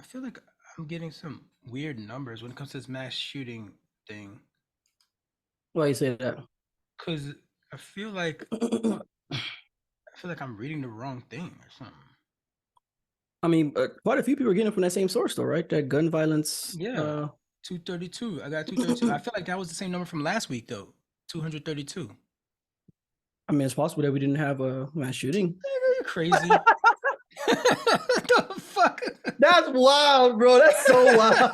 feel like I'm getting some weird numbers when it comes to this mass shooting thing. Why you say that? Cause I feel like I'm reading the wrong thing or something. I mean, quite a few people are getting it from that same source, though, right? That gun violence. Yeah, 232. I got 232. I feel like that was the same number from last week though. 232. I mean, it's possible that we didn't have a mass shooting. Are you crazy? What the fuck? That's wild, bro. That's so wild.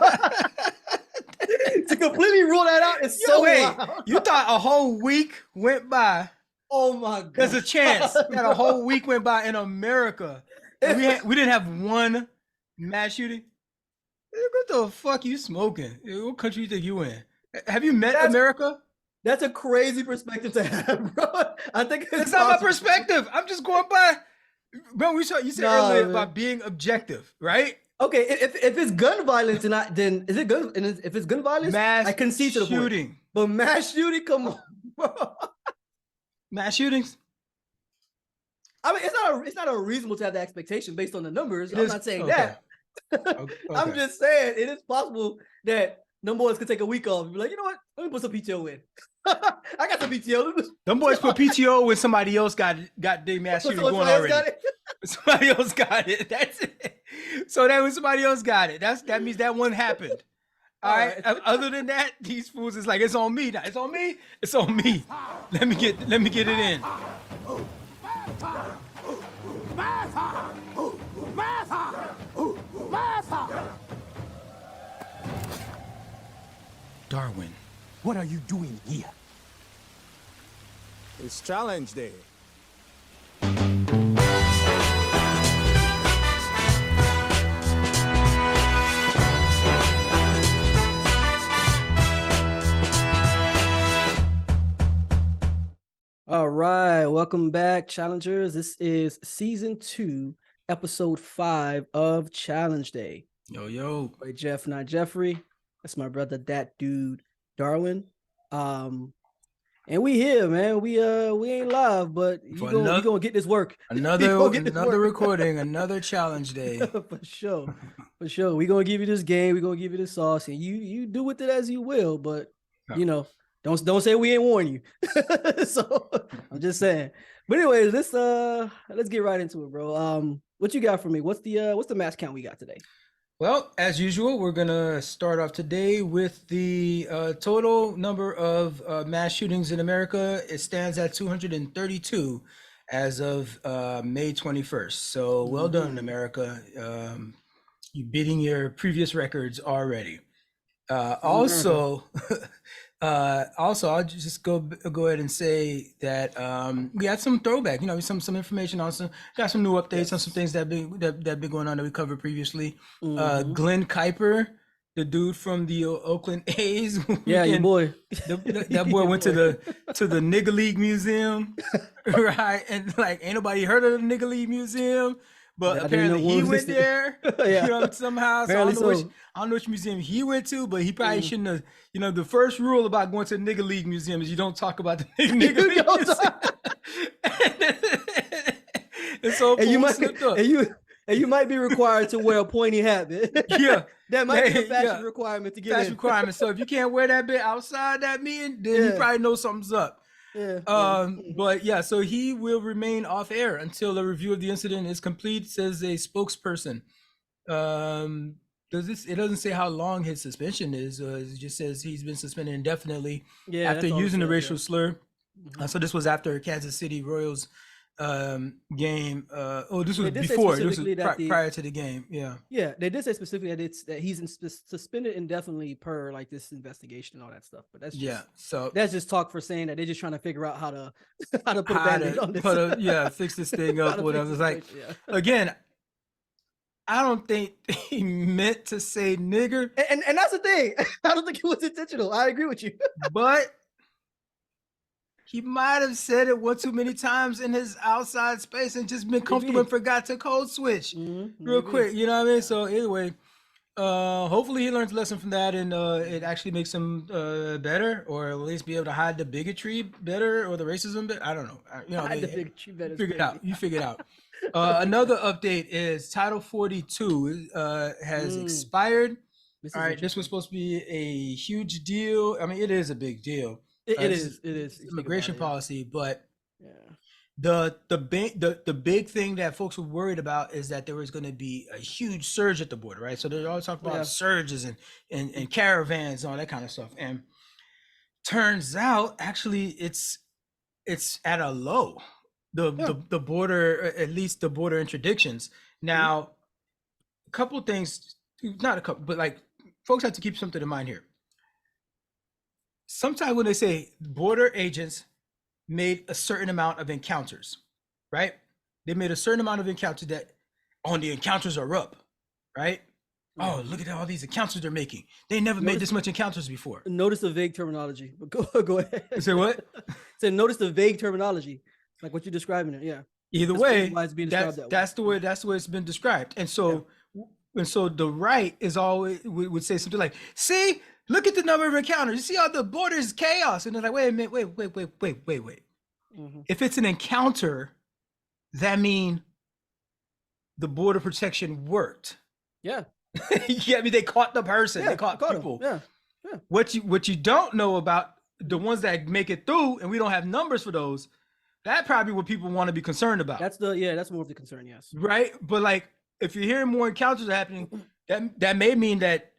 To completely rule that out is so wild. You thought a whole week went by? Oh my god! There's a chance that a whole week went by in America. We didn't have one mass shooting. What the fuck you smoking? What country you think you in? Have you met America? That's a crazy perspective to have, bro. I think it's not my perspective. I'm just going by. Bro, you said earlier about being objective, right? Okay, if it's gun violence and then is it gun? And if it's gun violence, I concede to the point. But mass shooting, come on, bro. Mass shootings. I mean, it's not unreasonable to have the expectation based on the numbers. I'm not saying that. Okay. I'm just saying it is possible that them boys could take a week off and be like, you know what? Let me put some PTO in. I got some PTO. Them boys put PTO when somebody else got the mass shooting going already. Somebody else got it. That's it. So that when somebody else got it, that means that one happened. All right. Other than that, these fools is like, it's on me. It's on me. It's on me. Let me get it in. Darwin, what are you doing here? It's challenge day. All right, welcome back, challengers. This is season 2, episode 5 of Challenge Day. Yo. By Jeff, not Jeffrey. That's my brother, that dude, Darwin. And we here, man. We ain't live, but you gonna get this work. Another recording, another challenge day. For sure. We gonna give you this game. We gonna give you this sauce, and you do with it as you will. But you know, don't say we ain't warn you. So I'm just saying. But anyway, let's get right into it, bro. What you got for me? What's the mass count we got today? Well, as usual, we're gonna start off today with the total number of mass shootings in America. It stands at 232 as of May 21st. So well done, America. You're beating your previous records already. Also, I'll just go ahead and say that we had some throwback, some information on got some new updates on some things that been going on that we covered previously. Glen Kuiper, the dude from the Oakland A's. Yeah, your boy. That boy went to the Nigga League Museum, right? And like, ain't nobody heard of the Nigga League Museum. But apparently he went there, somehow. So I don't know which museum he went to, but he probably shouldn't have. The first rule about going to the Nigga League Museum is you don't talk about the Nigga League Museum. And you might be required to wear a pointy hat, man. Yeah. That might be a fashion requirement to get in. Fashion requirement. So if you can't wear that bit outside that meeting, then you probably know something's up. But yeah, so he will remain off air until a review of the incident is complete, says a spokesperson. It doesn't say how long his suspension is. It just says he's been suspended indefinitely after using the racial slur. So this was after Kansas City Royals game. This was before. This was prior to the game. Yeah, they did say specifically that he's suspended indefinitely per like this investigation and all that stuff. But that's just, that's just talk for saying that they're just trying to figure out how to put a band-aid on this. Fix this thing up. Whatever. It's like again, I don't think he meant to say nigger, and that's the thing. I don't think it was intentional. I agree with you, but he might have said it one too many times in his outside space and just been comfortable and forgot to code switch real quick. You know what I mean? So anyway, hopefully he learns a lesson from that and it actually makes him better, or at least be able to hide the bigotry better or the racism better. I don't know. Hide the bigotry better. You figure it out. Another update is Title 42 has expired. This All is right, this was supposed to be a huge deal. I mean, it is a big deal. it This is. It is. this You think about immigration it, yeah. policy, but Yeah. the big thing that folks were worried about is that there was going to be a huge surge at the border, right? So they're always talking about surges and caravans and all that kind of stuff. And turns out, actually, it's at a low. The border, at least the border interdictions. Now, a couple of things, not a couple, but like folks have to keep something in mind here. Sometimes when they say border agents made a certain amount of encounters, right? They made a certain amount of encounters that the encounters are up, right? Oh, look at all these encounters they're making. They never made this much encounters before. Notice the vague terminology. But go ahead. Say what? Notice the vague terminology, like what you're describing it. Yeah. Either That's way, why it's being described that's the way it's been described. And so the right is always would say something like, "See, look at the number of encounters. You see all the borders chaos." And they're like, "Wait a minute, wait. If it's an encounter, that means the border protection worked." Yeah. Yeah, I mean, they caught the person. They caught people. Yeah. What you don't know about the ones that make it through, and we don't have numbers for those. That probably what people want to be concerned about. That's more of the concern. Yes. Right, but like if you're hearing more encounters are happening, that may mean that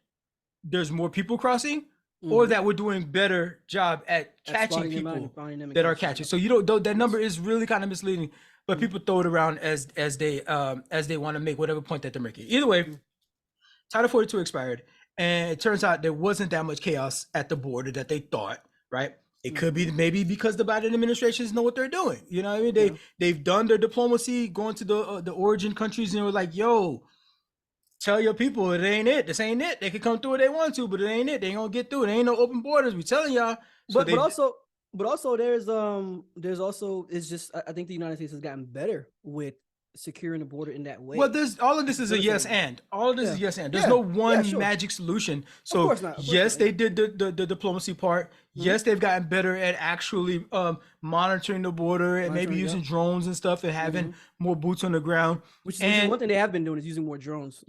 there's more people crossing, or that we're doing better job at catching people that are catching. So you don't. That number is really kind of misleading, but people throw it around as they want to make whatever point that they're making. Either way. Title 42 expired, and it turns out there wasn't that much chaos at the border that they thought, right? It could be maybe because the Biden administrations know what they're doing. You know what I mean? They've done their diplomacy, going to the origin countries, and they were like, "Yo, tell your people it ain't it. This ain't it. They can come through if they want to, but it ain't it. They ain't gonna get through. There ain't no open borders. We telling y'all." So but also there's also it's just I think the United States has gotten better with securing the border in that way. Well, there's all of this is a yes and. All of this is yes and. There's no one magic solution. So of course not. Yes, they did the diplomacy part. Yes, they've gotten better at actually monitoring the border and maybe using drones and stuff and having more boots on the ground. Which is one thing they have been doing is using more drones.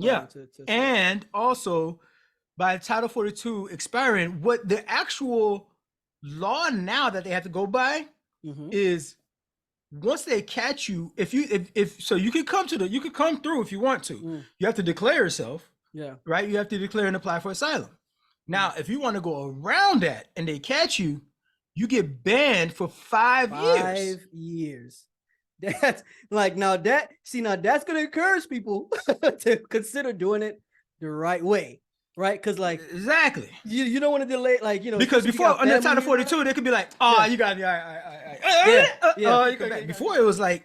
And also by Title 42 expiring, what the actual law now that they have to go by is once they catch you, if so you can come through if you want to. You have to declare yourself. Yeah. Right? You have to declare and apply for asylum. Now, if you want to go around that and they catch you, you get banned for 5 years. 5 years. That's like that's gonna encourage people to consider doing it the right way. Right, because like exactly, you don't want to delay, because before under Title 42, they could be like, "Oh, you got me, all right. Before it was like,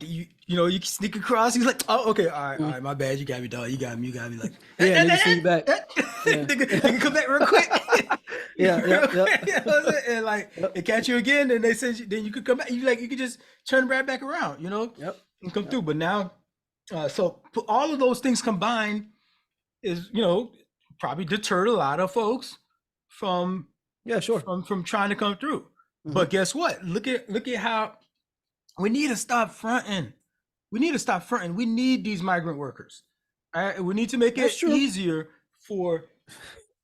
you can sneak across. He's like, "Oh, okay, all right, my bad, you got me, dog. You got me, like, and then sneak back. Nigga come back real quick. And like they catch you again, and they send you. Then you could come back. You could just turn right back around, and come through. But now, so all of those things combined is probably deterred a lot of folks from from trying to come through. But guess what? Look at how we need to stop fronting. We need these migrant workers. All right? We need to make it easier for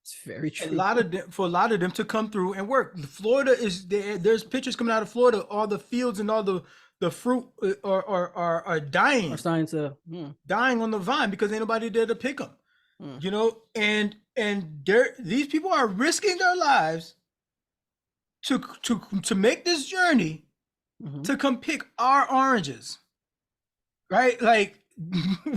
it's very true. a lot of them to come through and work. Florida is there's pictures coming out of Florida. All the fields and all the fruit are dying. Are starting to dying on the vine because ain't nobody there to pick them. And these people are risking their lives to make this journey to come pick our oranges, right? Like,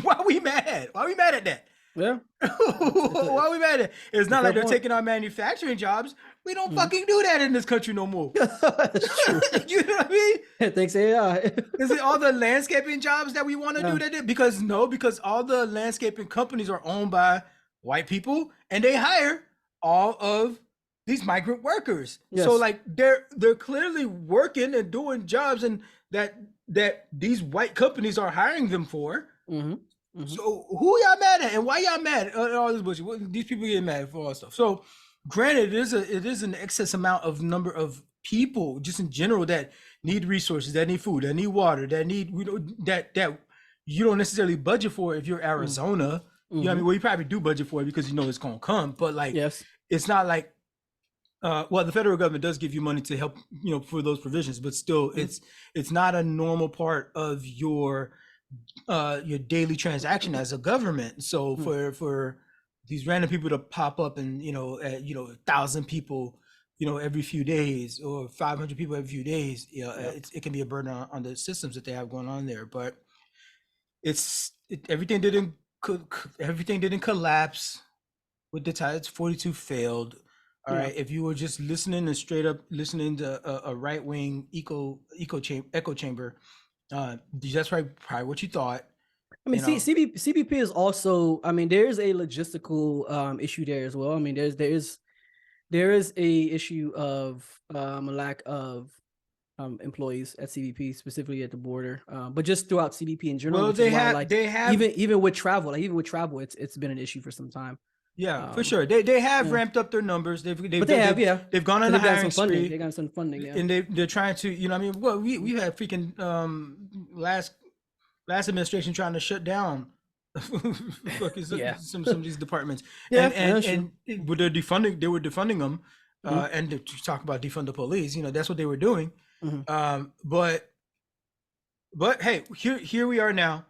why we mad? Why we mad at that? Yeah. Why we mad at it? It's not like they're taking our manufacturing jobs. We don't fucking do that in this country no more. That's true. You know what I mean? Thanks AI. Is it all the landscaping jobs that we want to do that? Because all the landscaping companies are owned by white people and they hire all of these migrant workers. So like they're clearly working and doing jobs and that these white companies are hiring them for. So who y'all mad at and why y'all mad at all this bullshit? These people get mad for all this stuff. So granted, it is an excess amount of number of people just in general that need resources, that need food, that need water, that need that you don't necessarily budget for if you're Arizona. You know what I mean? Well, you probably do budget for it because you know it's gonna come, but like Yes. it's not like well, the federal government does give you money to help, for those provisions, but still it's not a normal part of your daily transaction as a government. So for these random people to pop up and 1,000 people every few days or 500 people every few days, it can be a burden on the systems that they have going on there. But everything didn't collapse with the Tides 42 failed. All right, if you were just listening and straight up listening to a right wing echo chamber, that's probably what you thought. I mean, CBP is also. I mean, there's a logistical issue there as well. I mean, there is a issue of a lack of employees at CBP, specifically at the border, but just throughout CBP in general. Well, they have even with travel, it's been an issue for some time. Yeah, for sure. They have ramped up their numbers. They've gone on a hiring spree. They got some funding, yeah. And they're trying to, I mean, well, we had freaking last administration trying to shut down some of these departments. Yeah, and with their defunding, they were defunding them, and to talk about defund the police, that's what they were doing. But hey, here we are now.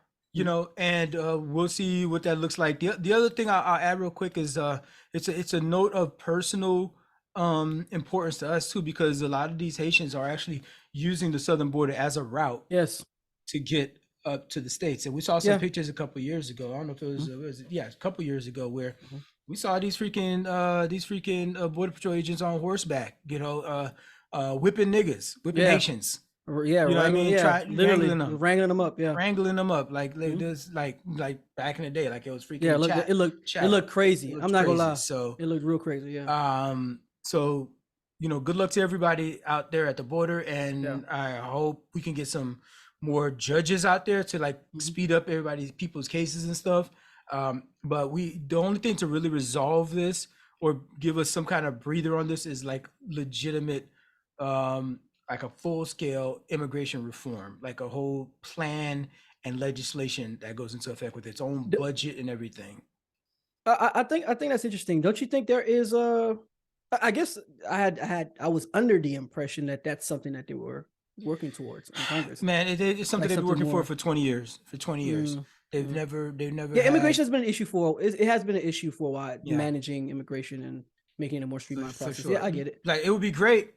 And we'll see what that looks like. The other thing I'll add real quick is it's a note of personal importance to us too, because a lot of these Haitians are actually using the southern border as a route to get up to the States. And we saw some pictures a couple of years ago. I don't know if it was a couple of years ago, where we saw these freaking border patrol agents on horseback, whipping niggas, whipping Haitians. Yeah, literally wrangling them up. Yeah, wrangling them up like this, like back in the day, like it was freaking. Yeah, it looked crazy. I'm not gonna lie. So it looked real crazy. Yeah. So good luck to everybody out there at the border, and I hope we can get some more judges out there to speed up people's cases and stuff. But the only thing to really resolve this or give us some kind of breather on this is legitimate. Like a full-scale immigration reform, like a whole plan and legislation that goes into effect with its own budget and everything. I think that's interesting. Don't you think there is I guess I was under the impression that that's something that they were working towards in Congress. Man, it's something they've been working for 20 years. For 20 years, they've never. Yeah, immigration has been an issue for. It has been an issue for a while. Managing immigration and making it a more streamlined process. Sure. Yeah, I get it. It would be great.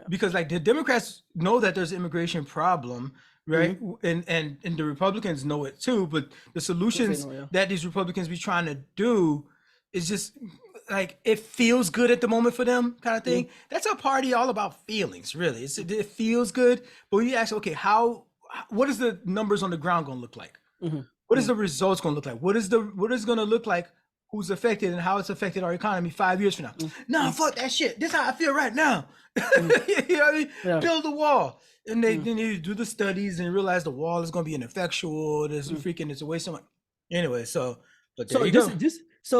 Because the Democrats know that there's an immigration problem, right? And the Republicans know it too. But the solutions that these Republicans be trying to do is just it feels good at the moment for them, kind of thing. That's a party all about feelings, really. It feels good, but when you ask, okay, what is the numbers on the ground going to look like? What is the results going to look like? What is going to look like? Who's affected and how it's affected our economy 5 years from now? No, fuck that shit. This is how I feel right now. You know what I mean? Yeah. Build a wall. And then you do the studies and realize the wall is going to be ineffectual. It's a waste of money. Anyway, so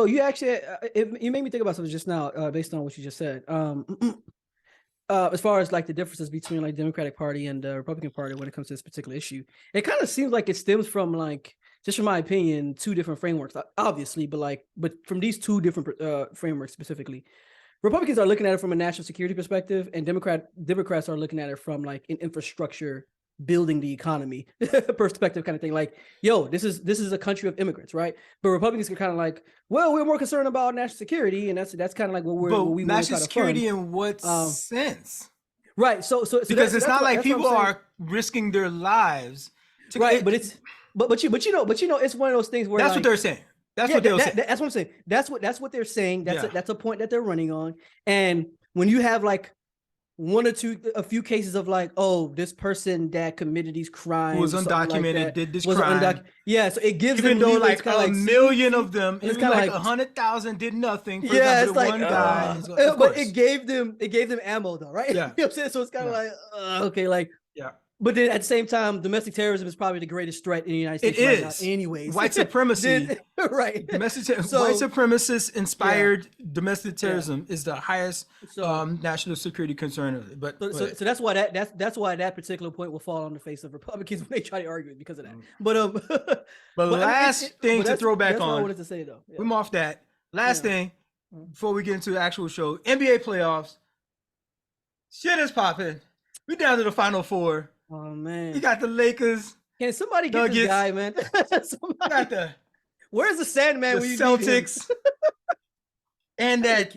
you actually, you made me think about something just now based on what you just said. As far as the differences between Democratic Party and the Republican Party when it comes to this particular issue, it kind of seems like it stems from just from my opinion, two different frameworks, obviously, but from these two different frameworks specifically, Republicans are looking at it from a national security perspective, and Democrats are looking at it from an infrastructure, building the economy perspective, kind of thing. This is a country of immigrants, right? But Republicans are kind of well, we're more concerned about national security, and that's kind of what we national security in what sense? Right. So because it's not like people are risking their lives, right? But you know, it's one of those things where that's what they're saying. That's what they're saying. That's what I'm saying. That's what they're saying. That's a point that they're running on. And when you have a few cases of this person that committed these crimes, who was undocumented, did this crime. So it gives even them though a million of them, it's kind of 100,000 did nothing. For it's one guy. But it gave them ammo though, right? Yeah. You know what I'm saying? So it's kind of okay, But then at the same time, domestic terrorism is probably the greatest threat in the United States right now. Anyways, white supremacy, right? white supremacist inspired domestic terrorism is the highest national security concern of it. But so that's why that's why that particular point will fall on the face of Republicans when they try to argue it because of that. But last thing to throw back that's on. what I wanted to say though. We're off that. Last thing before we get into the actual show, NBA playoffs. Shit is popping. We down to the Final Four. Oh man, you got the Lakers. Can somebody get this guy, man? Where's the Sandman? The Celtics and that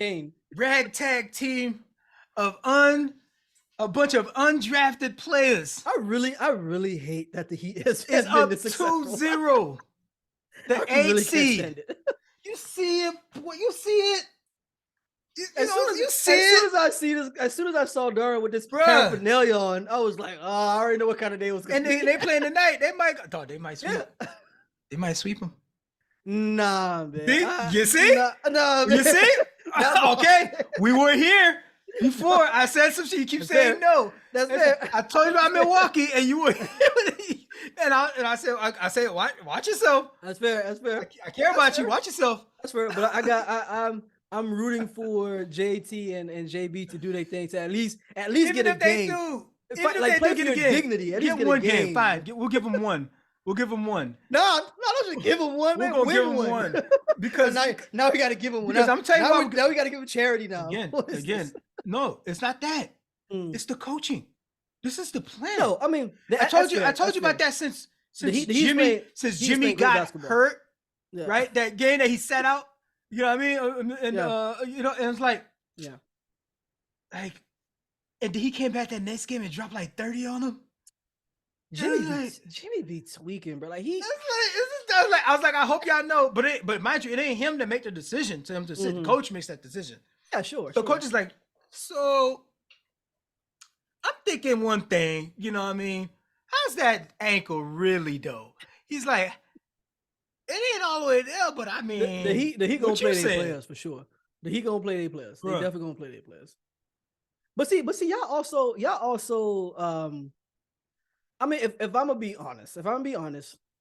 ragtag team of a bunch of undrafted players. I really hate that the Heat has been up this successful. 2-0. The 8 seed. You see it? What you see it? As soon as I saw Darwin with this paraphernalia on, I was like, oh, I already know what kind of day it was going to be. And they playing tonight. They might sweep. Yeah. They might sweep them. Nah, man. You see? Nah, man. You see? Okay. We were here before. I said some shit. You keep saying no. That's fair. I told you about Milwaukee, and you were. and I said, watch yourself. That's fair. I care about you. Watch yourself. That's fair. But I'm rooting for JT and JB to do their thing to at least get a game. Like play for your dignity. At least get one game. Fine. We'll give them one. No, don't just give them one. We're gonna give them one because now we got to give them one. Because I'm telling you, now we got to give them charity now. Again. No, it's not that. It's the coaching. This is the plan. No, I mean, I told you about that since Jimmy got hurt. Yeah. Right, that game that he sat out. You know what I mean? And and it's like, and then he came back that next game and dropped like 30 on him. Jimmy be tweaking, bro. Like I was like, I hope y'all know, but mind you, it ain't him that make the decision. To him to sit, coach makes that decision. Yeah, sure. So coach is like, so I'm thinking one thing. You know what I mean? How's that ankle really though? He's like. It ain't all the way there, but I mean, the Heat gonna play their players for sure. The Heat gonna play their players. They definitely gonna play their players. But see, y'all also. I mean, if I'm gonna be honest,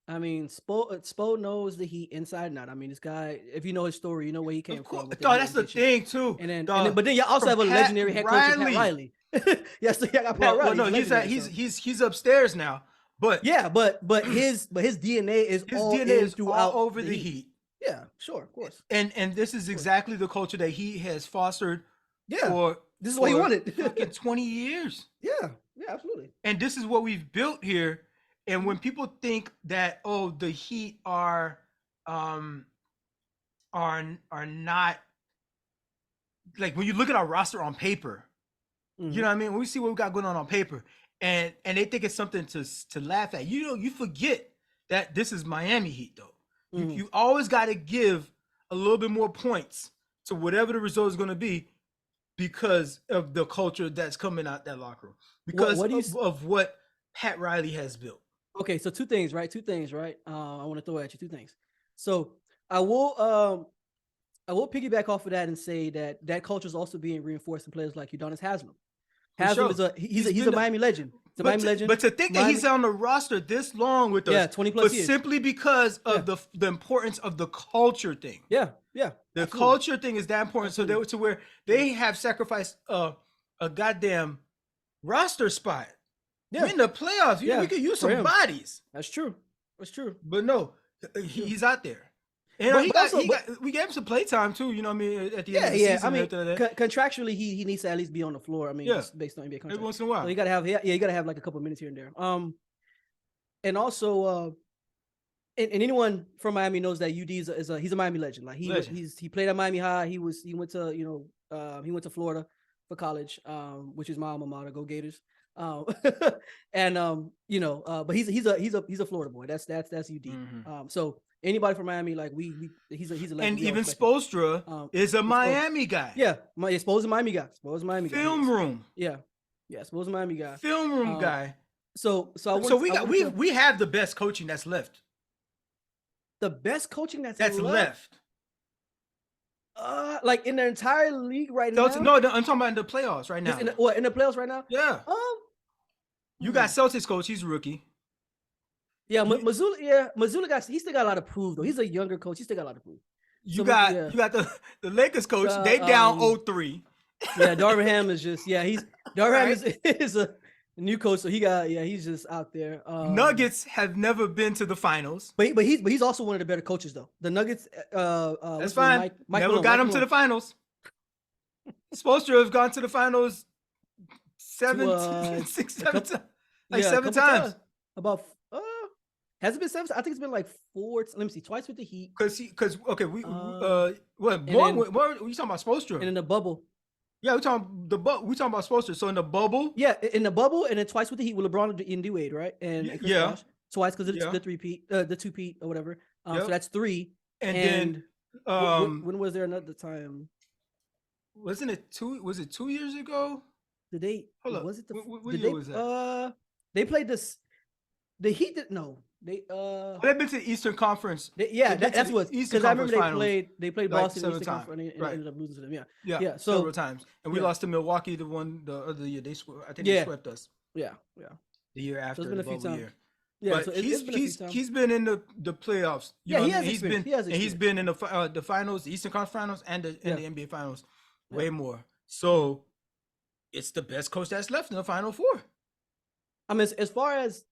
I mean, Spo knows the Heat inside and out. I mean, this guy, if you know his story, you know where he came from. That's the thing too. But then y'all also have a legendary head coach, Pat Riley. Yes, so y'all got Pat Riley. Well, no, he's upstairs now. But his DNA is all over the Heat. Yeah, sure, of course. And this is exactly the culture that he has fostered. Yeah, this is what he wanted. Fucking 20 years. Yeah, absolutely. And this is what we've built here. And when people think that the Heat are not, like when you look at our roster on paper, you know what I mean? When we see what we got going on paper. And they think it's something to laugh at. You forget that this is Miami Heat, though. You always got to give a little bit more points to whatever the result is going to be because of the culture that's coming out that locker room. Because of what Pat Riley has built. Okay, so two things, right? I want to throw at you two things. So I will piggyback off of that and say that culture is also being reinforced in players like Udonis Haslem. Haslam is he's a Miami legend. He's a Miami legend. But to think that he's on the roster this long with us, 20 plus years, simply because of the importance of the culture thing. Yeah. The absolutely. Culture thing is that important. Absolutely. So to where they have sacrificed a goddamn roster spot. Yeah. In the playoffs, we could use some bodies. That's true. But no, he's out there. And we gave him some play time too, you know what I mean, at the end of the season. I mean, contractually, he needs to at least be on the floor. I mean, based on NBA contract. Every once in a while. So you gotta have like a couple of minutes here and there. And also, and anyone from Miami knows that UD he's a Miami legend. Like he played at Miami High. He went to Florida for college, which is my alma mater. Go Gators. But he's a Florida boy. That's UD. Mm-hmm. So anybody from Miami, like he's a legend. And even Spoelstra is a Miami guy. Yeah, Spoel's a Miami guy. Film room. Yeah, Spoel's a Miami guy. Film room guy. So we have the best coaching that's left. The best coaching that's left. Like in the entire league right now. No, I'm talking about in the playoffs right now. In the playoffs right now? Yeah. You got Celtics coach. He's a rookie. Yeah, Mazzulla. Yeah, Mazzulla he still got a lot to prove though. He's a younger coach. He still got a lot to prove. You got the Lakers coach. They down 0-3. Yeah, Darwin Ham is just Darwin Ham is a new coach, so he's just out there. Nuggets have never been to the finals, but he's also one of the better coaches though. The Nuggets. That's fine. Never got him to the finals. Supposed to have gone to the finals 7 times. About has it been 7? I think it's been like 4. Let me see, twice with the Heat. Because okay, we what are you talking about? Spoelstra? And in the bubble. Yeah, we talking about Spoelstra. So in the bubble. Yeah, in the bubble, and then twice with the Heat with LeBron and D-Wade, right? And Chris Bosh. Twice because of the three-peat, the two-peat or whatever. So that's 3. And then when was there another time? Wasn't it 2? Was it 2 years ago? Did they? Hold up. Was it what year was that? They played this. The Heat did no. They've been to the Eastern Conference. That's what. Because I remember they played Boston like in the Eastern Conference and ended up losing to them. Yeah. So several times, and we lost to Milwaukee the other year. They swept us. Yeah. The year after so it's been the a few bubble times. year. Yeah, but so he's been in the playoffs. He's been in the finals, the Eastern Conference Finals, and the NBA Finals, way more. So it's the best coach that's left in the Final Four. I mean, as far as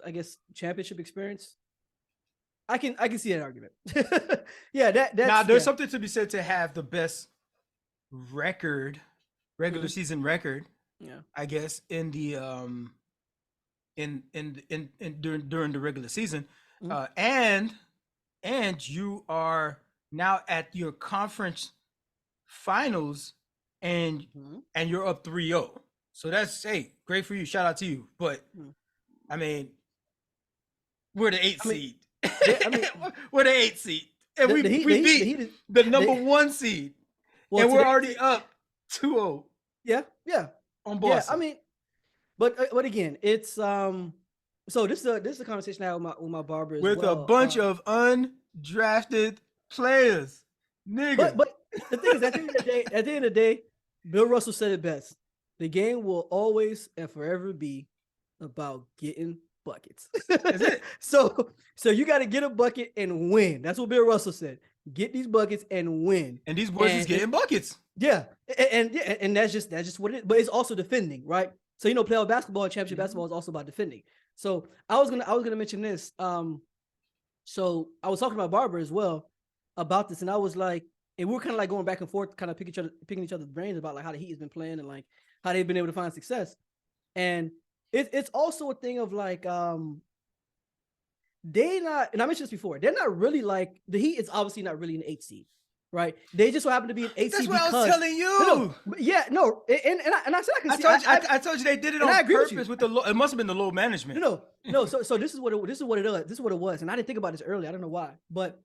I guess championship experience, I can see that argument. That's now there's something to be said to have the best regular season record. Yeah, I guess in the during the regular season, and you are now at your conference finals, and you're up 3-0. So that's great for you. Shout out to you. But I mean, we're the 8th seed. We're the 8th seed, and we beat the number 1 seed, and we're already up 2-0. Yeah, on Boston. Yeah, I mean, but again, it's so this is a conversation I had with my barber as with a bunch of undrafted players, nigga. But the thing is, at the end of the day, Bill Russell said it best. The game will always and forever be about getting buckets. So you got to get a bucket and win. That's what Bill Russell said. Get these buckets and win. And these boys is getting buckets. Yeah, and that's just what it is. But it's also defending, right? So playoff basketball and championship basketball is also about defending. So I was gonna mention this. So I was talking to my barber as well about this, and I was like, and we were kind of like going back and forth, kind of picking each other's brains about like how the Heat has been playing and like how they've been able to find success. And it's also a thing of like they not, and I mentioned this before, they're not really like the Heat is obviously not really an 8th seed, right? They just so happen to be an 8th seed. That's what I was telling you. I said I told you they did it on purpose with it must have been the low management. No. So this is what it was, and I didn't think about this earlier. I don't know why, but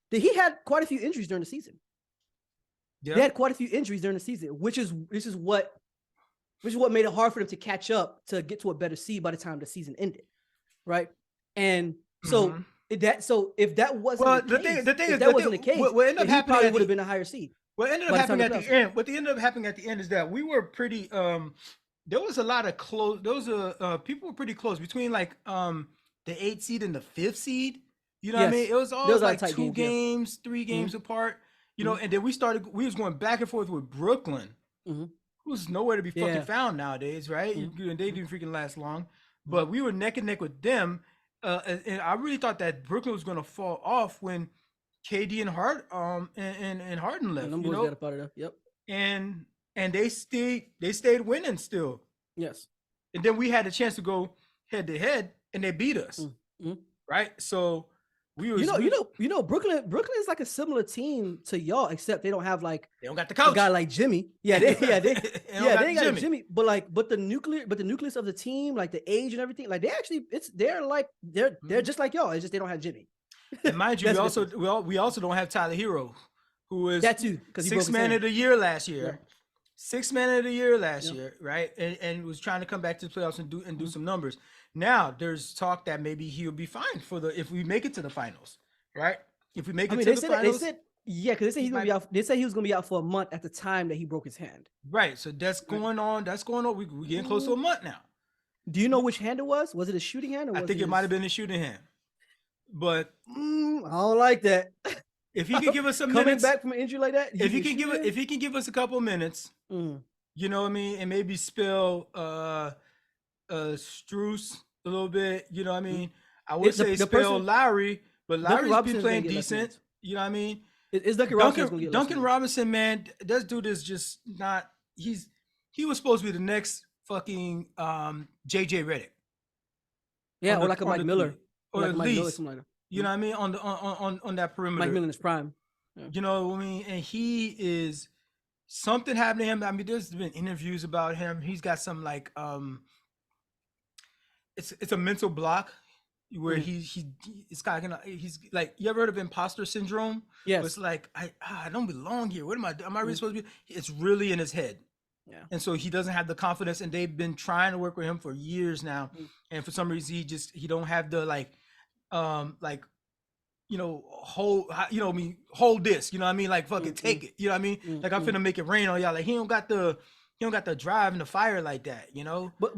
he had quite a few injuries during the season. Yeah. They had quite a few injuries during the season, which is what made it hard for them to catch up to get to a better seed by the time the season ended, right? And so if that wasn't the case, what ended up happening probably would have been a higher seed. What ended up happening at the end? What ended up happening at the end is that we were pretty. There was a lot of close. People were pretty close between like the 8th seed and the 5th seed. You know what I mean? It was all like 2 games, 3 games apart. And then we was going back and forth with Brooklyn, who's nowhere to be fucking found nowadays, right? And they didn't freaking last long. But we were neck and neck with them. And I really thought that Brooklyn was going to fall off when KD and Harden left. Yep. And they stayed winning still. Yes. And then we had a chance to go head to head, and they beat us. Right. So Brooklyn is like a similar team to y'all, except they don't have like they don't got the coach, a guy like Jimmy. They ain't got Jimmy. But the nucleus of the team, like the age and everything, like they're just like y'all. It's just they don't have Jimmy. And mind you, we also don't have Tyler Hero, who is that too, because he 6th man of the year last year. 6th man of the year last year, right? And was trying to come back to the playoffs and do some numbers. Now there's talk that maybe he'll be fine if we make it to the finals, right? If we make it to the finals, because they said he's gonna be out. They said he was gonna be out for a month at the time that he broke his hand. Right. So that's going on. We're getting close to a month now. Do you know which hand it was? Was it a shooting hand? Or I was think it might have been a shooting hand. But I don't like that. if he could give us some coming minutes, back from an injury like that, if he can give us a couple minutes, Mm. you know what I mean, and maybe spell Struce a little bit, you know what I mean. I would say spell Lowry, but Lowry's been playing decent. You know what I mean. Is Duncan Duncan Robinson, man, that dude is just not. He was supposed to be the next fucking JJ Redick. Yeah, or like a Mike Miller, or like at least something like that. You know what I mean, on that perimeter. Mike Miller in his prime. Yeah. You know what I mean, and he is something happened to him. I mean, there's been interviews about him. He's got some like it's a mental block where he's like, you ever heard of imposter syndrome? Yes. It's like I don't belong here. What am I doing? Am I really supposed to be? It's really in his head. Yeah. And so he doesn't have the confidence, and they've been trying to work with him for years now. And for some reason he don't have the hold this, you know what I mean? Like fucking take it. You know what I mean? Like I'm finna make it rain on y'all. Like he don't got the drive and the fire like that, you know? But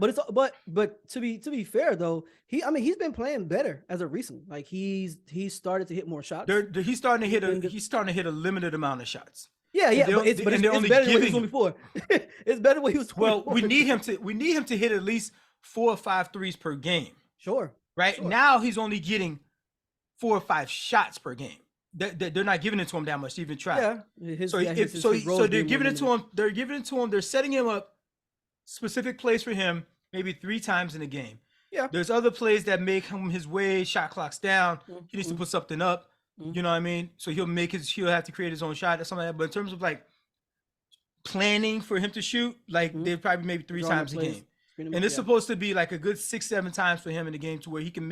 to be fair though, he's been playing better as of recent. Like he's started to hit more shots. He's starting to hit a limited amount of shots. Yeah, but it's better than what he was doing before. It's better than what he was doing before. We need him to hit at least 4 or 5 threes per game. Sure. Right? Sure. Now he's only getting 4 or 5 shots per game. They're not giving it to him that much to even try. Yeah. So they're giving it to him. They're giving it to him. They're setting him up specific plays for him, maybe 3 times in a game. Yeah. There's other plays that make him his way, shot clock's down. He needs to put something up. You know what I mean? So he'll have to create his own shot or something like that. But in terms of like planning for him to shoot, like they're probably maybe 3 times a game. And it's supposed to be like a good 6-7 times for him in the game to where he can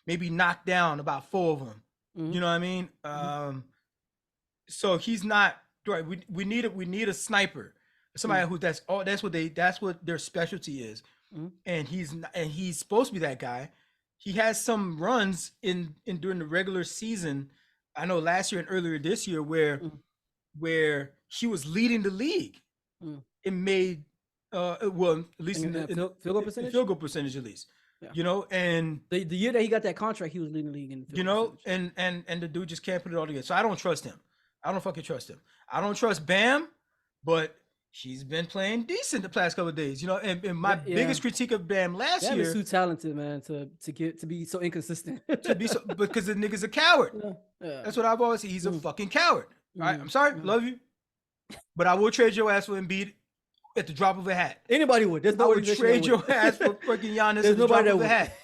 maybe knock down about 4 of them. You know what I mean? So he's not right. We need a sniper, somebody who that's what their specialty is. And he's supposed to be that guy. He has some runs in during the regular season. I know last year and earlier this year where he was leading the league. It made at least in field goal percentage. Field goal percentage at least. Yeah. You know, and the year that he got that contract, he was leading the league in field goal percentage. and the dude just can't put it all together. So I don't trust him. I don't fucking trust him. I don't trust Bam, but he's been playing decent the past couple of days. You know, and my biggest critique of Bam last year is too talented, man, to be so inconsistent. Because the nigga's a coward. Yeah. That's what I've always said. He's a fucking coward. All right, I'm sorry, love you, but I will trade your ass for Embiid at the drop of a hat. Anybody would. There's no I would trade your ass for fucking Giannis at the drop of a hat.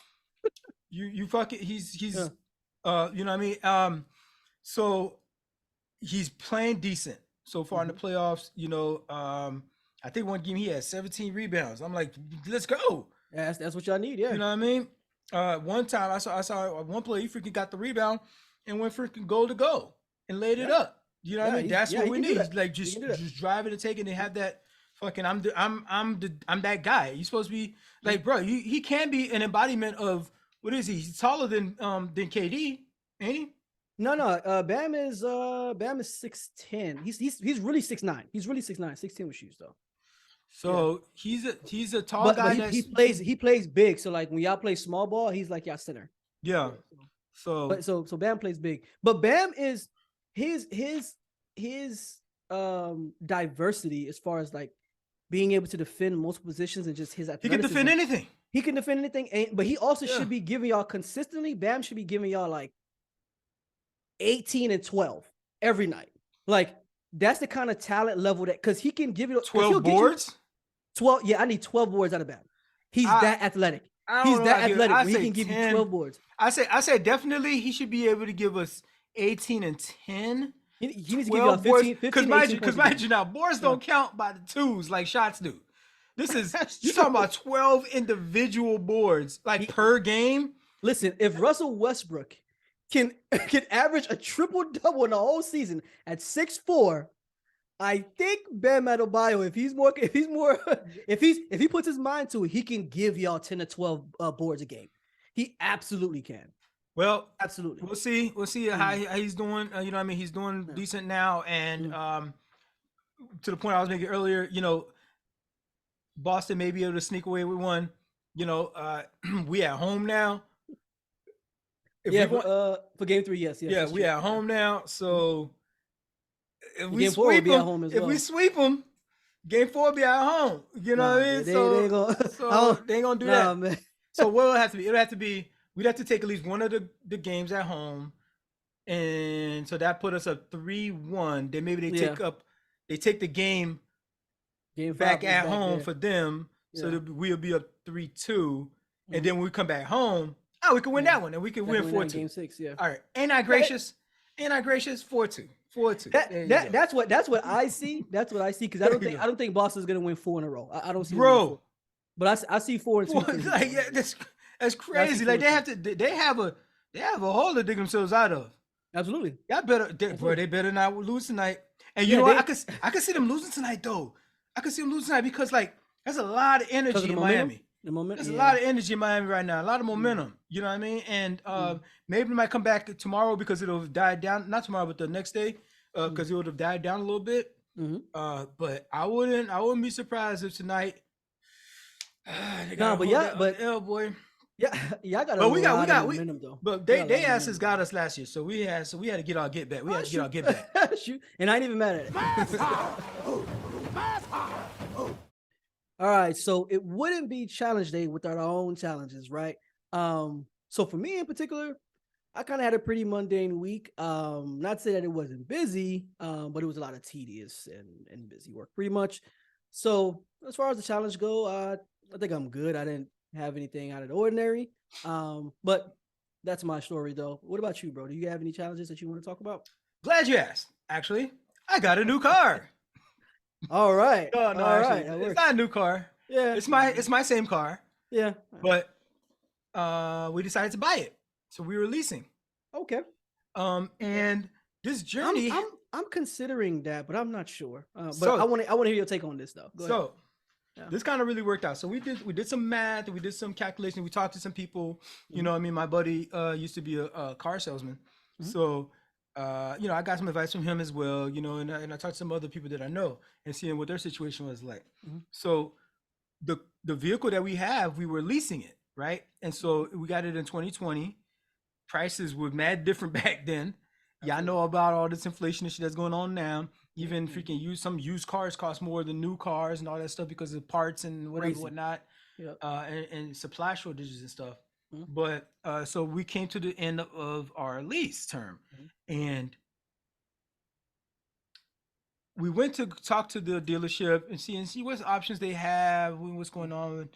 You fucking he's you know what I mean? So he's playing decent so far in the playoffs. You know, I think one game he had 17 rebounds. I'm like, let's go. Yeah, that's what y'all need. Yeah, you know what I mean? One time I saw one play, he freaking got the rebound and went freaking goal to goal and laid it up. You know what I mean? That's what we need. Like just drive it and take it and have that fucking I'm that guy. You're supposed to be like, bro, he can be an embodiment of what is he? He's taller than KD, ain't he? No. Bam is 6'10". He's really 6'9". He's really 6'9", 6'10" with shoes though. So he's a tall guy. But he plays big. So like when y'all play small ball, he's like y'all center. Yeah. So Bam plays big. But Bam is his diversity as far as like being able to defend multiple positions and just his athleticism. He can defend anything. He can defend anything, but he also should be giving y'all consistently. Bam should be giving y'all like 18 and 12 every night. Like that's the kind of talent level that because he can give you 12 boards. 12, yeah, I need 12 boards out of Bam. He's that athletic. He's that athletic. He can give 10, you 12 boards. I say definitely he should be able to give us 18 and 10. He needs to give y'all 15 because mind you now, boards don't count by the twos like shots do. This is you're talking about 12 individual boards like per game. Listen, if Russell Westbrook can average a triple double in the whole season at 6'4", I think Bam Adebayo, if he puts his mind to it, he can give y'all 10 to 12 boards a game. He absolutely can. Well, absolutely. We'll see how he's doing. You know what I mean? He's doing decent now. And to the point I was making earlier, you know, Boston may be able to sneak away with one. you know, we at home now. If Yeah, we want, for game 3, yes, yeah, that's we true. at home now. So if The we game 4 will sweep be at them, home as if we well. sweep them, game 4 will be at home. You know what I mean? They ain't gonna. So they ain't gonna do Nah, that. man. So what will have to be? It'll have to be. We'd have to take at least one of the games at home, and so that put us up 3-1. Then maybe Yeah. they take the game Game 5 back is at back home there. for them, so Yeah. that we'll be up 3-2, and Mhm. then when we come back home, we can win Yeah. that one, and we can That win win that in 4-2. game 6, yeah. All right, ain't I gracious? Ain't I gracious? 4-2, 4-2. There you go. That's what I see. That's what I see because I don't think Boston's gonna win 4 in a row. I don't see them winning 4. Bro. But I see 4 and 2. Like, yeah, that's crazy. Like they have a hole to dig themselves out of. Absolutely. Bro, they better not lose tonight. And you Yeah, know what? I could see them losing tonight though. I could see them losing tonight because like there's a lot of energy in Miami. The momentum. There's a lot of energy in Miami right now. A lot of momentum. You know what I mean? And maybe it might come back tomorrow because it'll die down. Not tomorrow, but the next day, because it would have died down a little bit. But I wouldn't be surprised if tonight. Boy. Yeah, I got. But we got momentum though. But they asses got us last year, so we had to get our get back. We had to get our get back. Shoot. And I ain't even mad at it. All right, so it wouldn't be challenge day without our own challenges, right? So for me in particular, I kind of had a pretty mundane week. Not to say that it wasn't busy, but it was a lot of tedious and busy work, pretty much. So as far as the challenge go, I think I'm good. I didn't have anything out of the ordinary. But that's my story though. What about you, bro? Do you have any challenges that you want to talk about? Glad you asked. Actually, I got a new car. All right. No, actually, it's not a new car. Yeah. It's my same car. Yeah. But we decided to buy it. So we were leasing. Okay. And this journey I'm considering that, but I'm not sure. But I want to hear your take on this though. Go ahead. This kind of really worked out. So we did some math, we did some calculation, we talked to some people. You know, I mean, my buddy used to be a car salesman. So you know, I got some advice from him as well, you know, and I talked to some other people that I know and seeing what their situation was like. So the vehicle that we have, we were leasing it, right? And so we got it in 2020. Prices were mad different back then. Y'all know about all this inflation and shit that's going on now. Even freaking some used cars cost more than new cars and all that stuff because of parts and whatnot, and supply shortages and stuff. But so we came to the end of our lease term, and we went to talk to the dealership and see what options they have, what's going on,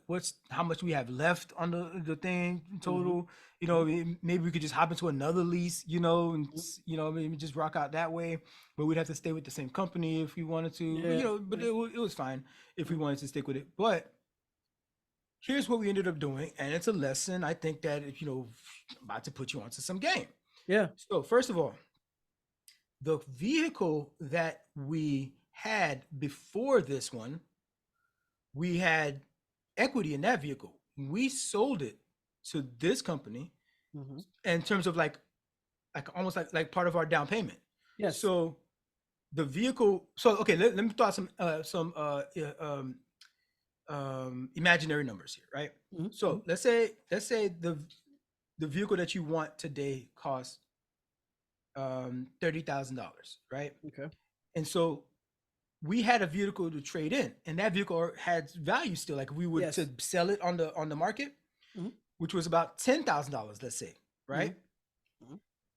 what's how much we have left on the thing total. You know, maybe we could just hop into another lease, you know, and you know, maybe just rock out that way. But we'd have to stay with the same company if we wanted to, you know. But it was fine if we wanted to stick with it. But here's what we ended up doing, and it's a lesson. I think that if you know, about to put you onto some game. Yeah. So first of all, the vehicle that we had before this one, we had equity in that vehicle. We sold it to this company in terms of like almost like part of our down payment. Yes. So the vehicle. So okay, let me throw some imaginary numbers here, right? So let's say the vehicle that you want today costs $30,000, right? Okay. And so we had a vehicle to trade in, and that vehicle had value still. Like if we were to sell it on the market, which was about $10,000, let's say, right?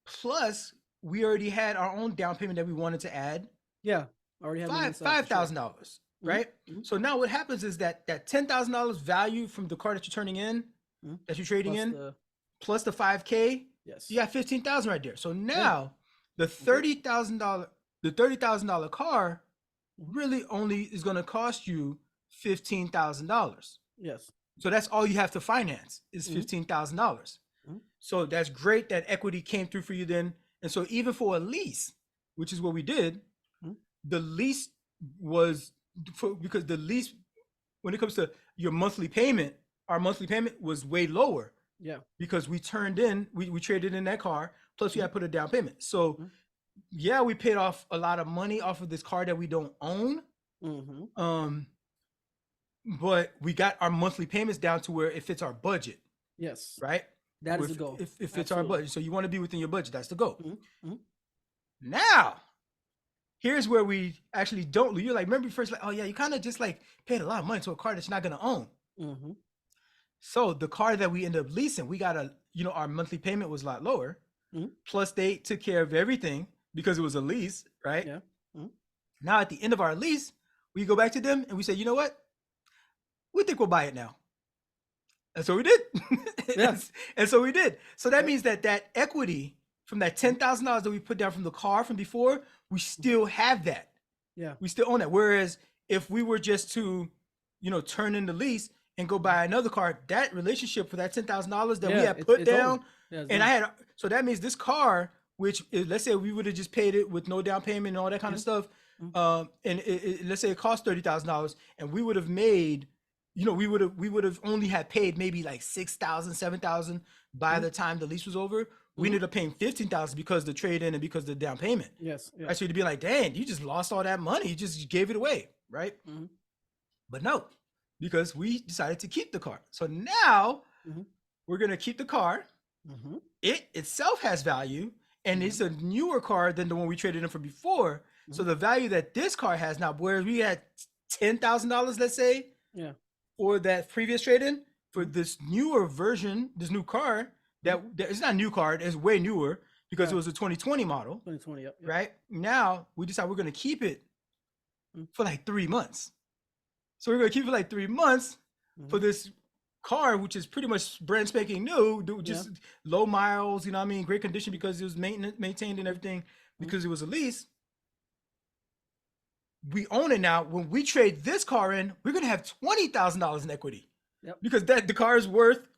Plus, we already had our own down payment that we wanted to add. Yeah, already had $5,000, right? So now what happens is that $10,000 value from the car that you're turning in, that you're trading plus the $5K. Yes, you got $15,000 right there. So now the $30,000 car really only is going to cost you $15,000. Yes. So that's all you have to finance is $15,000. So that's great that equity came through for you then. And so even for a lease, which is what we did, the lease was because the lease, when it comes to your monthly payment, our monthly payment was way lower. Yeah. Because we traded in that car, plus we had to put a down payment. So yeah, we paid off a lot of money off of this car that we don't own. but we got our monthly payments down to where it fits our budget, Yes. right? That is If- the goal. If it fits our Absolutely. budget. So you want to be within your budget. That's the goal. Mhm. Now, here's where we actually don't. You're like, remember first, like, oh yeah, you kind of just like paid a lot of money to a car that you're not going to own. Mhm. So the car that we ended up leasing, we got our monthly payment was a lot lower. Mhm. Plus they took care of everything because it was a lease, right? Yeah. Mhm. Now at the end of our lease, we go back to them and we say, you know what? We think we'll buy it now. And so we did. Yeah. And so we did. So that Yep. means that equity from that $10,000 that we put down from the car from before, we still have that. Yeah. We still own that. Whereas if we were just to, turn in the lease and go buy another car, that relationship for that $10,000 that we Yeah, had put it's down, over. Yeah, it's and done. so that means this car, which let's say we would have just paid it with no down payment and all that kind of stuff, and let's say it cost $30,000, and we would have made, we would have only had paid maybe like $6,000, $7,000 by the time the lease was over. We ended up paying $15,000 because the trade in and because the down payment. Yes. Yeah. Actually, to be like, dang, you just lost all that money. You just gave it away, right? Mhm. But no, because we decided to keep the car. So now Mhm. we're gonna keep the car. Mhm. It itself has value, and it's a newer car than the one we traded in for before. So the value that this car has now, whereas we had $10,000, let's say, Yeah. for that previous trade-in, for this newer version, this new car, that it's not a new car, it's way newer because Yeah. it was a 2020 model, 2020. Yep. right? Now we decide we're gonna keep it for like 3 months. So we're gonna keep it like 3 months for this car, which is pretty much brand spanking new, just low miles, you know what I mean? Great condition because it was maintained and everything because it was a lease. We own it now. When we trade this car in, we're gonna have $20,000 in equity. Yep. Because the car is worth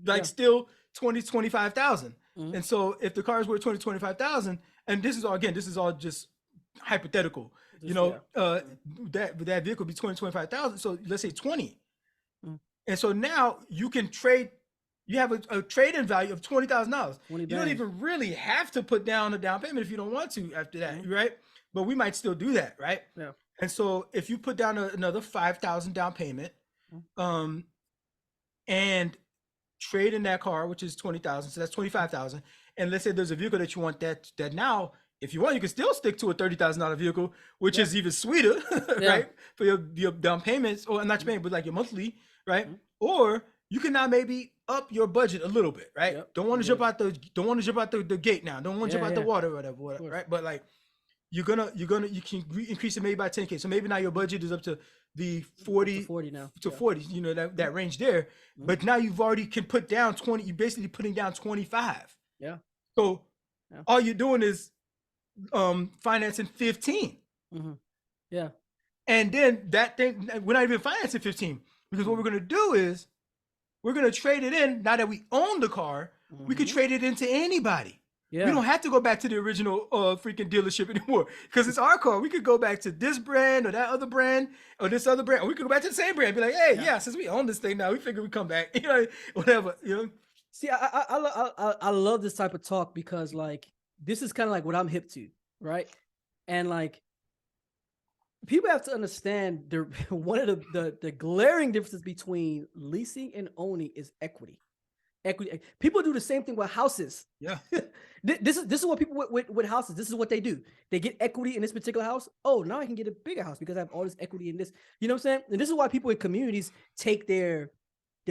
like Yeah. still 25,000. Mhm. And so if the car is worth 25,000, and this is all just hypothetical, that vehicle be 25,000. So let's say 20. And so now you can trade, you have a trade-in value of $20,000. You don't even really have to put down a down payment if you don't want to after that, right? But we might still do that, right? Yeah. And so if you put down another 5,000 down payment, and trade in that car, which is 20,000, so that's 25,000. And let's say there's a vehicle that you want that now, if you want, you can still stick to a $30,000 vehicle, which is even sweeter, right? For your down payments, or not your payment, but like your monthly, right? Or you can now maybe up your budget a little bit, right? Don't want to jump out the gate now. Don't want to jump out the water or whatever, right? But like you can increase it maybe by 10K. So maybe now your budget is up to the 40 now. to 40, that range there. But now you've already can put down 20, you're basically putting down 25. Yeah. So all you're doing is financing 15. Yeah. And then that thing, we're not even financing 15, because what we're gonna do is we're gonna trade it in. Now that we own the car, we could trade it into anybody. Yeah. We don't have to go back to the original freaking dealership anymore, because it's our car. We could go back to this brand or that other brand or this other brand, or we could go back to the same brand and be like, hey, since we own this thing now, we figure we come back, whatever, See, I love this type of talk because like this is kind of like what I'm hip to, right? And like people have to understand one of the glaring differences between leasing and owning is equity. Equity. People do the same thing with houses. Yeah. This is what people with houses. This is what they do. They get equity in this particular house. Oh, now I can get a bigger house because I have all this equity in this. You know what I'm saying? And this is why people in communities take their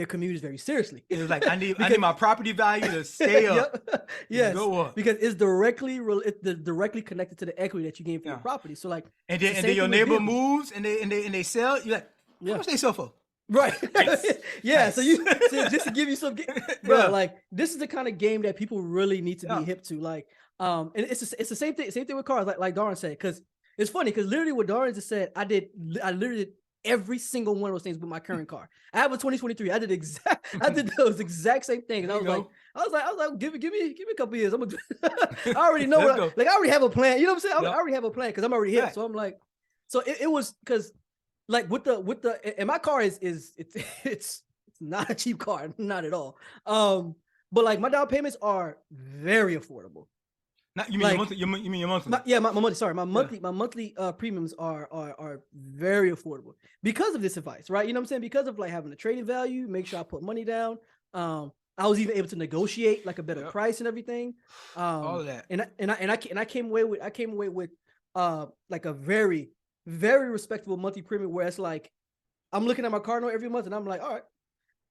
communities very seriously. It was like I need my property value to stay up. Yes, go up. because it's directly connected to the equity that you gain from your property. So like, and then your neighbor moves and they sell. You're like, how much they sell for? Right. Nice. Yeah. Nice. So just to give you some, bro, like this is the kind of game that people really need to be hip to. Like, and it's the same thing with cars. Like Darwin said, because it's funny because literally what Darwin just said, I literally did every single one of those things with my current car. I have a 2023. I did those exact same things. I was like, give me a couple years. I already know I already have a plan. You know what I'm saying? I already have a plan because I'm already hip. Right. So I'm like, so it was because. Like with the and my car it's not a cheap car, not at all. But like my down payments are very affordable. Not you mean Like, your monthly? You mean your monthly? my monthly. Sorry, my monthly premiums are very affordable because of this advice, right? You know what I'm saying? Because of like having a trading value, make sure I put money down. I was even able to negotiate like a better price and everything. All of that. And I came away with like a very, very respectable monthly premium where it's like I'm looking at my car note every month and I'm like, all right.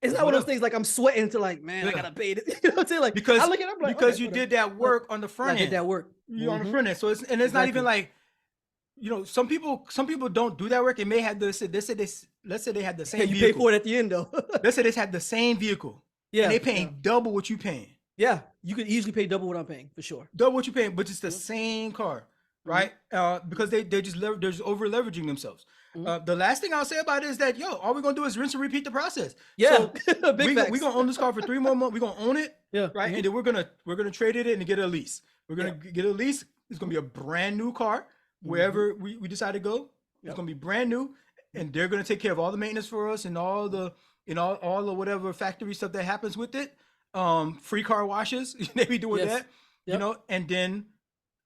It's not one of those things like I'm sweating to like, man, I gotta pay it. You know what I'm saying? Like because I look at it, I'm like, because okay, you did that work on the front end. I did that work. You on the front end. So it's not even like, you know, some people don't do that work. It may have let's say they had the same you vehicle. pay for it at the end though. Let's say they had the same vehicle. Yeah. And they paying double what you paying. Yeah. You could easily pay double what I'm paying for sure. Double what you paying, but it's the same car, right? Because they're just over leveraging themselves. The last thing I'll say about it is that all we're gonna do is rinse and repeat the process. Yeah, so we're gonna own this car for 3 more months. We're gonna own it, yeah, right? And then we're gonna trade it in and get a lease. We're gonna get a lease. It's gonna be a brand new car wherever we decide to go. It's gonna be brand new, and they're gonna take care of all the maintenance for us and all the all the whatever factory stuff that happens with it. Free car washes. They be doing that, you know. And then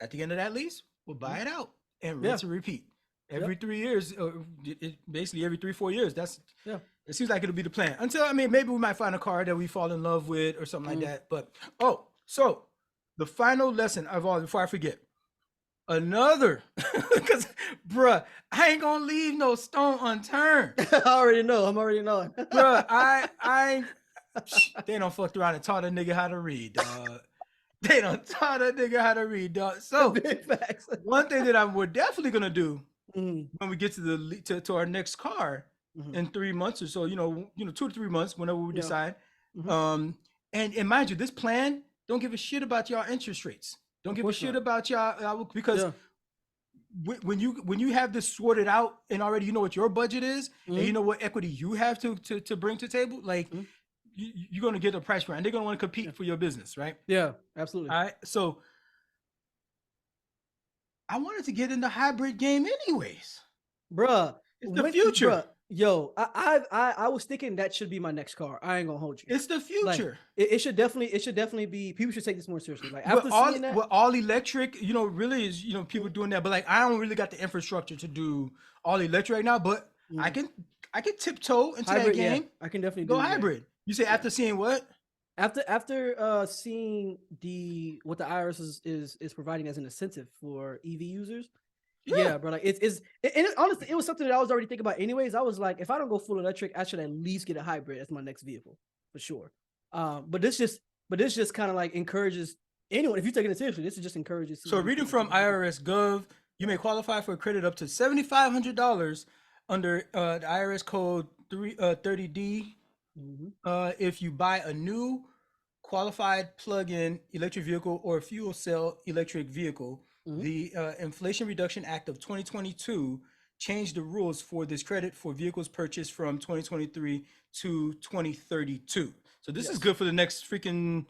at the end of that lease, we'll buy it out and rinse and repeat. Every 3 years, basically every 3-4 years. It seems like it'll be the plan. Until maybe we might find a car that we fall in love with or something like that. But so the final lesson of all, before I forget, another, because bruh, I ain't gonna leave no stone unturned. I already know. I'm already knowing. Bruh, I they don't fucked around and taught a nigga how to read, dog. They don't taught a nigga how to read, dog. So one thing that we're definitely gonna do when we get to our next car in 3 months or so, 2 to 3 months, whenever we decide. And mind you, this plan don't give a shit about y'all interest rates. Don't give a shit about y'all because when you have this sorted out and already you know what your budget is and you know what equity you have to bring to the table, like you're gonna get a price for it, and they're gonna want to compete for your business, right? Yeah, absolutely. All right, so I wanted to get in the hybrid game anyways. Bruh. It's the future. Bruh, yo, I was thinking that should be my next car. I ain't gonna hold you. It's the future. Like, it should definitely be, people should take this more seriously. Like after seeing that, all electric, really is, people doing that. But like I don't really got the infrastructure to do all electric right now, but I can tiptoe into hybrid, that game. Yeah, I can definitely go hybrid. You say after seeing what? After seeing what the IRS is providing as an incentive for EV users, bro. Like honestly, it was something that I was already thinking about. Anyways, I was like, if I don't go full electric, I should at least get a hybrid as my next vehicle for sure. But this just kind of like encourages anyone. If you're taking it seriously, this just encourages. So reading from IRS Gov, you may qualify for a credit up to $7,500 under the IRS code 30D. If you buy a new qualified plug-in electric vehicle or fuel cell electric vehicle, the Inflation Reduction Act of 2022 changed the rules for this credit for vehicles purchased from 2023 to 2032. So this is good for the next freaking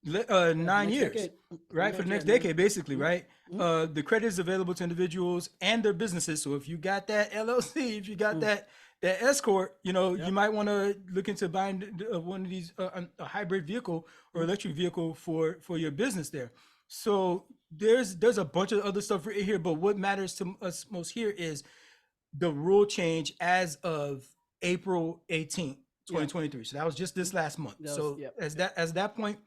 9 years, decade. Right? For the next decade, basically, right? The credit is available to individuals and their businesses. So if you got that LLC, if you got that escort, you might want to look into buying one of these a hybrid vehicle or electric vehicle for your business there. So there's a bunch of other stuff right here, but what matters to us most here is the rule change as of April 18th, 2023. So that was just this last month. As that point,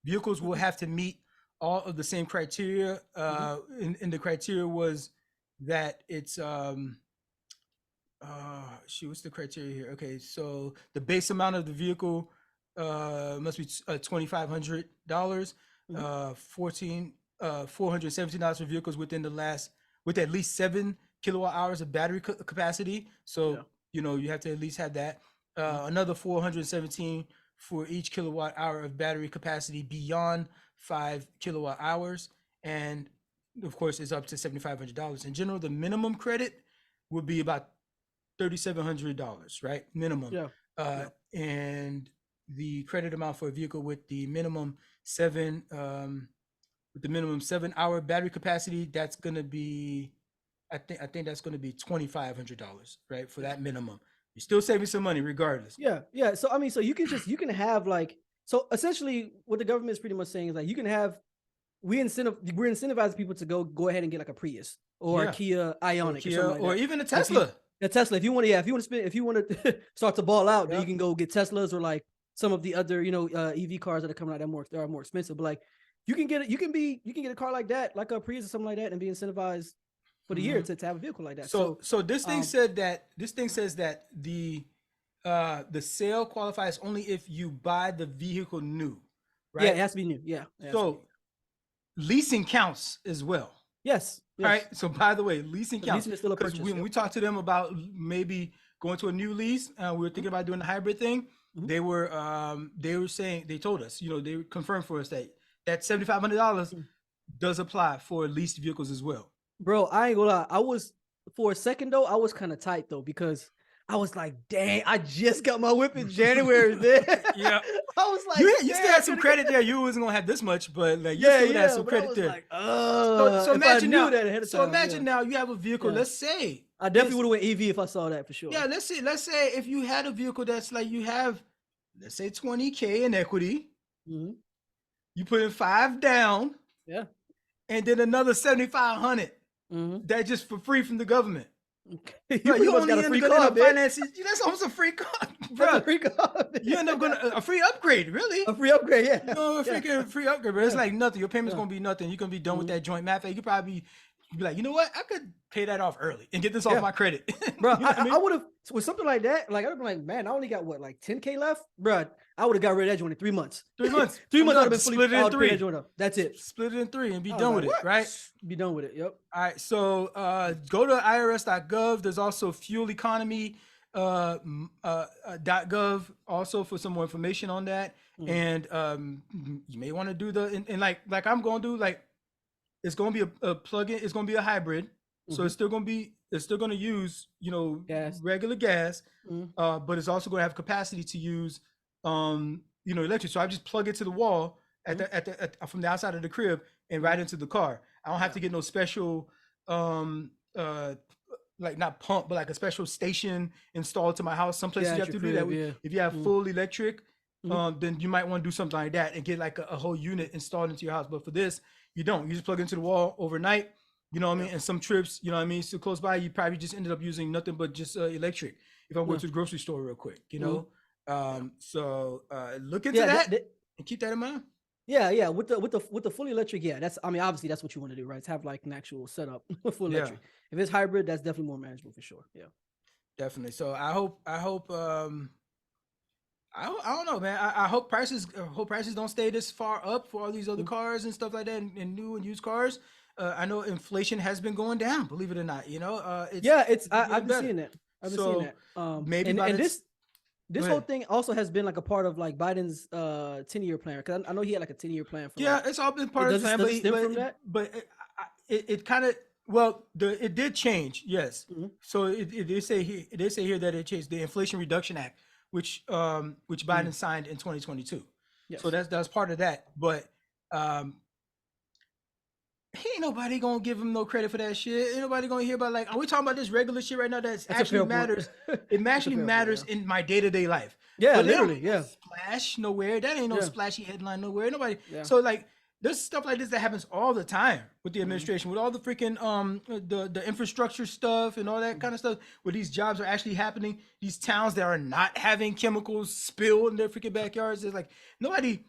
vehicles will have to meet all of the same criteria. And the criteria was that it's what's the criteria here? Okay, so the base amount of the vehicle must be $2,500. $417 for vehicles with at least 7 kilowatt hours of battery capacity. So you have to at least have that. Another $417 for each kilowatt hour of battery capacity beyond 5 kilowatt hours, and of course it's up to $7,500. In general, the minimum credit would be about $3,700, right? Minimum. And the credit amount for a vehicle with the minimum 7-hour battery capacity, that's gonna be, I think that's gonna be $2,500, right? For that minimum. You're still saving some money regardless. Yeah. So so you can have like, so essentially what the government is pretty much saying is like you can have we're incentivizing people to go ahead and get like a Prius or a Kia Ioniq or something like or that. even a Tesla. A Tesla. If you want to start to ball out, then you can go get Teslas or like some of the other, EV cars that are coming out that are more expensive. But like you can get a car like that, like a Prius or something like that, and be incentivized for the year to have a vehicle like that. So this thing says that the sale qualifies only if you buy the vehicle new, right? Yeah, it has to be new. Yeah. So leasing counts as well. Yes. All right. So by the way, leasing counts. Leasing is still a purchase. When we talked to them about maybe going to a new lease, we were thinking about doing the hybrid thing. They were saying, they told us, they confirmed for us that $7,500 does apply for leased vehicles as well. Bro, I ain't gonna lie. For a second though, I was kind of tight though, because I was like, dang, I just got my whip in January, man. Yeah. I was like, you still had some credit there. You wasn't gonna have this much, but like you still had some credit there. Like, so imagine now. So imagine now you have a vehicle. Let's say I definitely would have went EV if I saw that for sure. Yeah, let's say if you had a vehicle that's like you have, let's say $20K in equity. Mm-hmm. You put in 5 down. Yeah. And then another 7,500. That just for free from the government. Okay. You only got a free car, finances. That's almost a free car, bro. That's a free car. You end up a free upgrade, really. A free upgrade, yeah. A free upgrade, but it's like nothing. Your payment's gonna be nothing. You're gonna be done with that joint. Matter of fact, you could probably be like, you know what? I could pay that off early and get this off my credit. Bro, I would have, with something like that, like, I would have been like, man, I only got what, like 10K left? Bro, I would have got rid of that joint in 3 months. 3 months. 3 months, I would have been split it in 3. That's it. Split it in 3 and be done with it, right? Be done with it, yep. All right, so go to irs.gov. There's also fuel economy .gov also for some more information on that. And you may want to do and like I'm going to do, like, it's going to be a plug-in. It's going to be a hybrid. So it's still going to use, gas. regular gas, but it's also going to have capacity to use, electric. So I just plug it to the wall from the outside of the crib and right into the car. I don't have to get no special, like not pump, but like a special station installed to my house. Some places you have to do that. If you have full electric, then you might want to do something like that and get like a whole unit installed into your house. But for this, you don't. You just plug into the wall overnight. You know what I mean? And some trips, you know what I mean? So close by, you probably just ended up using nothing but just electric. If I'm going to the grocery store real quick, So look into that and keep that in mind. Yeah. With the fully electric, obviously that's what you want to do, right? To have like an actual setup for electric. If it's hybrid, that's definitely more manageable for sure. Yeah. Definitely. So I hope I don't know, man. I hope prices don't stay this far up for all these other cars and stuff like that, and new and used cars. I know inflation has been going down, believe it or not. I've been seeing that. Maybe and this whole thing also has been like a part of like Biden's 10-year plan, because I know he had like a 10-year plan for. Yeah, it's all been part of the plan, but it kind of it did change, yes. So they say here that it changed the Inflation Reduction Act, which Biden signed in 2022. Yes. So that's part of that, but ain't nobody gonna give him no credit for that shit. Ain't nobody gonna hear about, like, are we talking about this regular shit right now that's actually matters? It actually matters in my day-to-day life. Yeah, but literally, splash nowhere. That ain't no splashy headline nowhere. Nobody. So like, there's stuff like this that happens all the time with the administration, with all the freaking the infrastructure stuff and all that kind of stuff, where these jobs are actually happening. These towns that are not having chemicals spilled in their freaking backyards. It's like nobody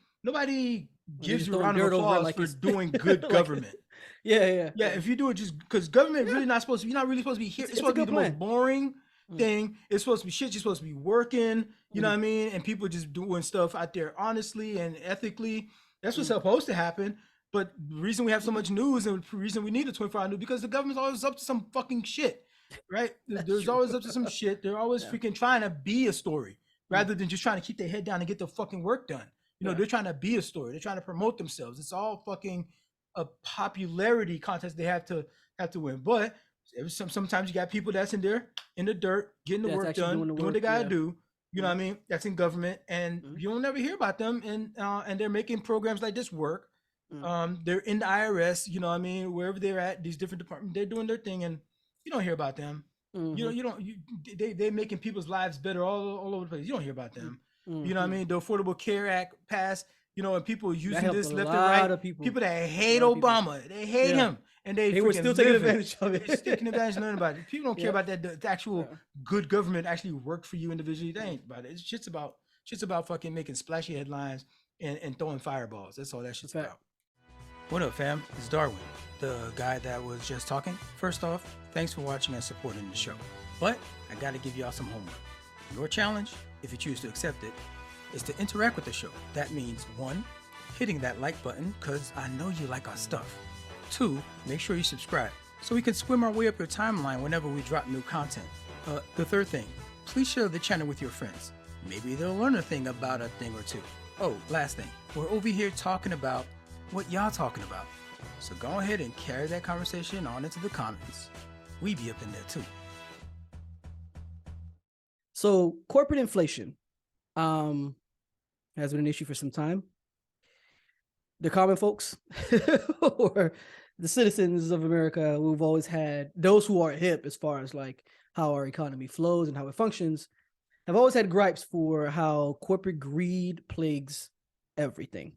gives you a round of applause for doing good government. Yeah. If you do it just because government really not supposed to. You're not really supposed to be here. It's supposed to be the most boring thing. It's supposed to be shit. You're supposed to be working. You know what I mean? And people just doing stuff out there honestly and ethically. That's what's supposed to happen. But the reason we have so much news and the reason we need a 24-hour news, because the government's always up to some fucking shit, right? There's always up to some shit. They're always freaking trying to be a story rather than just trying to keep their head down and get the fucking work done. They're trying to be a story. They're trying to promote themselves. It's all fucking a popularity contest they have to win. But sometimes you got people that's in there in the dirt, getting the work done, doing what they gotta do. You know what I mean? That's in government, and you don't never hear about them. And they're making programs like this work. They're in the IRS. You know what I mean? Wherever they're at, these different departments, they're doing their thing, and you don't hear about them. They're making people's lives better all over the place. You don't hear about them. You know what I mean? The Affordable Care Act passed. you know, and people using helped this a left and lot right. of people. People that hate A lot of people. Obama, they hate Yeah. him, and they were freaking still taking live it. advantage of it. They're taking advantage and learning about it. People don't care Yeah. about that. The actual good government actually worked for you individually. They ain't about it. It's just about fucking making splashy headlines and throwing fireballs. That's all that shit's fact. about. What up, fam? It's Darwin, the guy that was just talking. First off, thanks for watching and supporting the show. But I gotta give y'all some homework. Your challenge, if you choose to accept it, is to interact with the show. That means 1, hitting that like button, because I know you like our stuff. 2, make sure you subscribe so we can swim our way up your timeline whenever we drop new content. The third thing, please share the channel with your friends. Maybe they'll learn a thing about a thing or two. Oh, last thing, we're over here talking about what y'all talking about. So go ahead and carry that conversation on into the comments. We be up in there too. So corporate inflation has been an issue for some time. The common folks or the citizens of America who've always had, those who are hip as far as like how our economy flows and how it functions, have always had gripes for how corporate greed plagues everything.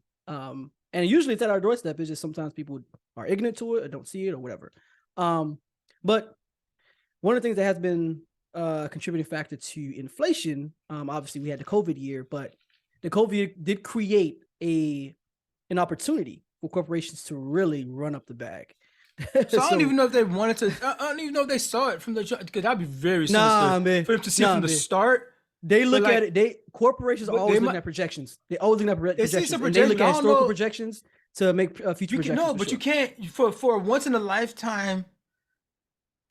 And usually it's at our doorstep. It's just sometimes people are ignorant to it or don't see it or whatever. But one of the things that has been a contributing factor to inflation, obviously we had the COVID year, but the COVID did create an opportunity for corporations to really run up the bag. So I don't even know if they wanted to. I don't even know if they saw it from the, because that'd be very sinister for them to see it from the start. They look at it. Corporations are always looking at projections. They always looking at projections. And they look at historical projections to make future projections. No, but you can't for a once in a lifetime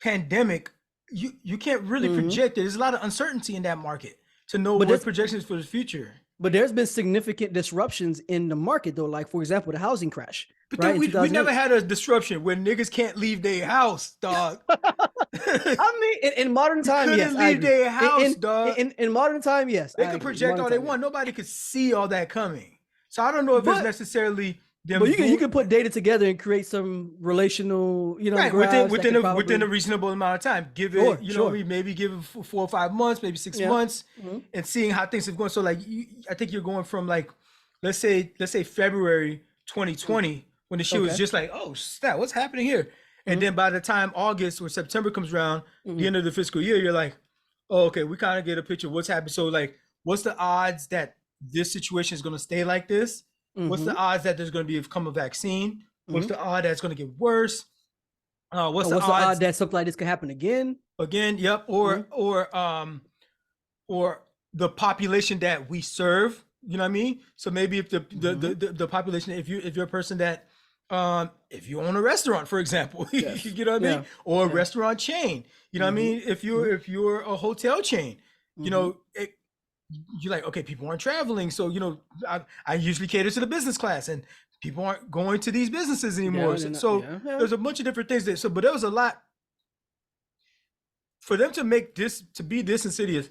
pandemic. You can't really project it. There's a lot of uncertainty in that market to know what projections for the future. But there's been significant disruptions in the market, though. Like, for example, the housing crash. But right? we never had a disruption where niggas can't leave their house, dog. I mean, in modern time, yes. Couldn't leave their house, dog. In modern time, yes. They could project all they want. Nobody could see all that coming. So I don't know if it's necessarily them. But you can put data together and create some relational, right, within a reasonable amount of time. Give it, maybe give it 4 or 5 months, maybe 6 months, and seeing how things have gone. So like, I think you're going from like, let's say February 2020 when the shit was just like, oh snap, what's happening here? And then by the time August or September comes around, the end of the fiscal year, you're like, oh, okay, we kind of get a picture of what's happening. So like, what's the odds that this situation is going to stay like this? What's the odds that there's going to become a vaccine? What's the odds that it's going to get worse? What's the odds that something like this could happen again? Yep. Or the population that we serve. You know what I mean? So maybe if the population, if you're a person that if you own a restaurant, for example, you know what I mean, or a restaurant chain. You know what I mean? If you're a hotel chain, you know you're like, okay, people aren't traveling, so you know I usually cater to the business class, and people aren't going to these businesses anymore. There's a bunch of different things that. But there was a lot for them to make this to be this insidious,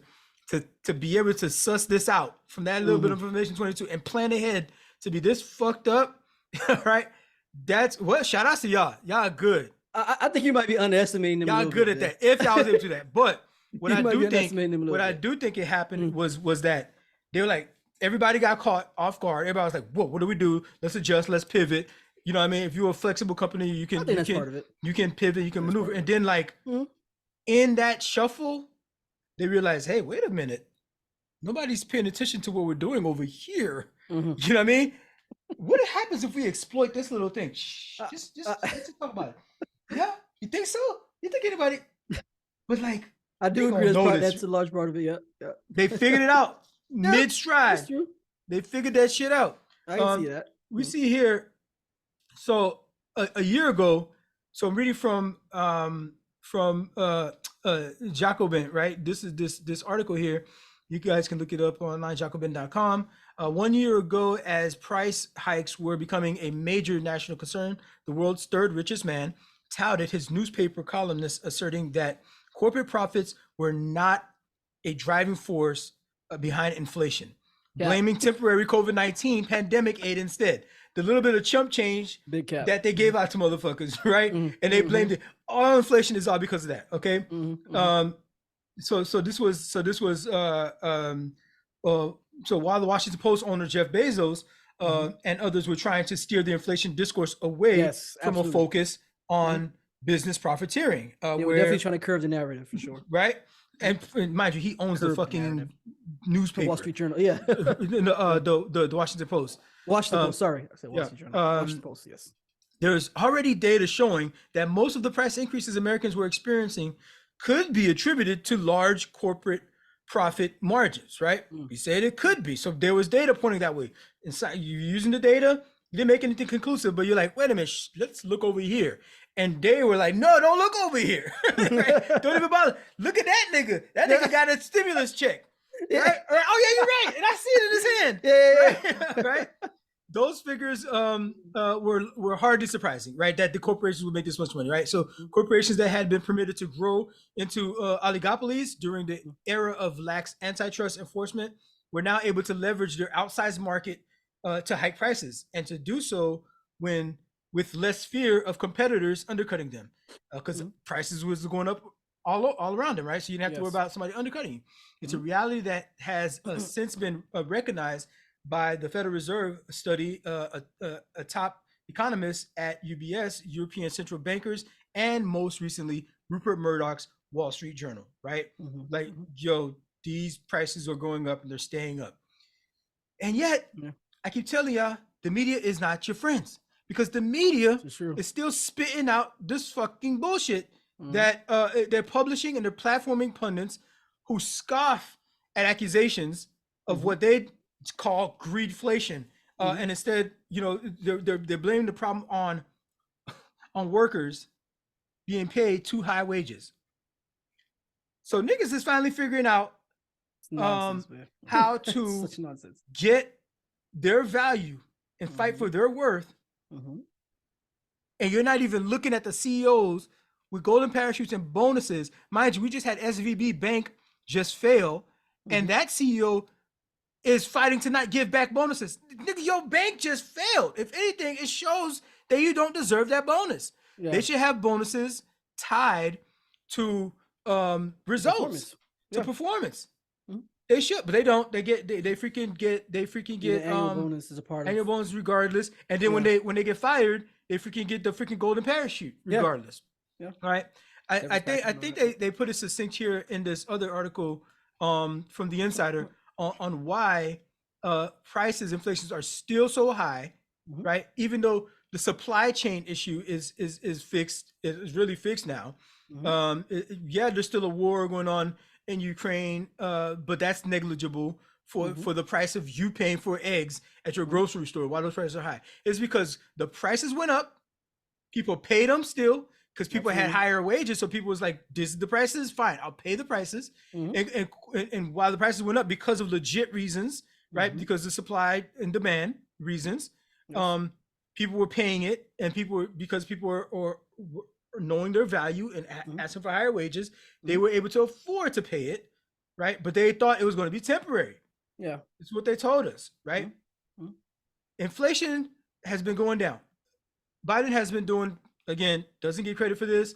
to be able to suss this out from that little bit of information 22 and plan ahead to be this fucked up, right? That's what. Shout out to y'all. Y'all good. I think you might be underestimating them. Y'all good at that. If y'all was able to do that, but. What I do think it happened was that they were like, everybody got caught off guard. Everybody was like, whoa, what do we do? Let's adjust, let's pivot. You know what I mean? If you're a flexible company, you can pivot, you can maneuver. And then like in that shuffle, they realized, hey, wait a minute. Nobody's paying attention to what we're doing over here. You know what I mean? What happens if we exploit this little thing? Just talk about it. Yeah, you think so? You think anybody? But like, I do agree. That's a large part of it. Yeah. They figured it out mid-stride. That's true. They figured that shit out. I can see that. We see here. So a year ago. So I'm reading from Jacobin, right? This is this article here. You guys can look it up online, jacobin.com. 1 year ago, as price hikes were becoming a major national concern, the world's third richest man touted his newspaper columnist, asserting that corporate profits were not a driving force behind inflation, blaming temporary COVID-19 pandemic aid instead. The little bit of chump change that they gave out to motherfuckers, right? And they blamed it. All inflation is all because of that. Okay. So while the Washington Post owner Jeff Bezos and others were trying to steer the inflation discourse away Yes, from a absolutely. focus on business profiteering. They were where, definitely trying to curve the narrative for sure. right? And mind you, he owns the Curb the fucking narrative. The newspaper, Wall Street Journal. Yeah. the Washington Post. Washington Post. Sorry, I said Wall yeah, Street Journal. Washington Post. Yes. There's already data showing that most of the price increases Americans were experiencing could be attributed to large corporate profit margins, right? We said it could be. So there was data pointing that way. Inside, you're using the data, you didn't make anything conclusive, but you're like, wait a minute, let's look over here. And they were like, no, don't look over here. Right? Don't even bother. Look at that nigga. That nigga got a stimulus check. Right? Oh, yeah, you're right. And I see it in his hand. Yeah. Right? Right? Those figures were hardly surprising, right? That the corporations would make this much money, right? So corporations that had been permitted to grow into oligopolies during the era of lax antitrust enforcement were now able to leverage their outsized market to hike prices, and to do so with less fear of competitors undercutting them, because prices was going up all around them, right? So you didn't have to worry about somebody undercutting you. It's a reality that has since been recognized by the Federal Reserve study, a top economist at UBS, European Central Bankers, and most recently, Rupert Murdoch's Wall Street Journal, right? Like, yo, these prices are going up and they're staying up. And yet, I keep telling y'all, the media is not your friends, because the media is still spitting out this fucking bullshit that they're publishing, and they're platforming pundits who scoff at accusations of what they call greedflation, and instead, they're blaming the problem on workers being paid too high wages. So niggas is finally figuring out how to Such nonsense. get their value and fight for their worth. And you're not even looking at the CEOs with golden parachutes and bonuses. Mind you, we just had SVB Bank just fail, and that CEO is fighting to not give back bonuses. Nigga, your bank just failed. If anything, it shows that you don't deserve that bonus. They should have bonuses tied to results, to performance. They should, but they don't. They freaking get annual bonus is a part annual of bonus regardless. And then when they get fired, they freaking get the freaking golden parachute regardless. All right. I think they put it succinct here in this other article from the Insider on why prices, inflations are still so high, right? Even though the supply chain issue is fixed, is really fixed now. There's still a war going on in Ukraine, but that's negligible for the price of you paying for eggs at your grocery store. Why those prices are high? It's because the prices went up. People paid them still, because people had higher wages. So people was like, this is the prices, fine, I'll pay the prices. And while the prices went up because of legit reasons, right? Because of supply and demand reasons, people were paying it, and because people were knowing their value and asking for higher wages, they were able to afford to pay it, right? But they thought it was going to be temporary. It's what they told us, right? Inflation has been going down. Biden has been doing, again, doesn't get credit for this,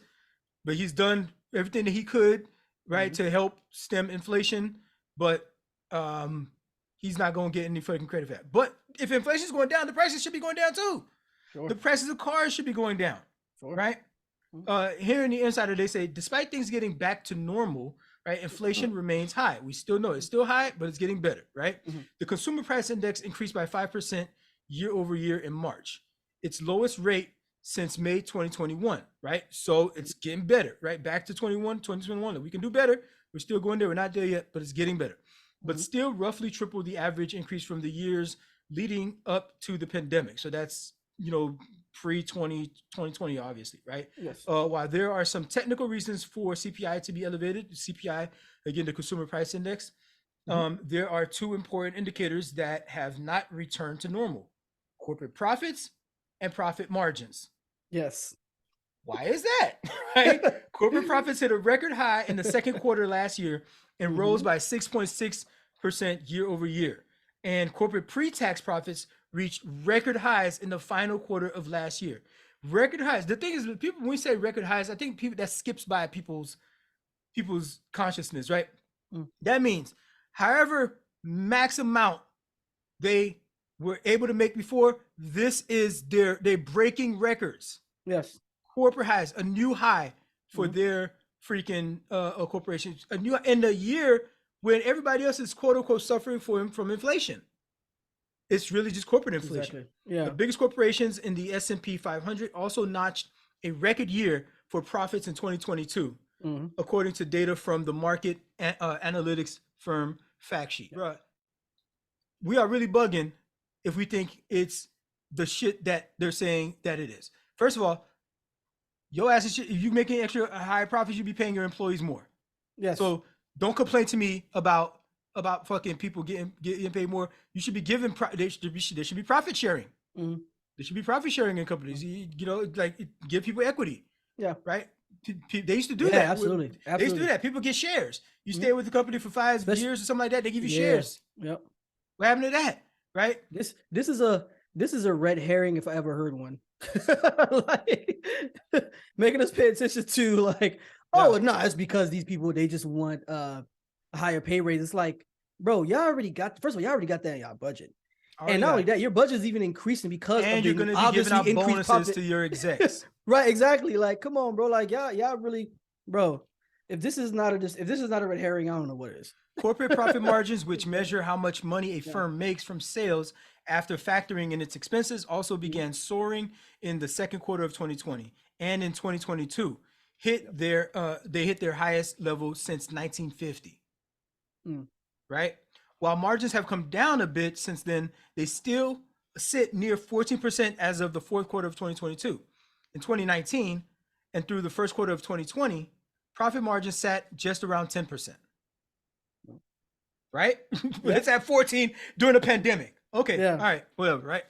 but he's done everything that he could, right, to help stem inflation. But he's not going to get any fucking credit for that. But if inflation is going down, the prices should be going down too. The prices of cars should be going down, right? Here in the Insider, they say, despite things getting back to normal, right, inflation remains high. We still know it's still high, but it's getting better, right? The consumer price index increased by 5% year over year in March, its lowest rate since May 2021, right? So it's getting better, right? Back to 2021. We can do better. We're still going there. We're not there yet, but it's getting better. But still roughly triple the average increase from the years leading up to the pandemic. So that's, pre-2020, obviously, right? Yes. While there are some technical reasons for CPI to be elevated, CPI, again, the consumer price index, there are two important indicators that have not returned to normal: corporate profits and profit margins. Yes. Why is that? Right? Corporate profits hit a record high in the second quarter last year and rose by 6.6% year over year. And corporate pre-tax profits reached record highs in the final quarter of last year. Record highs. The thing is, people, when we say record highs, I think people, that skips by people's consciousness, right? That means however max amount they were able to make before, this is they're breaking records. Yes. Corporate highs, a new high for their freaking corporations. A new in the year when everybody else is quote unquote suffering from inflation. It's really just corporate inflation. Exactly. Yeah. The biggest corporations in the S&P 500 also notched a record year for profits in 2022, according to data from the market analytics firm FactSheet. Bruh, we are really bugging if we think it's the shit that they're saying that it is. First of all, your ass is shit. If you making extra high profits, you be paying your employees more. Yes. So don't complain to me about fucking people getting paid more. You should be giving. There should be profit sharing. There should be profit sharing in companies. You know, like give people equity. Yeah. Right. They used to do that. Absolutely. They used to do that. People get shares. You stay with the company for 5 years or something like that. They give you shares. Yep. What happened to that? Right. This is a red herring if I ever heard one. Like making us pay attention to like, oh no, it's because these people they just want a higher pay raise. It's like, bro, y'all already got that in y'all budget. And not only that, your budget is even increasing because and of you're going to be giving out bonuses to your execs. Right, exactly. Like, come on, bro. Like, y'all really, bro. If this is not a red herring, I don't know what is. Corporate profit margins, which measure how much money a firm makes from sales after factoring in its expenses, also began soaring in the second quarter of 2020 and in 2022. They hit their highest level since 1950. Right? While margins have come down a bit since then, they still sit near 14% as of the fourth quarter of 2022. In 2019 and through the first quarter of 2020, profit margins sat just around 10%. Right? It's at 14 during the pandemic. Okay. All right. Whatever. Right.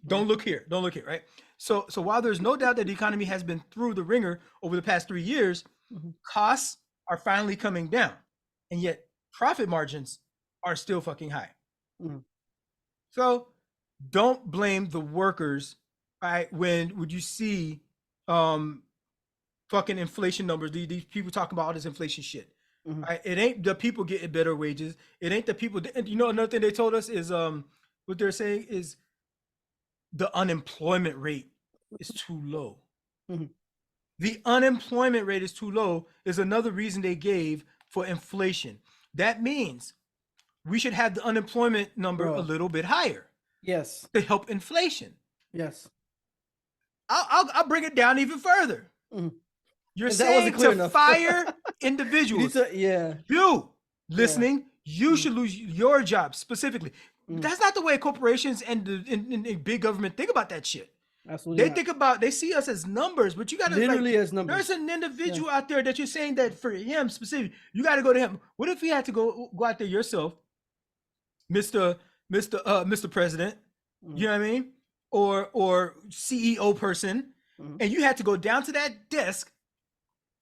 Don't look here. Right. So while there's no doubt that the economy has been through the ringer over the past 3 years, costs are finally coming down, and yet profit margins are still fucking high. So don't blame the workers. Right? When would you see fucking inflation numbers? These people talking about all this inflation shit. Right? It ain't the people getting better wages. It ain't the people. And you know, another thing they told us is what they're saying is the unemployment rate is too low. The unemployment rate is too low is another reason they gave for inflation. That means we should have the unemployment number a little bit higher. Yes. To help inflation. Yes. I'll bring it down even further. You're saying to fire individuals. You listening, you should lose your job specifically. That's not the way corporations and big government think about that shit. Absolutely. They see us as numbers, but you got to literally as numbers. There's an individual out there that you're saying that for him specifically, you got to go to him. What if you had to go out there yourself, Mr. President? You know what I mean? Or CEO person, and you had to go down to that desk.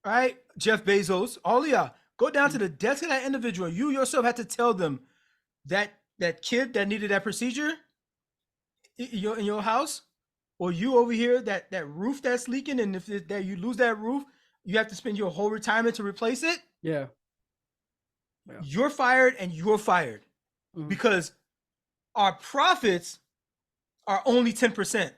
Right, Jeff Bezos, all of y'all, go down to the desk of that individual. You yourself had to tell them that kid that needed that procedure in your house, or you over here that roof that's leaking, and if that you lose that roof, you have to spend your whole retirement to replace it. Yeah. You're fired, and you're fired because our profits are only 10%,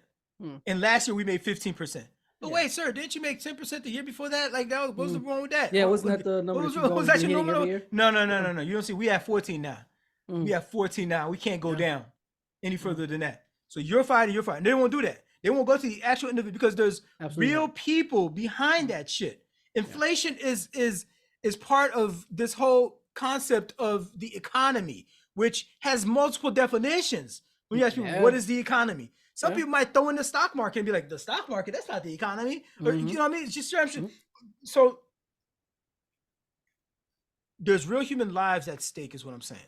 and last year we made 15%. But wait, sir, didn't you make 10% the year before that? Like, what was wrong with that? Yeah, wasn't that the number? Was that your number? No. You don't see. We have 14 now. We have 14 now. We can't go down any further than that. So you're fired and you're fired. They won't do that. They won't go to the actual individual because there's real people behind that shit. Inflation is part of this whole concept of the economy, which has multiple definitions. When you ask people, what is the economy? Some people might throw in the stock market and be like, the stock market, that's not the economy. Or, you know what I mean? It's just so there's real human lives at stake is what I'm saying.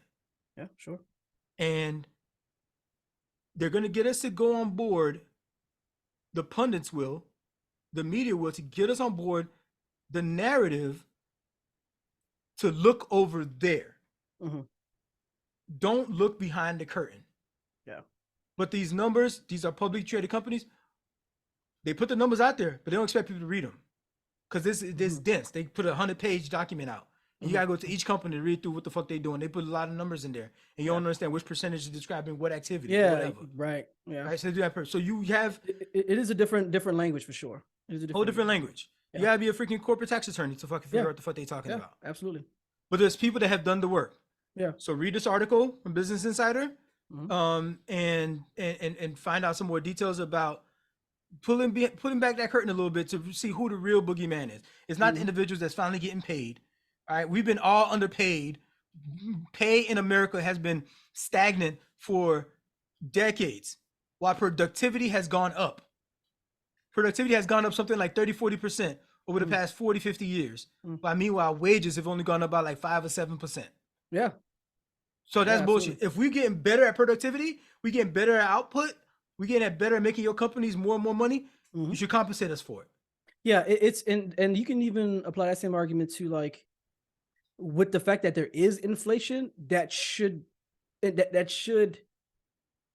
Yeah, sure. And they're going to get us to go on board. The pundits will, the media will, to get us on board the narrative to look over there. Don't look behind the curtain. Yeah. But these numbers, these are publicly traded companies. They put the numbers out there, but they don't expect people to read them because this is dense. They put a 100-page document out, And you gotta go to each company to read through what the fuck they doing. They put a lot of numbers in there, and you don't understand which percentage is describing what activity. Yeah, whatever. right. Yeah, right. So they do that. So you have it is a different language for sure. It is a whole different language. Yeah. You gotta be a freaking corporate tax attorney to fucking figure out what the fuck they talking about. Absolutely. But there's people that have done the work. Yeah. So read this article from Business Insider, Mhm. and find out some more details about pulling back that curtain a little bit to see who the real boogeyman is. It's not the individuals that's finally getting paid. All right, we've been all underpaid. Pay in America has been stagnant for decades, while productivity has gone up. Productivity has gone up something like 30-40% over the past 40-50 years. While meanwhile, wages have only gone up by like 5 or 7%. Yeah. So that's bullshit. Absolutely. If we're getting better at productivity, we getting better at output, we getting better at making your companies more and more money, you should compensate us for it. Yeah, it's and you can even apply that same argument to like with the fact that there is inflation, that should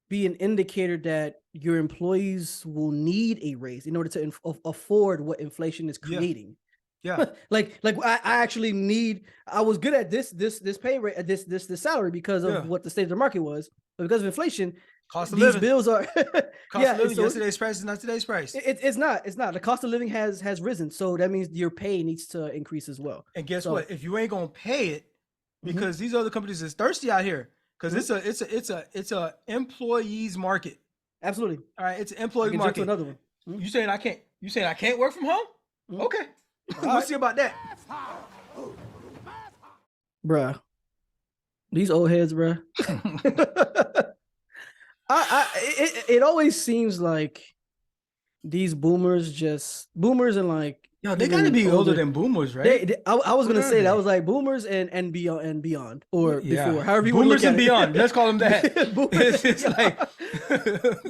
be an indicator that your employees will need a raise in order to afford what inflation is creating. Yeah. like I actually need. I was good at this pay rate, this salary because of what the state of the market was, but because of inflation, cost of these living. bills are Cost of living. So yesterday's price is not today's price. It's not. The cost of living has risen, so that means your pay needs to increase as well. And guess what? If you ain't gonna pay it, because these other companies is thirsty out here, because it's a employees market. Absolutely. All right, it's an employee market. Another one. You saying I can't? You saying I can't work from home? Okay, we'll see about that. Bruh, these old heads, bruh. It always seems like these boomers and like, yo, they gotta be older than boomers, right? I was gonna say that. I was like boomers and beyond or before, however you boomers and look at beyond. It. Let's call them that. it's like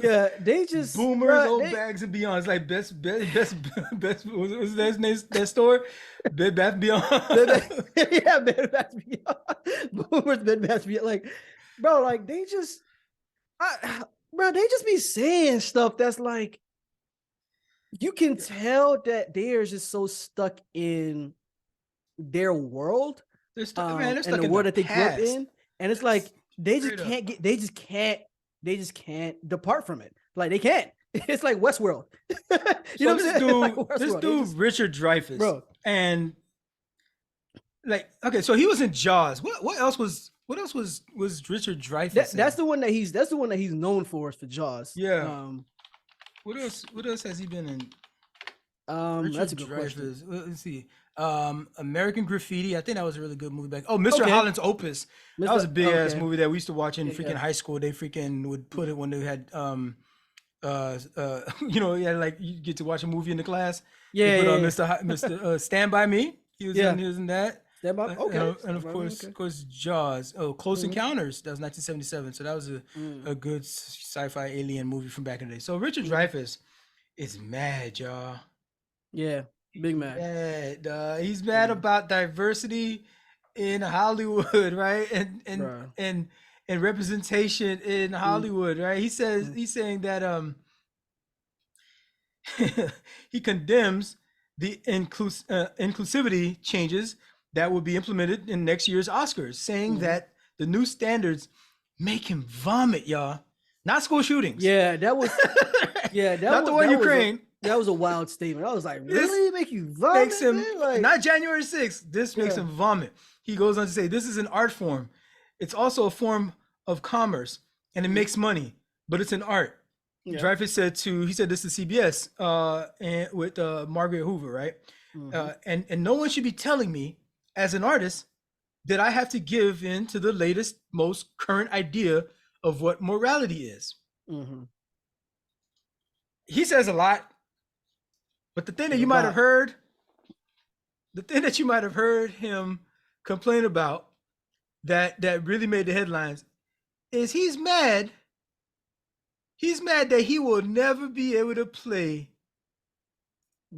yeah, they just boomers, old bags and beyond. It's like best. What's that store? Bed Bath Beyond. Yeah, Bed Bath Beyond. Boomers, Bed Bath Beyond. Like, bro, like they just be saying stuff that's like, you can tell that they're just so stuck in their world. They're stuck, and the world that they grew up in, and it's like they just can't depart from it. Like they can't. It's like Westworld. You know what I'm saying? Like this dude, Richard Dreyfus, bro, and like, okay, so he was in Jaws. What else was Richard Dreyfus? That's the one that he's known for, is for Jaws. Yeah. What else has he been in? That's a good question. Let's see. American Graffiti. I think that was a really good movie back. Oh, Mr. Holland's Opus. That was a big ass movie that we used to watch in freaking high school. They freaking would put it when they had like you get to watch a movie in the class. Yeah. Mr. Stand By Me. He was in that. Stand By. And of course Jaws. Oh, Close Encounters. That was 1977. So that was a good sci-fi alien movie from back in the day. So Richard Dreyfuss is mad, y'all. Yeah, big mad. He's mad about diversity in Hollywood, right? And representation in Hollywood, right? He's saying that he condemns the inclusivity changes that will be implemented in next year's Oscars, saying that the new standards make him vomit, y'all. Not school shootings. Yeah, that was. Yeah, not the one in Ukraine. That was a wild statement. I was like, really? Make you vomit? Makes him, not January 6th. This makes him vomit. He goes on to say, this is an art form. It's also a form of commerce, and it makes money, but it's an art. Yeah. Dreyfus said this to CBS and with Margaret Hoover, right? And no one should be telling me, as an artist, that I have to give in to the latest, most current idea of what morality is. He says a lot, but the thing that you might have heard, him complain about that really made the headlines is he's mad. He's mad that he will never be able to play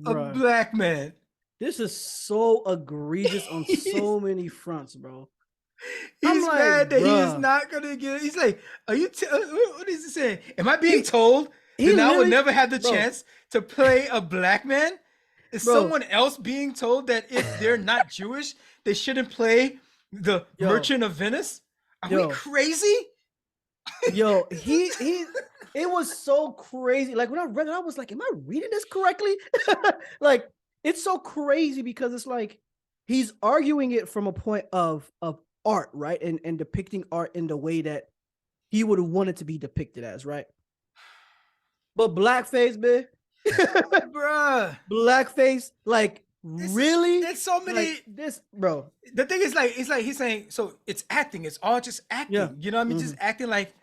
a black man. This is so egregious on so many fronts, bro. He's mad that he is not gonna get. He's like, "Are you? What is he saying? Am I being told that I will never have the chance to play a black man?" Is Bro. someone else being told that if they're not Jewish, they shouldn't play the Yo. Merchant of Venice? Are we Yo. crazy? Yo, it was so crazy. Like when I read it, I was like, am I reading this correctly? Like, it's so crazy because it's like he's arguing it from a point of art, right? And depicting art in the way that he would have wanted to be depicted as, right? But blackface, man. Bruh. Blackface, like really? It's so many. Like, this, bro. The thing is, like, it's like he's saying, so it's acting. It's all just acting. Yeah. You know what I mean? Just acting like.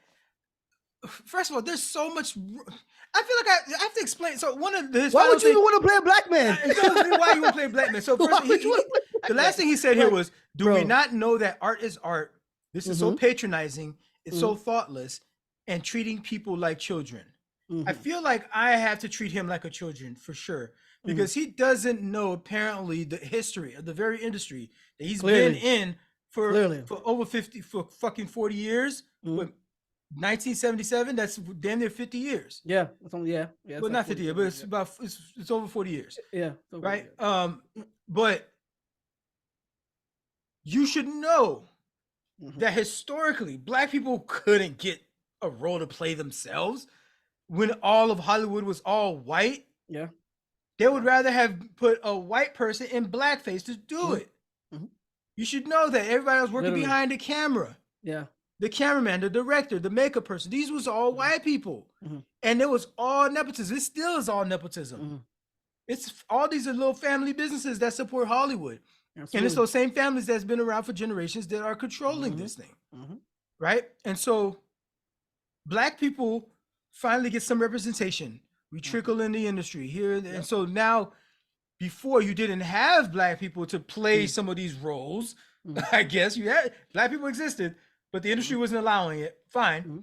First of all, there's so much. I feel like I have to explain. So one of his. Why would you even want to play a black man? Why you want to play a black man? So first, the last thing he said here was, "Do we not know that art is art? This is so patronizing. It's so thoughtless, and treating people like children." I feel like I have to treat him like a children for sure, because he doesn't know apparently the history of the very industry that he's been in for over 50 for fucking 40 years. With 1977, that's damn near 50 years. Yeah, it's only, yeah. Well, not 50 years, but it's about it's over 40 years. Yeah, right. But you should know that historically, black people couldn't get a role to play themselves. When all of Hollywood was all white, they would rather have put a white person in blackface to do it. You should know that everybody was working behind the camera. Yeah. The cameraman, the director, the makeup person, these was all white people. And it was all nepotism. It still is all nepotism. It's all these are little family businesses that support Hollywood. Absolutely. And it's those same families that's been around for generations that are controlling this thing. Right? And so black people finally get some representation. We trickle in the industry here. And so now, before you didn't have black people to play some of these roles, I guess you had black people existed, but the industry wasn't allowing it. Fine.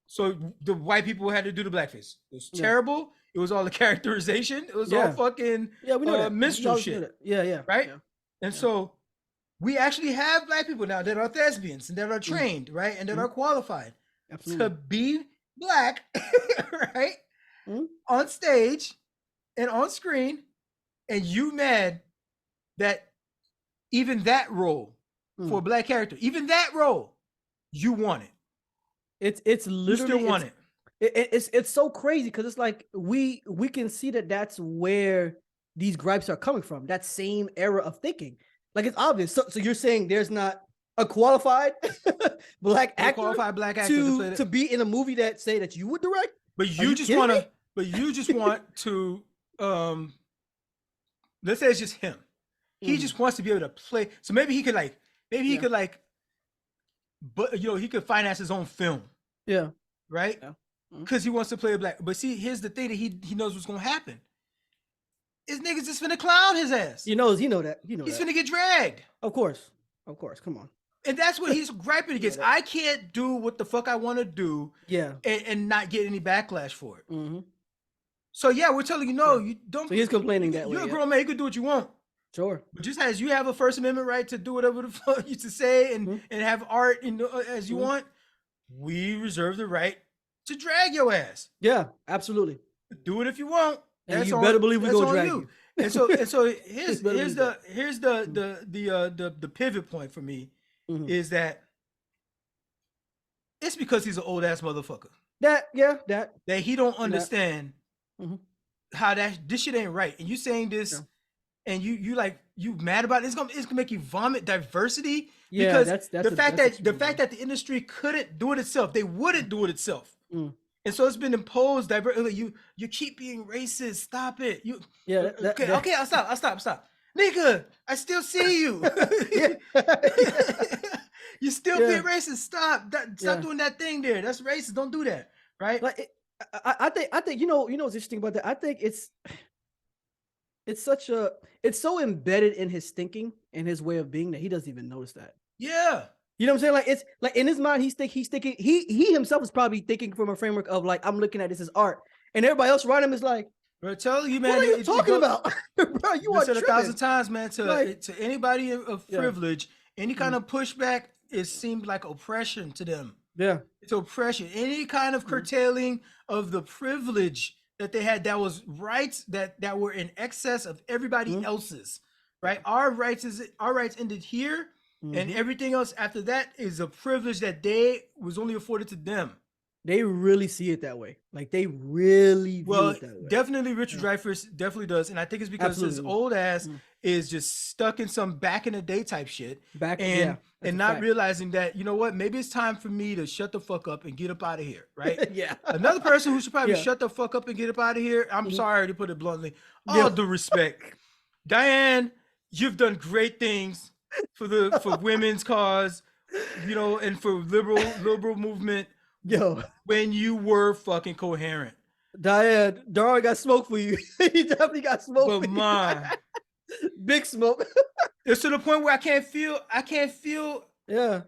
So the white people had to do the blackface. It was terrible. It was all the characterization. It was all fucking we know that. minstrel shit. Yeah. Right? And so we actually have black people now that are thespians and that are trained, right? And that are qualified to be black, right? On stage and on screen. And you mad that even that role for a black character, even that role, you want it. It's literally, you still want it. It's so crazy because it's like we can see that that's where these gripes are coming from. That same era of thinking, like it's obvious. So you're saying there's not a qualified black actor, to be in a movie that say that you would direct, but you just want to. But you just want to. Let's say it's just him. He just wants to be able to play. So maybe he could but he could finance his own film. Yeah. Right? Because he wants to play a black. But see, here's the thing that he knows what's gonna happen. His niggas just finna clown his ass. He know that. He's finna get dragged. Of course. Come on. And that's what he's griping against. I can't do what the fuck I want to do. Yeah. And not get any backlash for it. So yeah, we're telling you no, you don't. So he's complaining that way. You're a grown man. You can do what you want. Sure. But just as you have a First Amendment right to do whatever the fuck you to say and have art as you want, we reserve the right to drag your ass. Yeah, absolutely. Do it if you want. And you better believe we're gonna drag you. And so here's the pivot point for me is that it's because he's an old ass motherfucker. That he don't understand how this shit ain't right. And you saying this and you mad about it, it's gonna make you vomit diversity. Yeah, because the fact that the industry couldn't do it itself, they wouldn't do it itself. And so it's been imposed. You keep being racist. Stop it. Okay. I'll stop. Nigga, I still see you. You still being racist. Stop doing that thing there. That's racist. Don't do that. Right? Like I think you know what's interesting about that. I think it's so embedded in his thinking and his way of being that he doesn't even notice that. Yeah. You know what I'm saying? Like it's like in his mind, he's thinking he himself is probably thinking from a framework of like, I'm looking at this as art, and everybody else around him is like, bro, tell you, man, what are you talking about? Bro, you are said 1,000 times, man. To anybody of privilege, any kind of pushback, it seemed like oppression to them. Yeah, it's oppression. Any kind of curtailing of the privilege that they had that was rights that were in excess of everybody else's, right? Our rights ended here, and everything else after that is a privilege that they was only afforded to them. They really see it that way. Like they really view it that way. Definitely Richard Dreyfus definitely does. And I think it's because his old ass is just stuck in some back in the day type shit. And not realizing that, you know what, maybe it's time for me to shut the fuck up and get up out of here, right? Yeah. Another person who should probably shut the fuck up and get up out of here, I'm sorry to put it bluntly, all due respect. Diane, you've done great things for women's cause, you know, and for liberal movement. Yo, when you were fucking coherent. Diane, Darwin got smoke for you. He definitely got smoke for you. Man. Big smoke. It's to the point where I can't feel. Yeah.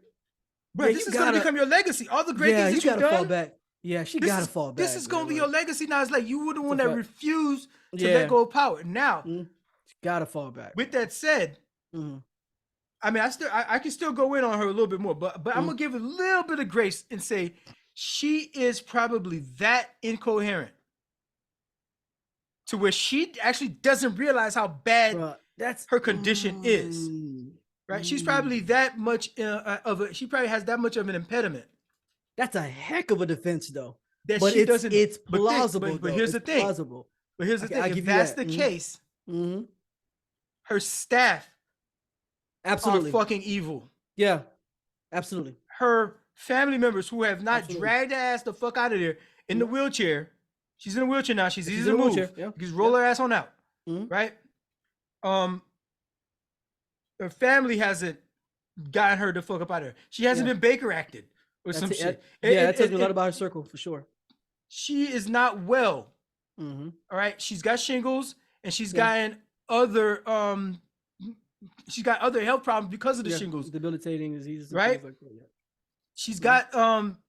Bro, this is gonna become your legacy. All the great things that you've done. Fall back. Yeah, she gotta fall back. This is gonna be your legacy now. It's like you were the one that refused to let go of power. Now, she gotta fall back. With that said, I mean, I can still go in on her a little bit more, but I'm gonna give a little bit of grace and say she is probably that incoherent to where she actually doesn't realize how bad her condition is. Right? She's probably that much she probably has that much of an impediment. That's a heck of a defense, though. That but she doesn't. It's plausible. But here's the thing. Plausible. But here's the thing. If that's the case, her staff are fucking evil. Yeah, absolutely. Her family members who have not dragged her ass the fuck out of there in the wheelchair. She's in a wheelchair now. She's easy to move. Just roll her ass on out. Right? Her family hasn't gotten her the fuck up out of there. She hasn't been Baker acted or some shit. That tells me a lot about her circle for sure. She is not well. All right. She's got shingles and she's gotten other she's got other health problems because of the shingles. Debilitating diseases. Right? Like that, She's got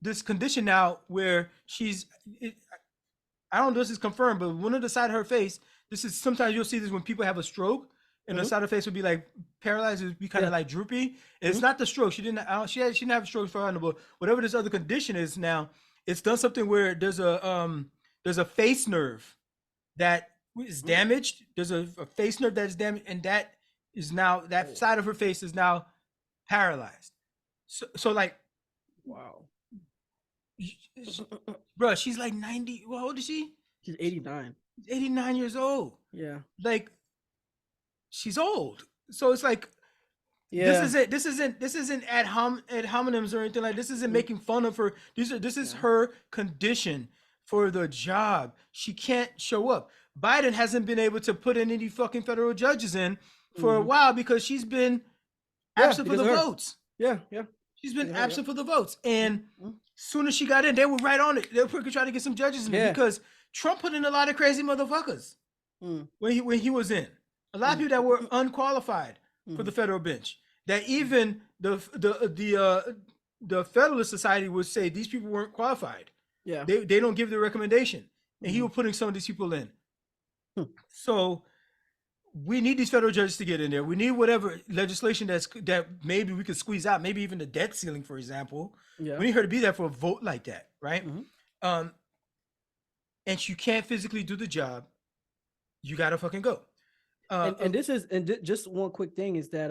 this condition now where I don't know if this is confirmed, but one of the side of her face, this is sometimes you'll see this when people have a stroke and the side of the face would be like paralyzed, it would be kind of like droopy. It's not the stroke. She didn't she didn't have a stroke for her, but whatever this other condition is now, it's done something where there's a face nerve that is damaged. There's a face nerve that is damaged, and that is now that side of her face is now paralyzed. So like, wow, bro, she's like 90. How old is she? She's 89. 89 years old. Yeah, like she's old. So it's like, this isn't ad hominems or anything like. This isn't making fun of her. This is her condition for the job. She can't show up. Biden hasn't been able to put in any fucking federal judges in for a while because she's been absent for the votes. Yeah. She's been absent for the votes. And soon as she got in, they were right on it. They were trying to get some judges in because Trump put in a lot of crazy motherfuckers when he was in. A lot of people that were unqualified for the federal bench. That even the Federalist Society would say these people weren't qualified. Yeah, they don't give the recommendation, and he was putting some of these people in. So we need these federal judges to get in there. We need whatever legislation that maybe we could squeeze out. Maybe even the debt ceiling, for example. Yeah, we need her to be there for a vote like that, right? And you can't physically do the job. You gotta fucking go. Just one quick thing is that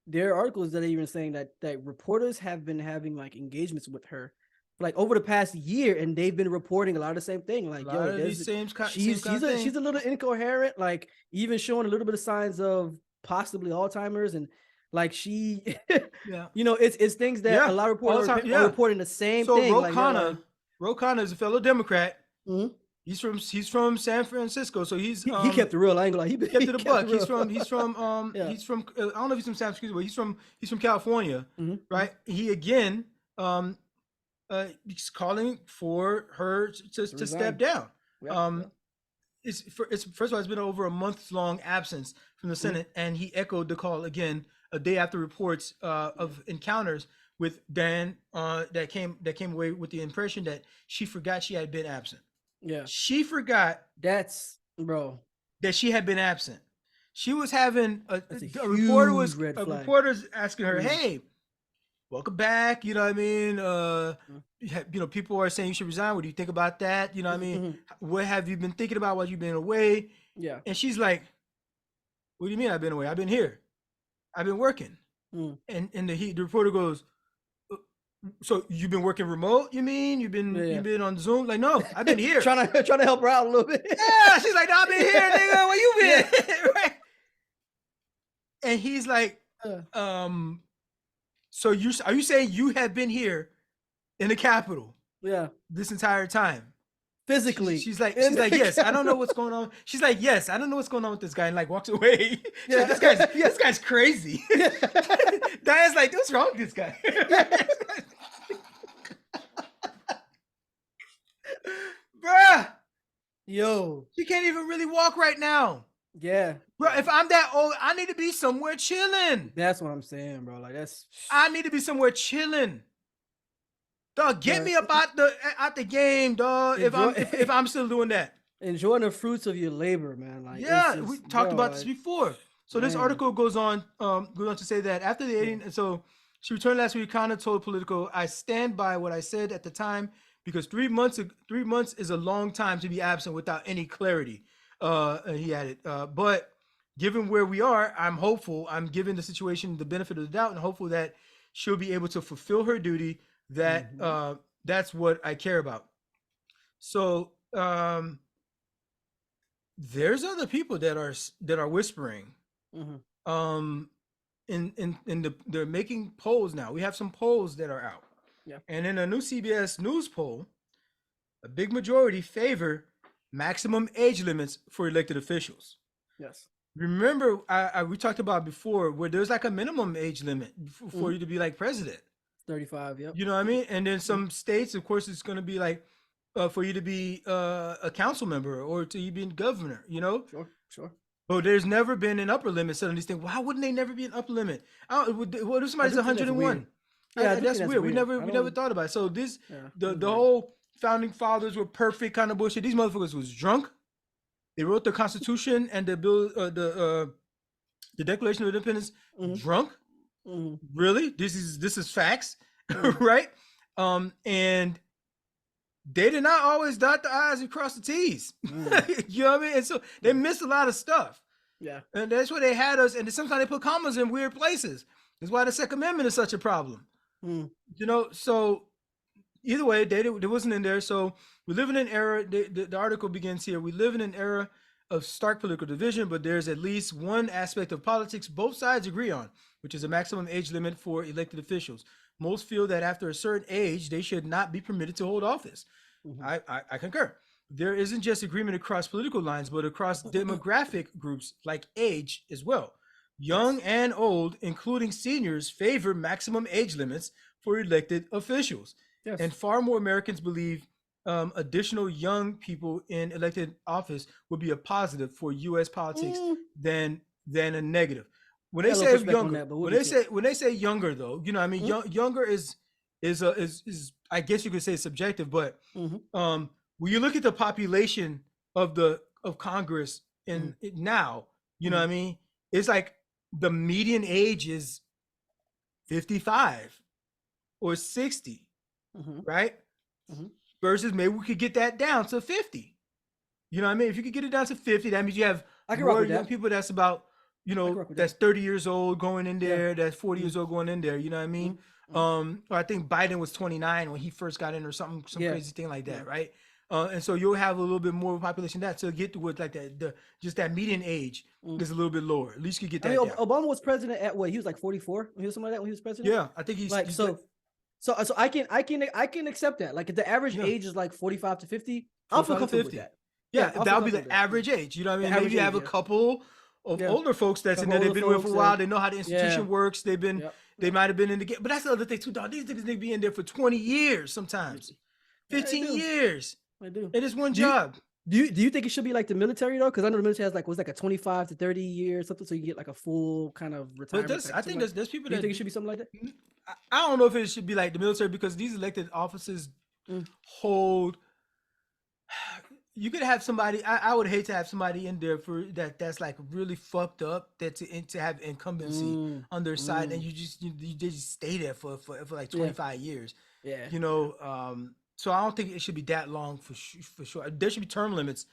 there are articles that are even saying that reporters have been having like engagements with her like over the past year, and they've been reporting a lot of the same thing. Like, she's a little incoherent, like even showing a little bit of signs of possibly Alzheimer's, and like she, you know, it's things that a lot of reporters are reporting the same thing. Ro Khanna is a fellow Democrat. He's from San Francisco, so he kept the real angle. He kept it a buck. He's from I don't know if he's from San Francisco, but he's from California, right? He again he's calling for her to step down. It's first of all, it's been over a month's long absence from the Senate, and he echoed the call again a day after reports of encounters with Diane that came away with the impression that she forgot she had been absent. Yeah, she forgot that she had been absent. She was having a reporter's asking her, "Hey, welcome back. You know what I mean? People are saying you should resign. What do you think about that? You know what I mean? What have you been thinking about while you've been away? Yeah. And she's like, what do you mean I've been away? I've been here. I've been working. And the reporter goes, so you've been working remote? You mean you've been on Zoom? Like, no, I've been here. trying to help her out a little bit. Yeah, she's like, no, I've been here, nigga. Where you been? Right? And he's like, so are you saying you have been here in the Capitol? Yeah. This entire time? Physically. She's like, yes, I don't know what's going on. She's like, yes, I don't know what's going on with this guy, and like walks away. Yeah. Like, this guy's crazy. Yeah. Diane's like, what's wrong with this guy? Bruh. Yo. She can't even really walk right now. Yeah. Bro, if I'm that old, I need to be somewhere chilling. That's what I'm saying, bro. Like I need to be somewhere chilling. Dog, get me up out the game, dog. If I'm still doing that. Enjoying the fruits of your labor, man. Like yeah, we talked about this before. So this article goes on to say that after the 18, so she returned last week. Connor told Politico, "I stand by what I said at the time because 3 months is a long time to be absent without any clarity." He added, but given where we are, I'm hopeful. I'm giving the situation the benefit of the doubt and hopeful that she'll be able to fulfill her duty. That that's what I care about. So there's other people that are whispering. They're making polls now. We have some polls that are out. Yeah. And in a new CBS News poll, a big majority favor maximum age limits for elected officials. Yes. Remember, we talked about before where there's like a minimum age limit for you to be like president. 35, yep. You know what I mean? And then some states, of course, it's going to be like for you to be a council member or to you be governor, you know? Sure. But there's never been an upper limit. So these things, why wouldn't they never be an upper limit? What if somebody's 101? Yeah, that's weird. We never thought about it. So the whole founding fathers were perfect kind of bullshit. These motherfuckers was drunk. They wrote the Constitution and the bill, the Declaration of Independence drunk. Really? This is facts, right? And they did not always dot the I's and cross the T's. You know what I mean? And so they missed a lot of stuff. Yeah. And that's why they had us. And sometimes they put commas in weird places. That's why the Second Amendment is such a problem. You know, so either way, they wasn't in there. So we live in an era, the article begins here. We live in an era of stark political division, but there's at least one aspect of politics both sides agree on, which is a maximum age limit for elected officials. Most feel that after a certain age, they should not be permitted to hold office. I concur. There isn't just agreement across political lines, but across demographic groups like age as well. Young and old, including seniors, favor maximum age limits for elected officials. Yes. And far more Americans believe additional young people in elected office would be a positive for U.S. politics than a negative. When they say younger, when they say younger, though, you know, I mean, younger is I guess you could say subjective, but when you look at the population of Congress now, you know what I mean, it's like the median age is 55 or 60, right? Versus maybe we could get that down to 50. You know what I mean? If you could get it down to 50, that means you have more young people that's about, you know, that's 30 years old going in there, that's 40 years old going in there, you know what I mean? I think Biden was 29 when he first got in or some crazy thing like that, right? And so you'll have a little bit more of a population that to get to what like that just that median age is a little bit lower. At least you get that. I mean, down. Obama was president at what? He was like 44 when he was something like that when he was president. Yeah, I think he's like so I can accept that. Like if the average age is like 45 to 50, I'll feel comfortable with that. Yeah, that would be the average age. You know what I mean? Maybe you have a couple of older folks that's in there. They've been with for a while. They know how the institution works. They've been. They might have been in the game. But that's the other thing too, dog. These niggas be in there for 20 years sometimes. 15 years. I do. It is one job. Do you think it should be like the military though? Because I know the military has like a 25 to 30 years something, so you get like a full kind of retirement. But I think there's people that think it should be something like that. I don't know if it should be like the military because these elected offices hold. you could have somebody. I would hate to have somebody in there for that's like really fucked up. That to have incumbency on their side, and you just stay there for like 25 years. Yeah. You know, so I don't think it should be that long for sure. There should be term limits,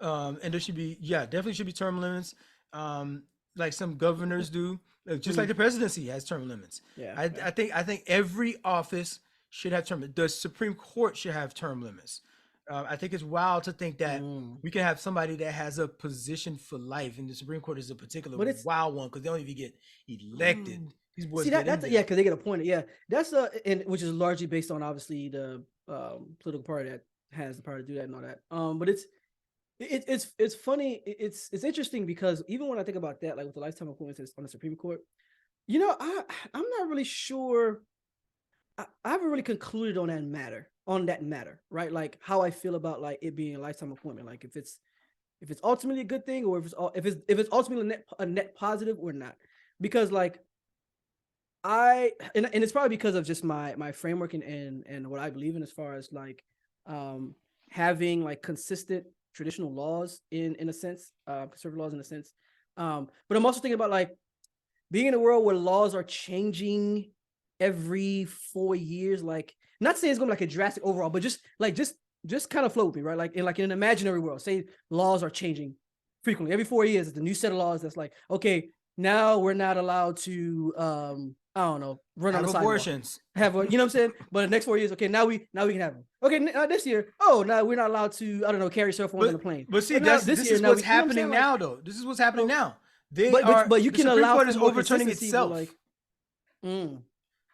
and there should be definitely should be term limits. Like some governors do, just like the presidency has term limits. Yeah. I think every office should have term. The Supreme Court should have term limits. I think it's wild to think that we can have somebody that has a position for life, and the Supreme Court is a particular wild one because they don't even get elected. These boys see get that's in yeah, because they get appointed. Yeah, that's and which is largely based on obviously the political party that has the power to do that and all that. But it's funny. It's interesting because even when I think about that, like with the lifetime appointments on the Supreme Court, you know, I'm not really sure. I haven't really concluded on that matter, right? Like how I feel about like it being a lifetime appointment, like if it's ultimately a good thing or if it's ultimately a net positive or not, because like and it's probably because of just my framework and what I believe in as far as like having like consistent traditional laws in a sense, conservative laws in a sense, but I'm also thinking about like being in a world where laws are changing every 4 years, like not saying it's gonna be like a drastic overall, but just kind of float with me, right? Like in an imaginary world, say laws are changing frequently every 4 years. It's a new set of laws that's like, okay, now we're not allowed to I don't know, run on the sidewalk. Abortions. You know what I'm saying? But the next 4 years, okay, now we can have them. Okay, this year, now we're not allowed to, I don't know, carry cell phones on the plane. But see, this is what's happening now, though. This is what's happening now. But you can allow Court is overturning itself. Like,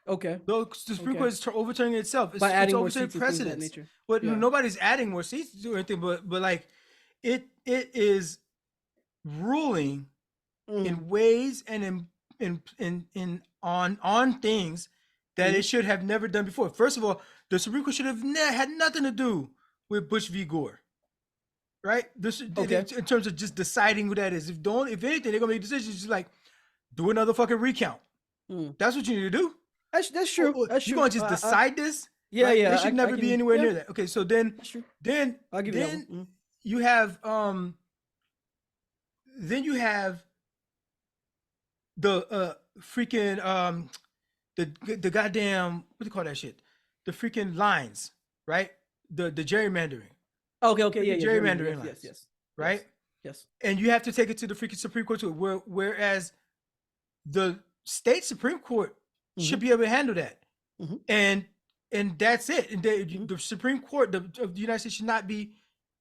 okay. The Supreme Court is overturning itself. By adding it's more overturning seats precedents. nature. But nobody's adding more seats or anything. But like, it is ruling in ways and in on things that it should have never done before. First of all, the Supreme Court should have had nothing to do with Bush v. Gore. Right? In terms of just deciding who that is. If anything, they're gonna make decisions just like do another fucking recount. That's what you need to do. That's true. That's true. You're gonna just decide this? Yeah, right? yeah. They should never be anywhere near that. Okay, so then I'll give you that one. You have the freaking the goddamn, what do you call that shit? The freaking lines, right? The gerrymandering. Okay, yeah, gerrymandering lines. Yes. Right? Yes. And you have to take it to the freaking Supreme Court too. Whereas the state Supreme Court should be able to handle that. And that's it. And the Supreme Court of the United States should not be,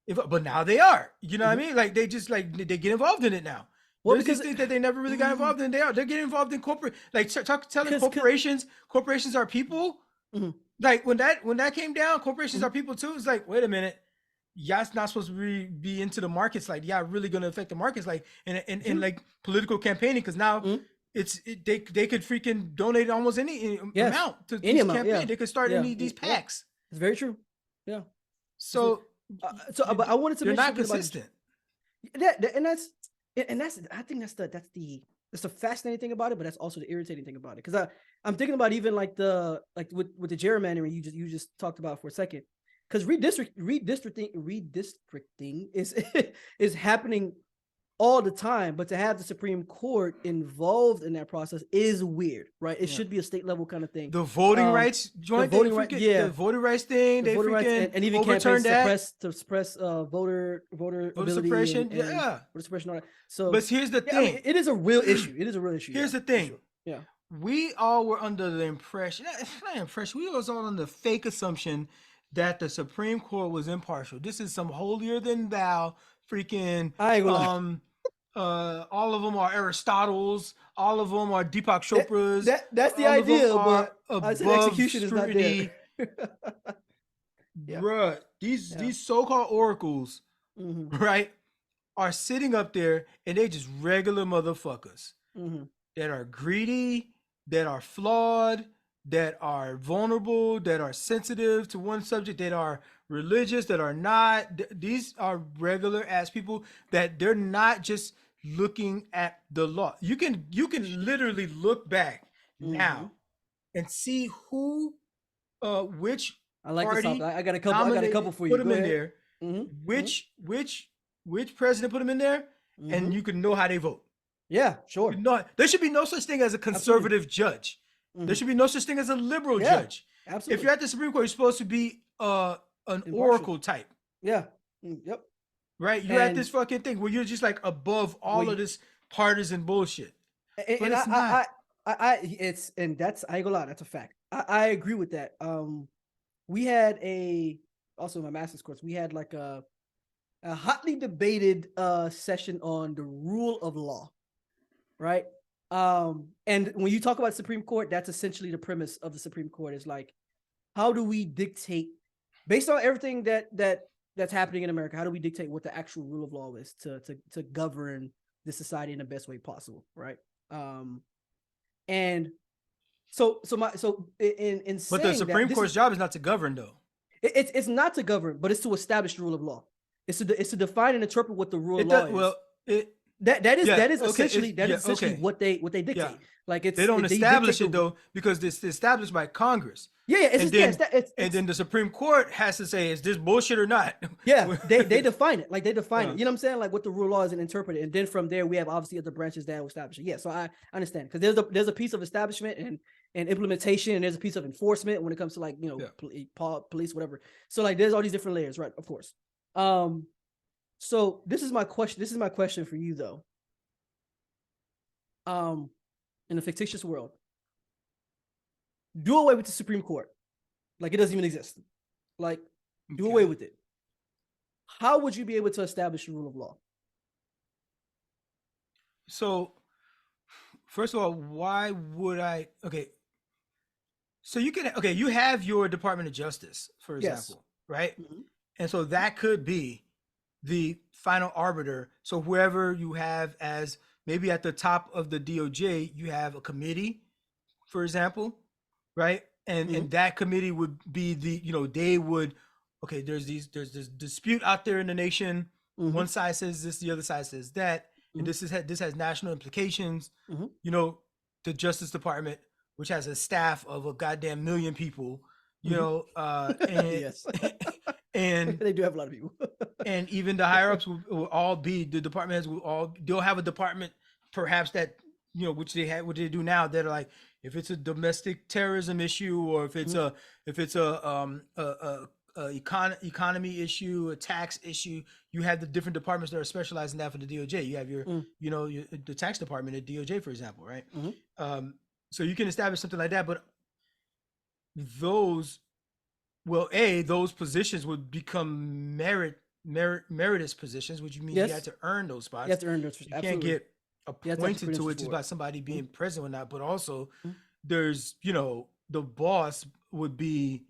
but now they are. You know what I mean? Like they just like they get involved in it now. Well, because things that they never really got involved in, they're getting involved in corporate, like telling corporations are people. Like when that came down, corporations are people too. It's like, wait a minute, y'all's not supposed to be into the markets. Like, y'all really gonna affect the markets, like in like political campaigning, because now they could freaking donate almost any amount to this campaign. Yeah. They could start any of these PACs. It's very true. Yeah. So but I wanted to they're mention not consistent. I think that's the fascinating thing about it, but that's also the irritating thing about it. Because I'm thinking about even like with the gerrymandering you just talked about for a second. Because redistricting is happening all the time, but to have the Supreme Court involved in that process is weird, right? It should be a state level kind of thing. The voting rights joint, the voting rights thing, they freaking and even overturned that to suppress voter suppression, voter suppression, all that. So, but here's the thing: I mean, it is a real issue. Here's the thing: sure. Yeah, we all were under the impression, we was all under the fake assumption that the Supreme Court was impartial. This is some holier than thou freaking all of them are Aristotles, all of them are Deepak Chopra's. That's the idea, but execution scrutiny. is not there. Bruh, these so-called oracles, right, are sitting up there and they just regular motherfuckers that are greedy, that are flawed, that are vulnerable, that are sensitive to one subject, that are religious, that are not. These are regular ass people that they're not just looking at the law. You can literally look back now and see who which I like party this. I got a couple for you. Put them in there which president put them in there, and you can know how they vote. Yeah, sure. There should be no such thing as a conservative judge. There should be no such thing as a liberal judge. Absolutely. If you're at the Supreme Court, you're supposed to be an oracle type. Yeah. Yep. Right? You're at this fucking thing where you're just like above all of this partisan bullshit. And I ain't gonna lie, that's a fact. I agree with that. We had also in my master's course, we had like a hotly debated session on the rule of law, right? And when you talk about Supreme Court, that's essentially the premise of the Supreme Court is like, how do we dictate, based on everything that's happening in America, how do we dictate what the actual rule of law is to govern the society in the best way possible, right? And so in but the Supreme Court's job is not to govern, though. It's not to govern, but it's to establish the rule of law. It's to define and interpret what the rule of law is. Well, that is essentially what they dictate. Yeah. Like they don't establish it though, because it's established by Congress. Yeah, and then the Supreme Court has to say, is this bullshit or not? Yeah, they define it. Like they define it. You know what I'm saying? Like what the rule of law is and interpret it. And then from there, we have obviously other branches that will establish it. Yeah, so I understand because there's a piece of establishment and implementation, and there's a piece of enforcement when it comes to like police, whatever. So like there's all these different layers, right? Of course. So this is my question. This is my question for you though. In a fictitious world, do away with the Supreme Court. Like it doesn't even exist. Like do away with it. How would you be able to establish the rule of law? So first of all, why would I? Okay. So you have your Department of Justice, for example, right? And so that could be the final arbiter. So whoever you have as maybe at the top of the DOJ, you have a committee, for example, right? And that committee would be they would, there's this dispute out there in the nation. One side says this, the other side says that, and this has national implications. The Justice Department, which has a staff of a goddamn million people, yes. And they do have a lot of people. And even the higher ups will all be, the department heads they'll have a department perhaps that, which they do now, that are like, if it's a domestic terrorism issue, or if it's a economy issue, a tax issue, you have the different departments that are specialized in that for the DOJ. You have your, the tax department at DOJ, for example, right? So you can establish something like that, but those positions would become meritorious positions, which means you had to earn those spots. You have to earn those. You can't get appointed to it just by somebody being present or not. But also, there's the boss would be,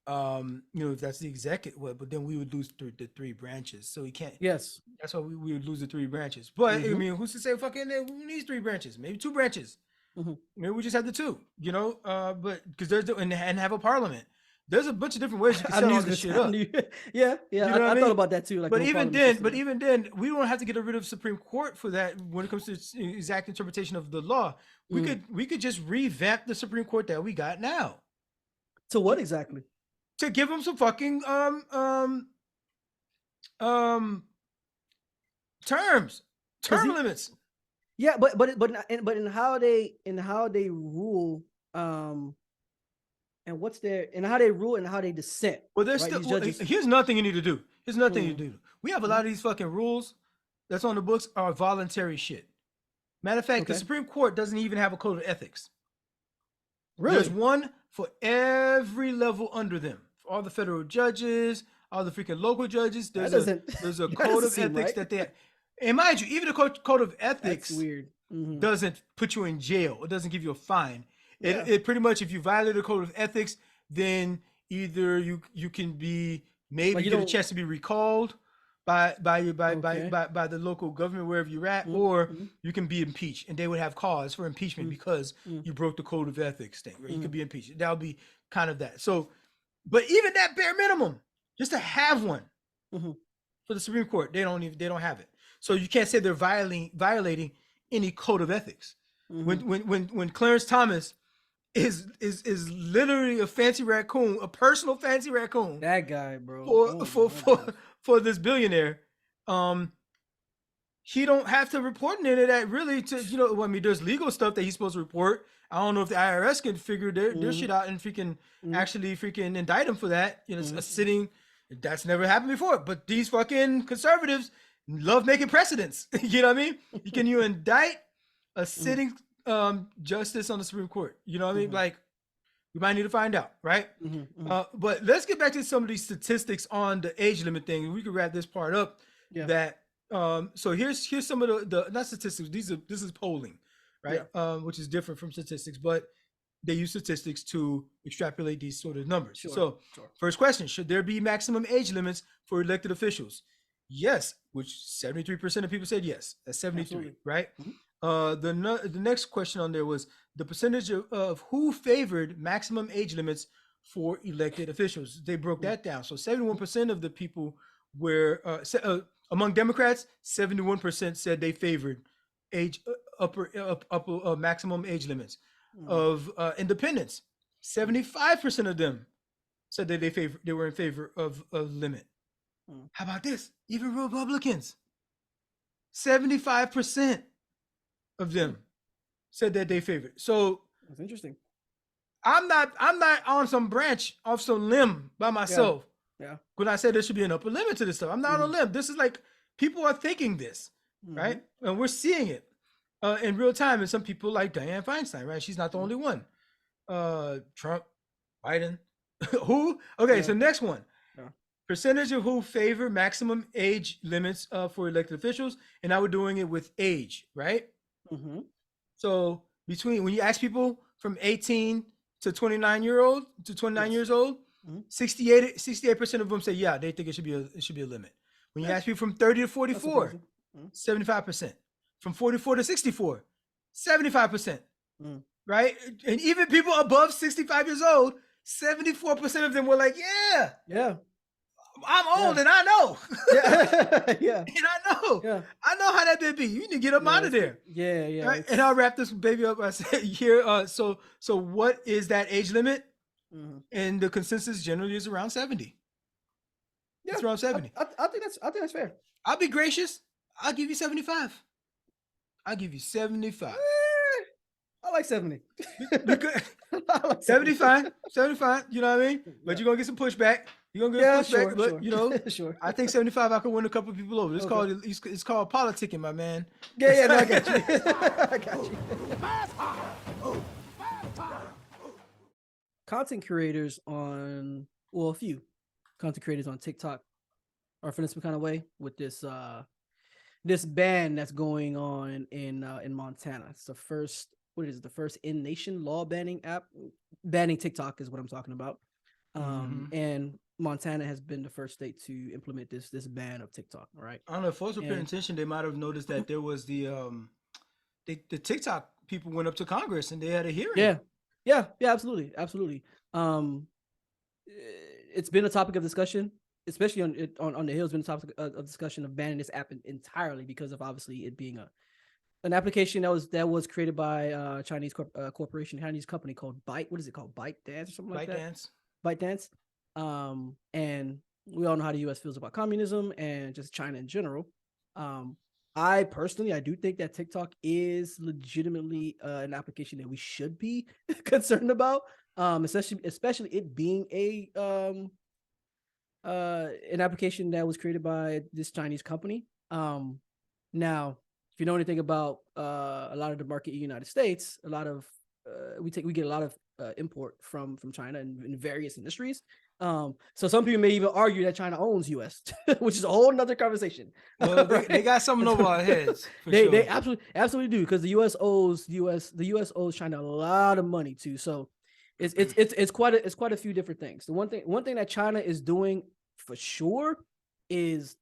if that's the executive, but then we would lose the three branches. So we can't. Yes, that's why we would lose the three branches. But I mean, who's to say fucking who needs three branches? Maybe two branches. Maybe we just have the two. But because there's and have a parliament. There's a bunch of different ways you can set all this shit up. Yeah. I thought about that too. Like, but even then, we don't have to get rid of Supreme Court for that. When it comes to exact interpretation of the law, we could just revamp the Supreme Court that we got now. To what exactly? To give them some fucking term limits. Yeah, but in how they rule, and how they rule and how they dissent. Well, there's still. Here's nothing you need to do. Here's nothing you do. We have a lot of these fucking rules that's on the books are voluntary shit. Matter of fact, the Supreme Court doesn't even have a code of ethics. Really? There's one for every level under them. For all the federal judges, all the freaking local judges. There's a code of ethics that they have. And mind you, even the code of ethics doesn't put you in jail. It doesn't give you a fine. It pretty much, if you violate the code of ethics, then either you can be maybe get a chance to be recalled by the local government wherever you're at, or you can be impeached, and they would have cause for impeachment because you broke the code of ethics thing. Right? You could be impeached. That would be kind of that. So, but even that bare minimum, just to have one for the Supreme Court, they don't have it. So you can't say they're violating any code of ethics. When Clarence Thomas is literally a fancy raccoon, a personal fancy raccoon. That guy, bro. for this billionaire, he don't have to report any of that really to, I mean, there's legal stuff that he's supposed to report. I don't know if the IRS can figure their shit out and freaking actually freaking indict him for that. It's a sitting, that's never happened before. But these fucking conservatives love making precedents. You know what I mean? You indict a sitting justice on the Supreme Court. You know what I mean? Like, we might need to find out, right? But let's get back to some of these statistics on the age limit thing. We could wrap this part up. Yeah. That so here's some of the not statistics. This is polling, right? Yeah. Which is different from statistics, but they use statistics to extrapolate these sort of numbers. Sure. First question: should there be maximum age limits for elected officials? Yes, which 73% of people said yes. That's 73, absolutely. Right? The next question on there was the percentage of who favored maximum age limits for elected officials. They broke that down. So 71% of the people were among Democrats. 71% said they favored upper maximum age limits. Of independents, 75% of them said that they were in favor of a limit. How about this? Even Republicans, 75% of them said that they favored. So that's interesting. I'm not on some branch off some limb by myself. Yeah. When I said there should be an upper limit to this stuff, I'm not on a limb. This is like people are thinking this, right? And we're seeing it in real time. And some people like Diane Feinstein, right? She's not the only one. Trump, Biden, who? Okay, so next one. Percentage of who favor maximum age limits for elected officials, and now we're doing it with age, right? So when you ask people from 18 to 29 years old, 68% of them say they think it should be a limit. When you ask people from 30 to 44, 75%. From 44 to 64, 75%. Right? And even people above 65 years old, 74% of them were like, yeah. I'm old and I know. Yeah. And I know. Yeah. I know how that be. You need to get up out of there. Yeah. Right? And I'll wrap this baby up. I said here. So what is that age limit? And the consensus generally is around 70. Yeah, it's around 70. I think that's fair. I'll be gracious. I'll give you 75. I'll give you 75. I like 70. I like 75. 75. You know what I mean? But you're gonna get some pushback. You're gonna get pushback. But sure. I think 75. I could win a couple of people over. It's called politicking, my man. Yeah. No, I got you. I got you. Content creators a few content creators on TikTok are feeling some kind of way with this ban that's going on in Montana. It's the first in-nation law banning TikTok is what I'm talking about. And Montana has been the first state to implement this ban of TikTok. Right. I don't know if folks were paying attention, they might have noticed that there was the TikTok people went up to Congress and they had a hearing. Yeah, absolutely. It's been a topic of discussion, especially on the Hill. It's been a topic of discussion of banning this app entirely because of obviously it being an application that was created by a Chinese Chinese company called Byte. What is it called? ByteDance or something like that? ByteDance. And we all know how the U.S. feels about communism and just China in general. I do think that TikTok is legitimately an application that we should be concerned about, especially it being an application that was created by this Chinese company. Now, if you know anything about a lot of the market in the United States, a lot of we get a lot of import from China in various industries. So some people may even argue that China owns US, which is a whole nother conversation. Well, they got something over our heads. They absolutely do, because the US owes China a lot of money too. So it's quite a few different things. The one thing that China is doing for sure is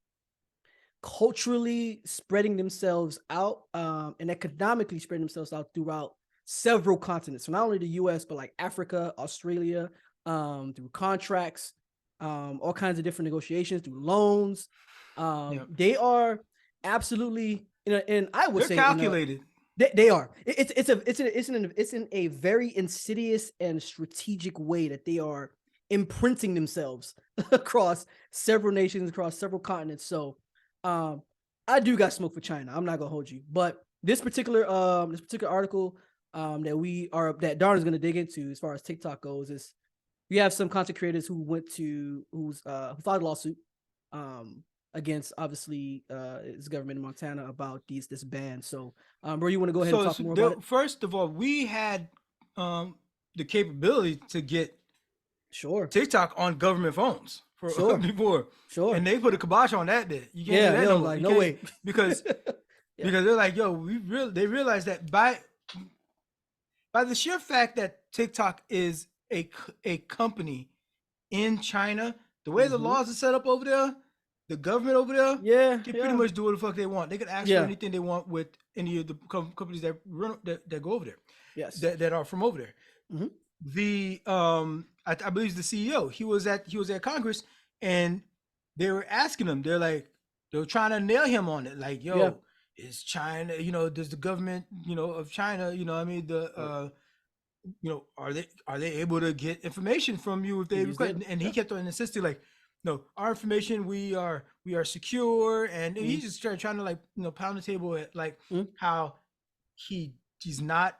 culturally spreading themselves out and economically spreading themselves out throughout several continents. So not only the US, but like Africa, Australia, through contracts, all kinds of different negotiations, through loans. They are absolutely, and I would say calculated. They are. It's in a very insidious and strategic way that they are imprinting themselves across several nations, across several continents. So I do got smoke for China. I'm not gonna hold you, but this particular article that Darwin is gonna dig into as far as TikTok goes is we have some content creators who who filed a lawsuit against obviously this government in Montana about this ban. So bro, you want to go ahead and talk more about it? First of all, we had the capability to get TikTok on government phones before. Sure. And they put a kibosh on that bit. You can't do that no way. Because because they're like, yo, they realize that by the sheer fact that TikTok is a company in China, the way the laws are set up over there, the government over there can pretty much do what the fuck they want. They can ask for anything they want with any of the companies that go over there. Yes. That are from over there. Mm-hmm. The I believe the CEO, he was at Congress, and they were asking him, they were trying to nail him on it, like, yo, is China, does the government, of China, I mean, are they able to get information from you if they request? And he kept on insisting, like, no, our information, we are secure, and he just started trying to, like, pound the table at, like, how he's not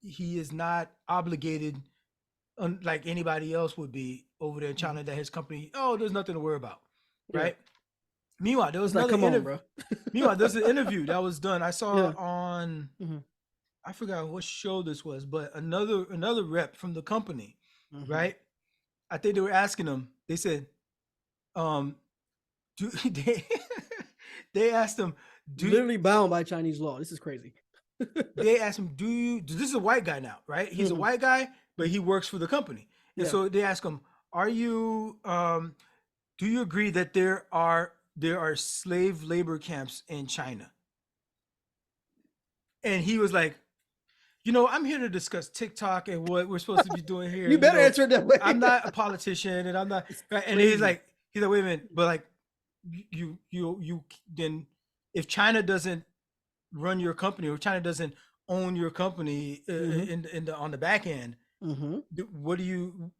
he is not obligated like anybody else would be over there in China, that his company, there's nothing to worry about, right? Meanwhile, there was another interview. Meanwhile, there's an interview that was done. I saw on I forgot what show this was, but another rep from the company, right? I think they were asking him. They said, they asked him, literally bound by Chinese law. This is crazy. They asked him, this is a white guy now, right? He's a white guy, but he works for the company. And so they ask him, do you agree that there are slave labor camps in China? And he was like, I'm here to discuss TikTok and what we're supposed to be doing here. You better answer it that way. I'm not a politician, and I'm not. Right? And he's like, wait a minute, but like, you then, if China doesn't run your company, or China doesn't own your company on the back end,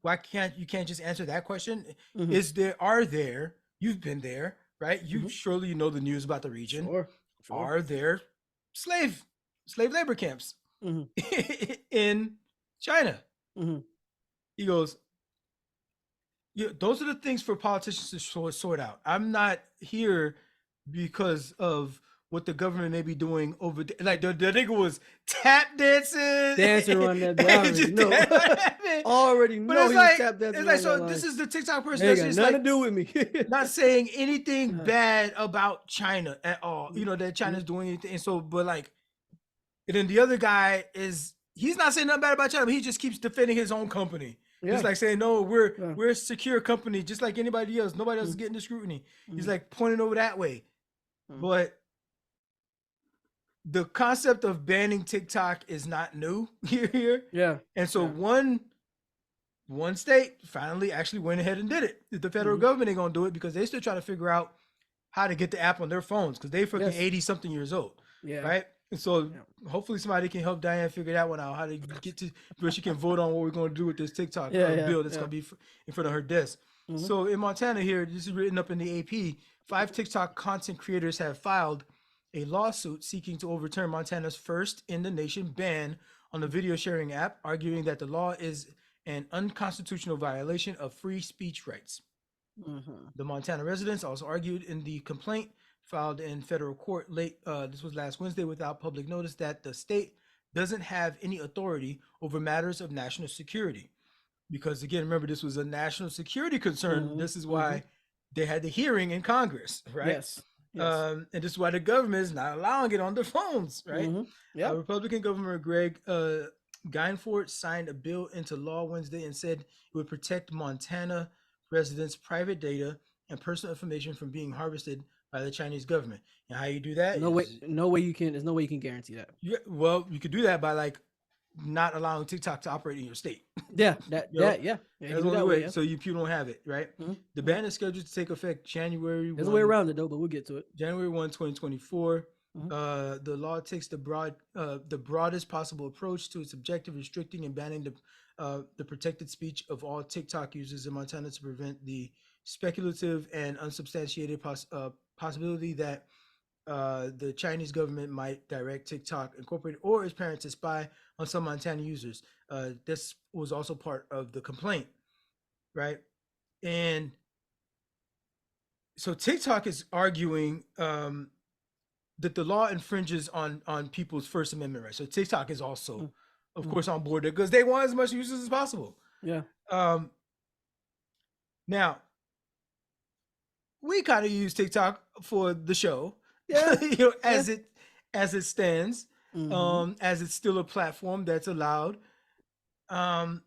why can't you just answer that question? You've been there, right? Surely know the news about the region. Sure. Are there slave labor camps in China? He goes, those are the things for politicians to sort out. I'm not here because of what the government may be doing over there. Like the nigga was tap dancing on that. Already know. But he was tap dancing. It's like, so this is the TikTok person that's just nothing to do with me. not saying anything bad about China at all. That China's doing anything. And so, but like, and then the other guy he's not saying nothing bad about China, but he just keeps defending his own company. He's like saying, no, we're a secure company, just like anybody else. Nobody else is getting the scrutiny. He's like pointing over that way. But the concept of banning TikTok is not new here. Yeah. And so one state finally actually went ahead and did it. The federal government ain't gonna do it because they still trying to figure out how to get the app on their phones, because they freaking 80 something years old. Yeah. Right. And so hopefully somebody can help Diane figure that one out, how to get to where she can vote on what we're going to do with this TikTok bill that's going to be in front of her desk. So in Montana here, this is written up in the AP, 5 TikTok content creators have filed a lawsuit seeking to overturn Montana's first in the nation ban on the video sharing app, arguing that the law is an unconstitutional violation of free speech rights. The Montana residents also argued in the complaint filed in federal court this was last Wednesday, without public notice, that the state doesn't have any authority over matters of national security. Because again, remember, this was a national security concern. This is why they had the hearing in Congress, right? Yes. And this is why the government is not allowing it on their phones, right? Republican Governor Greg Guinefort signed a bill into law Wednesday and said it would protect Montana residents' private data and personal information from being harvested by the Chinese government. And how you do that? No way you can. There's no way you can guarantee that. Yeah, well, you could do that by like not allowing TikTok to operate in your state. That's the only way. So you don't have it, right? The ban is scheduled to take effect January. There's a way around it though, but we'll get to it. January 1, 2024. The law takes the broadest possible approach to its objective, restricting and banning the protected speech of all TikTok users in Montana to prevent the speculative and unsubstantiated possibility that the Chinese government might direct TikTok Incorporated or its parent to spy on some Montana users. This was also part of the complaint, right? And so TikTok is arguing that the law infringes on people's First Amendment rights. So TikTok is also, of course, on board there because they want as much users as possible. Yeah. Now, we kind of use TikTok for the show, as it stands, as it's still a platform that's allowed. And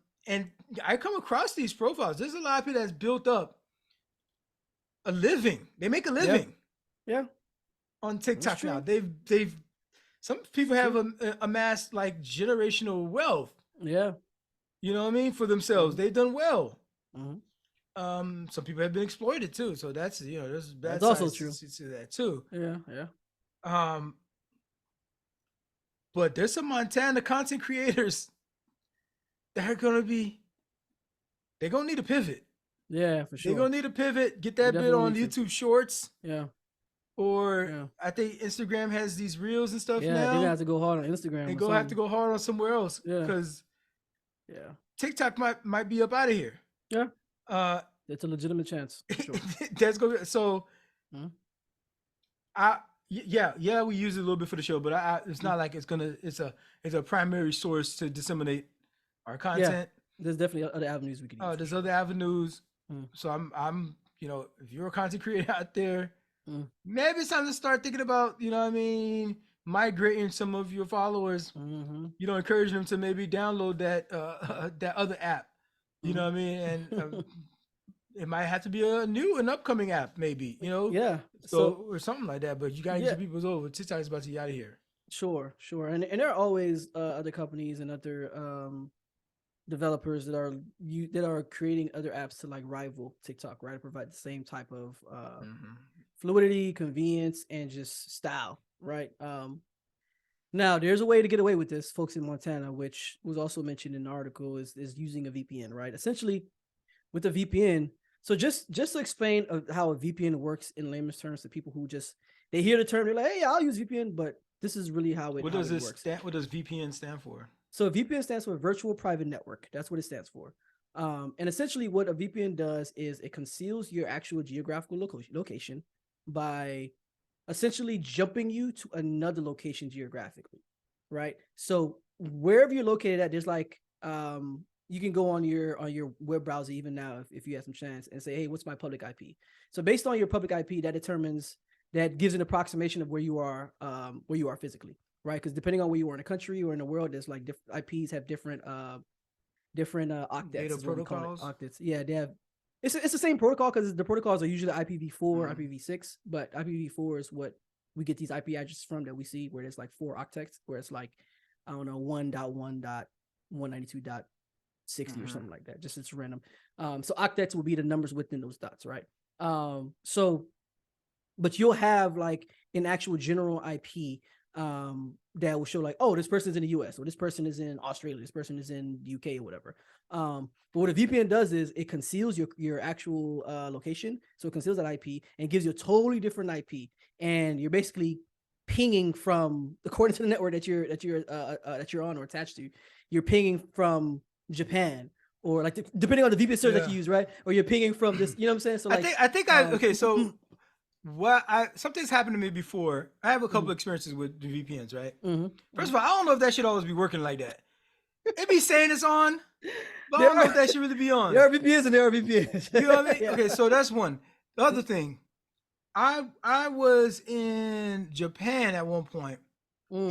I come across these profiles. There's a lot of people that's built up a living. They make a living. Yeah. On TikTok now. They've some people have amassed like generational wealth. Yeah. You know what I mean? For themselves. They've done well. Some people have been exploited too. So that's, there's bad that's also sides true to that too. Yeah. But there's some Montana content creators that are gonna need a pivot. Yeah, for sure. They're gonna need a pivot, get that bit on YouTube Shorts. Yeah. Or I think Instagram has these reels and stuff now. Yeah, they're gonna have to go hard on Instagram. And have to go hard on somewhere else. Because TikTok might be up out of here. Yeah. It's a legitimate chance. For sure. That's gonna be so. We use it a little bit for the show, but it's not like it's a primary source to disseminate our content. Yeah. There's definitely other avenues we can use. There's other avenues. So I'm if you're a content creator out there, maybe it's time to start thinking about, migrating some of your followers, encouraging them to maybe download that other app, you know what I mean? And it might have to be an upcoming app, maybe, Yeah. So or something like that, but you gotta get people's over. TikTok is about to get out of here. Sure. And there are always other companies and other developers that are creating other apps to like rival TikTok, right? To provide the same type of fluidity, convenience, and just style, right? Now there's a way to get away with this, folks in Montana, which was also mentioned in the article, is using a VPN, right? Essentially, with a VPN. So just to explain how a VPN works in layman's terms to people who they hear the term, they're like, hey, I'll use VPN, but this is really how it works. What does VPN stand for? So VPN stands for Virtual Private Network. That's what it stands for. And essentially what a VPN does is it conceals your actual geographical location by essentially jumping you to another location geographically, right? So wherever you're located at, there's like, you can go on your web browser even now if you have some chance and say, hey, what's my public IP? So based on your public IP, that gives an approximation of where you are physically, right? Because depending on where you are in the country or in the world, there's like different IPs have different octets. Data protocols. Octets. Yeah, they have. It's the same protocol because the protocols are usually IPv4, IPv6, but IPv4 is what we get these IP addresses from that we see where there's like 4 octets, where it's like 1.1.192.60 or something like that. Just it's random. So octets will be the numbers within those dots, right? But you'll have like an actual general IP that will show like, oh, this person's in the US or this person is in Australia, this person is in the UK or whatever. But what a VPN does is it conceals your actual location. So it conceals that IP and gives you a totally different IP. And you're basically pinging from, according to the network that you're on or attached to, you're pinging from Japan or like depending on the VPN server that you use, right? Or you're pinging from this, you know what I'm saying? So like, okay, so something's happened to me before. I have a couple experiences with the VPNs, right? First of all, I don't know if that should always be working like that. It be saying it's on, but I don't know if that should really be on. There are VPNs and there are VPNs. You know what I mean? Okay, so that's one. The other thing, I was in Japan at one point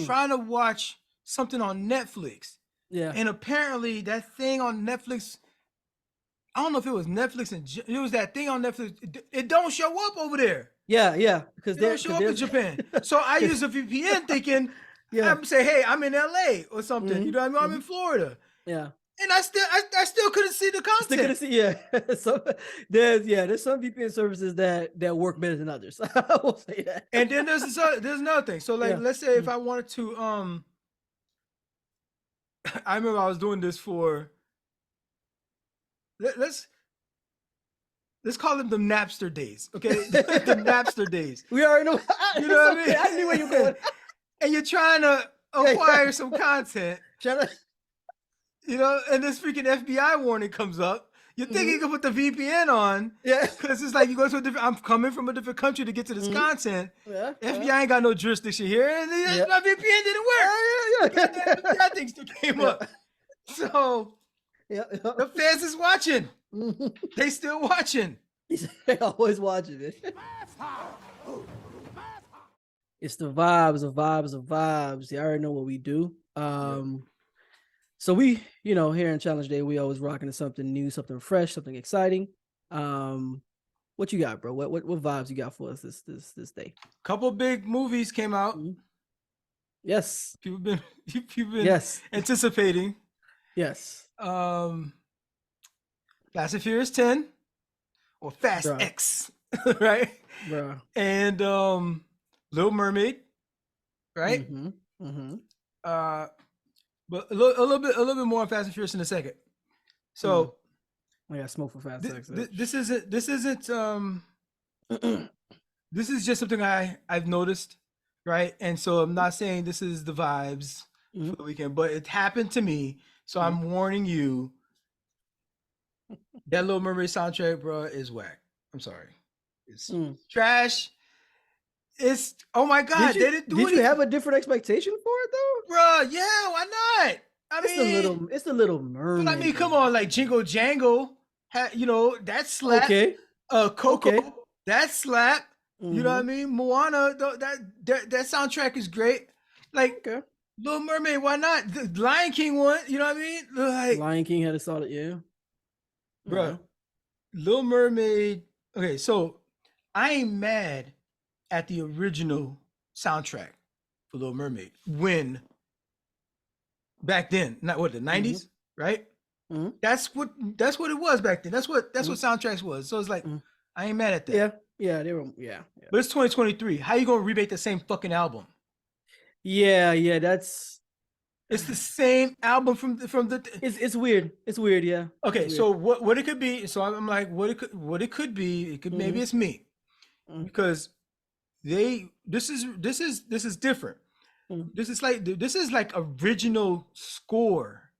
trying to watch something on Netflix. Yeah. And apparently that thing on Netflix, I don't know if it was Netflix and it was that thing on Netflix. It don't show up over there. Yeah. Because they don't show up in Japan. So I use a VPN thinking, I'm say, hey, I'm in LA or something. You know what I mean? I'm in Florida. Yeah. And I still couldn't see the content. Still couldn't see, yeah. So there's some VPN services that work better than others. I will say that. And then there's another thing. So like, let's say if I wanted to, I remember I was doing this for. Let's call them the Napster days, okay? The Napster days. We already know. You know what I mean? I knew where you're going. And you're trying to acquire some content. You know, and this freaking FBI warning comes up. You think you can put the VPN on? Yeah. Because it's like you go to a different. I'm coming from a different country to get to this content. Yeah. FBI ain't got no jurisdiction here, and my VPN didn't work. That thing still came up. So, the fans is watching. They still watching. They always watching it. It's the vibes. You already know what we do. So we, here in Challenge Day, we always rocking to something new, something fresh, something exciting. What you got, bro? What vibes you got for us this day? Couple big movies came out. Yes. People been anticipating. Yes. Fast and Furious 10 or Fast X, right? Bro. And Little Mermaid, right? But a little bit more on Fast and Furious in a second. So I got smoke for Fast X. This isn't this is just something I've noticed, right? And so I'm not saying this is the vibes for the weekend, but it happened to me. So I'm warning you. That Little Mermaid soundtrack, bro, is whack. I'm sorry. It's trash. It's oh my god! Did you have a different expectation for it though, bro? Yeah, why not? It's the Little Mermaid. But I mean, come on, like Jingle Jangle, that slap. Okay. Coco, that slap. You know what I mean? Moana, that soundtrack is great. Like Little Mermaid, why not? The Lion King one, you know what I mean? Like Lion King had a solid, bro. Little Mermaid. Okay, so I ain't mad at the original soundtrack for Little Mermaid when back then, not what the 90s, right? That's what it was back then. That's what soundtracks was. So it's like I ain't mad at that. Yeah, they were. Yeah. But it's 2023. How you gonna remake the same fucking album? Yeah, that's. It's the same album from the. It's weird. It's weird. Yeah. Okay, so what it could be? So I'm like, what it could be? It could maybe it's me, because this is different. This is like original score.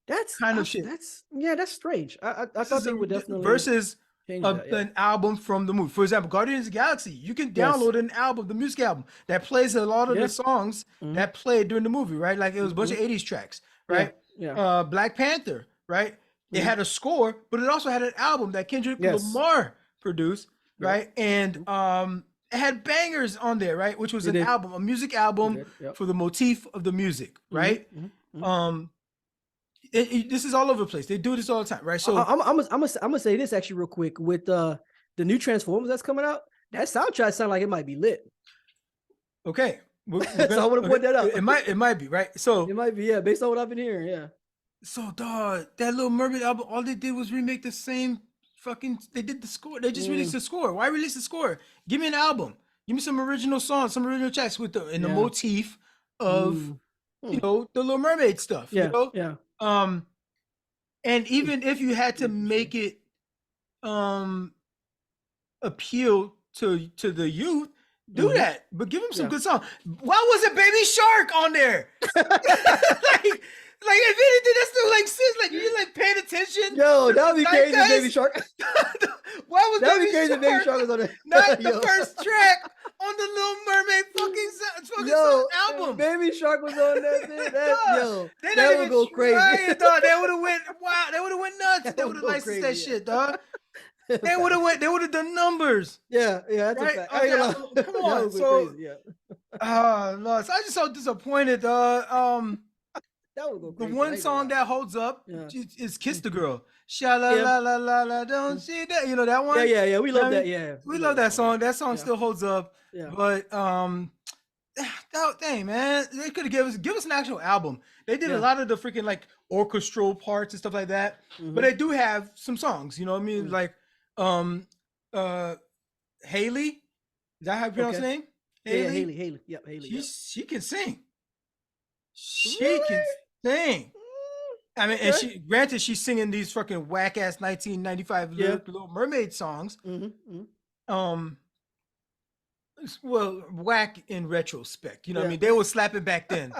That's kind of shit. That's strange. I thought they would definitely versus an album from the movie. For example, Guardians of the Galaxy. You can download an album, the music album that plays a lot of the songs that played during the movie, right? Like it was a bunch of 80s tracks, right? Yeah. Black Panther, right? It had a score, but it also had an album that Kendrick Lamar produced, right? And it had bangers on there, right? Which was an album, a music album for the motif of the music, right? This is all over the place. They do this all the time, right? So I'm gonna say this actually real quick with the new Transformers that's coming out. That soundtrack sounds like it might be lit. Okay, so I want to point that out. It might be right. So it might be based on what I've been hearing. Yeah. So dog, that Little Mermaid album, all they did was remake the same fucking. They did the score. They just released the score. Why release the score? Give me an album. Give me some original songs, some original tracks with the motif of the Little Mermaid stuff. Yeah. You know? Yeah. And even if you had to make it appeal to the youth, do that, but give them some good songs. Why wasn't Baby Shark on there? Like if anything, that's still like sis. Like you like paying attention. Yo, that would be crazy if Baby Shark. Why was that would be crazy if Baby Shark was on there? Not the first track on the Little Mermaid fucking song album. Baby Shark was on that. That would go crazy. Dog. They would have went wow. They would have went nuts. They would have licensed that shit, dog. They would have done numbers. Yeah, that's right? A fact. Okay, come on. So, crazy, no, so I just so disappointed, dog. That would go the crazy. one song that holds up is "Kiss the Girl." Sha la la la la la, don't see that? You know that one? Yeah. We love that. Yeah, we love that song. That song still holds up. Yeah. But that Oh dang, man! They could have give us an actual album. They did a lot of the freaking like orchestral parts and stuff like that, but they do have some songs. You know what I mean? Like, uh, Haley. Is that how you pronounce her name? Yeah, Haley. Yep, Haley. She can sing. She Really? can sing. I mean, Okay. and granted, she's singing these fucking whack ass 1995 Little Mermaid songs. Well, whack in retrospect. You know what I mean? They were slapping back then.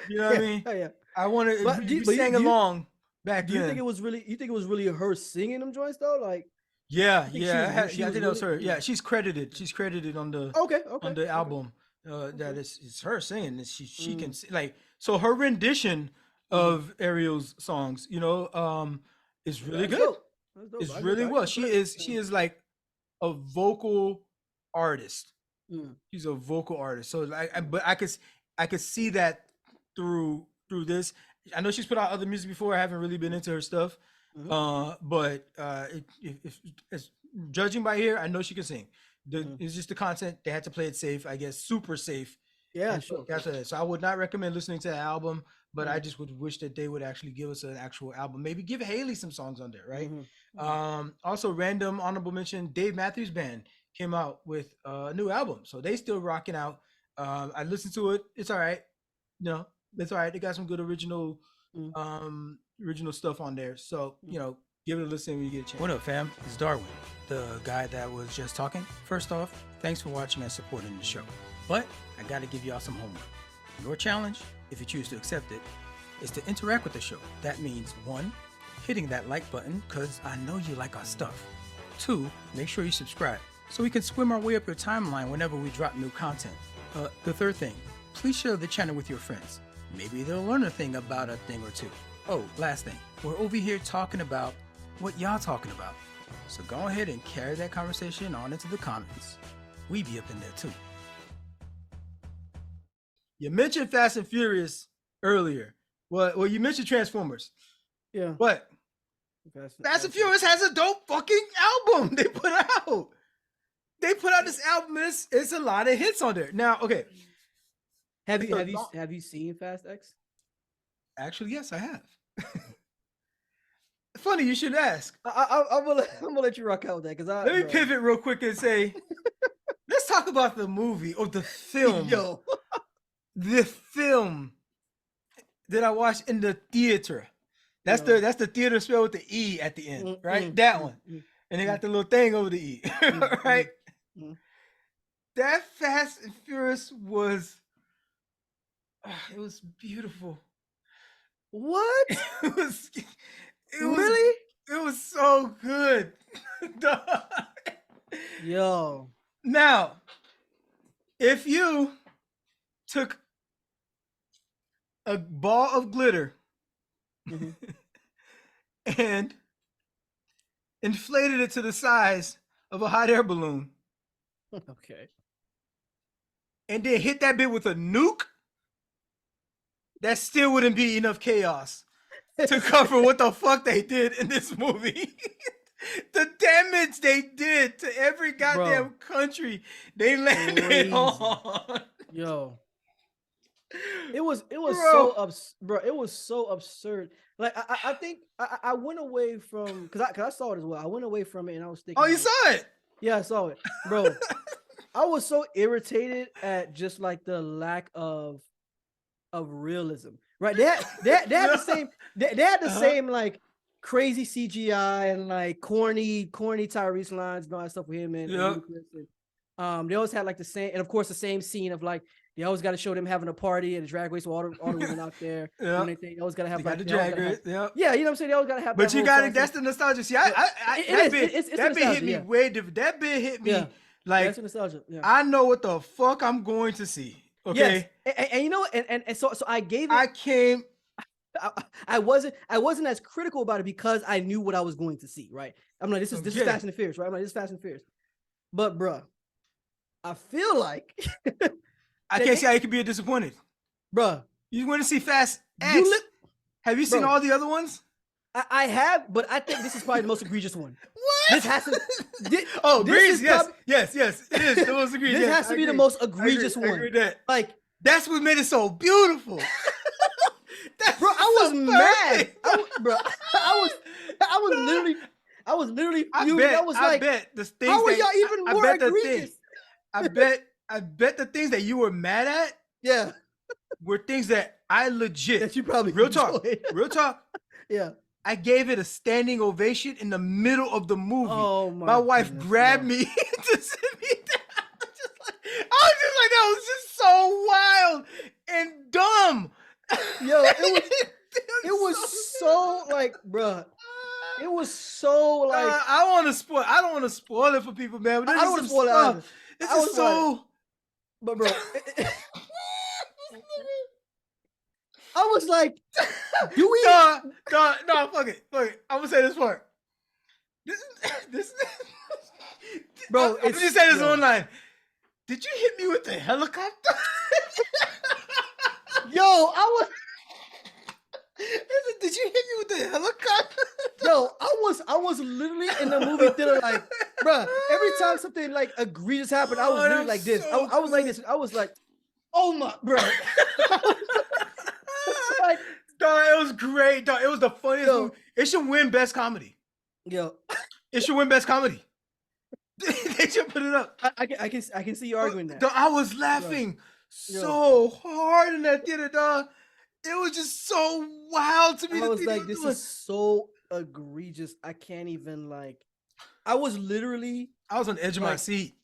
You know what I mean? Yeah. I wanted to sang along back then. Do you think it was really her singing them joints though? Like, yeah, I think I think that was her. really- Yeah, she's credited. She's credited on the on the album. That it's her singing. She can sing, like, so her rendition of Ariel's songs, you know, is really good. dope. It's really well. She is like a vocal artist. She's a vocal artist. So but I could see that through this. I know she's put out other music before. I haven't really been into her stuff. But if judging by here, I know she can sing. It's just the content. They had to play it safe, I guess, super safe. Yeah, sure. So I would not recommend listening to the album, but I just would wish that they would actually give us an actual album. Maybe give Haley some songs on there, right? Also, random honorable mention: Dave Matthews Band came out with a new album, so they still rocking out. I listened to it; it's all right. No, it's all right. They got some good original stuff on there. So you know, give it a listen when you get a chance. What up, fam? It's Darwin, the guy that was just talking. First off, thanks for watching and supporting the show. But I got to give y'all some homework. Your challenge, if you choose to accept it, is to interact with the show. That means 1, hitting that like button because I know you like our stuff. 2, make sure you subscribe so we can swim our way up your timeline whenever we drop new content. The third thing, please share the channel with your friends. Maybe they'll learn a thing about a thing or two. Oh, last thing, we're over here talking about what y'all talking about. So go ahead and carry that conversation on into the comments. We be up in there too. You mentioned Fast and Furious earlier. Well, you mentioned Transformers. Yeah. But Fast and Furious has a dope fucking album they put out. They put out this album. It's a lot of hits on there. Now, okay. Have you seen Fast X? Actually, yes, I have. Funny you should ask. I'm gonna let you rock out with that because let me pivot real quick and say, let's talk about the movie or the film. Yo. The film that I watched in the theater. That's the theater spelled with the E at the end, right? That one. And they got the little thing over the E, right? That Fast and Furious was, it was beautiful. What? Really? It was so good. Yo. Now, if you took a ball of glitter and inflated it to the size of a hot air balloon. Okay. And then hit that bit with a nuke, that still wouldn't be enough chaos to cover what the fuck they did in this movie. The damage they did to every goddamn country they landed on. Yo. It was so absurd. Like I think I went away from because I saw it as well. I went away from it and I was thinking. Oh, you saw it? Yeah, I saw it, bro. I was so irritated at just like the lack of realism. Right? They had the same. They had the same like crazy CGI and like corny Tyrese lines and all that stuff with him and they always had like the same, and of course the same scene of like. They always got to show them having a party at a drag race with all the women out there. They always got to have like the drag race. Yeah, you know what I'm saying. They always got to have. But you got it. That's the nostalgia. See, that bit hit me way different. That bit hit me like that's the nostalgia. Yeah. I know what the fuck I'm going to see. Okay, and you know, and so I gave it. I wasn't as critical about it because I knew what I was going to see. Right. I'm like, this is Fast and the Furious. Right. I'm like, this is Fast and Furious. But bruh, I feel like. I can't see how you could be disappointed. Bruh. You want to see Fast X? Have you seen all the other ones? I have, but I think this is probably the most egregious one. What? This has to... Yes. It is the most egregious. This has to be the most egregious one. I agree with that. Like, That's what made it so beautiful. Bro, I was mad. I was literally fuming. I bet the things how are that, y'all even I more bet the egregious? things, I bet the things that you were mad at Yeah, were things that I legit, that you probably real enjoyed. talk. Yeah. I gave it a standing ovation in the middle of the movie. Oh my wife goodness, grabbed no. me to sit me down. I was just like, that was just so wild and dumb. Yo, it was so like, bruh. It was so like. I don't want to spoil it for people, man. But I don't want to spoil it either. This is so. But bro, I was like, do we? No, fuck it. I'm gonna say this part. This, bro. I'm just saying this online. Did you hit me with the helicopter? Yo, I was. Did you hit me with the helicopter? Yo, I was literally in the movie theater like, bruh, every time something like egregious happened, I was literally like this. So I was like this. I was like, oh my, bro. Like, dog, it was great. Dog, it was the funniest movie. It should win Best Comedy. Yo. It should win Best Comedy. They should put it up. I can see you arguing that. Dog, I was laughing so hard in that theater, dog. It was just so wild to me. I was like, this is so egregious. I can't even like. I was on the edge of my seat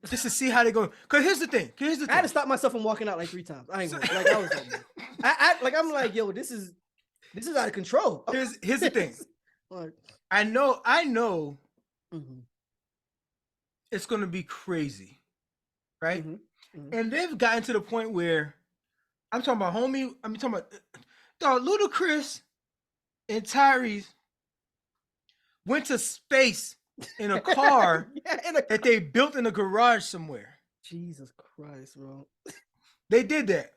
just to see how they go. Cause here's the thing. I had to stop myself from walking out like 3 times. I ain't gonna, like I was like, I'm like, yo, this is out of control. Here's the thing. Like, I know. mm-hmm. It's gonna be crazy, right? Mm-hmm. Mm-hmm. And they've gotten to the point where I'm talking about homie. I'm talking about dog. Ludacris and Tyrese went to space in a car that they built in a garage somewhere. Jesus Christ, bro! They did that.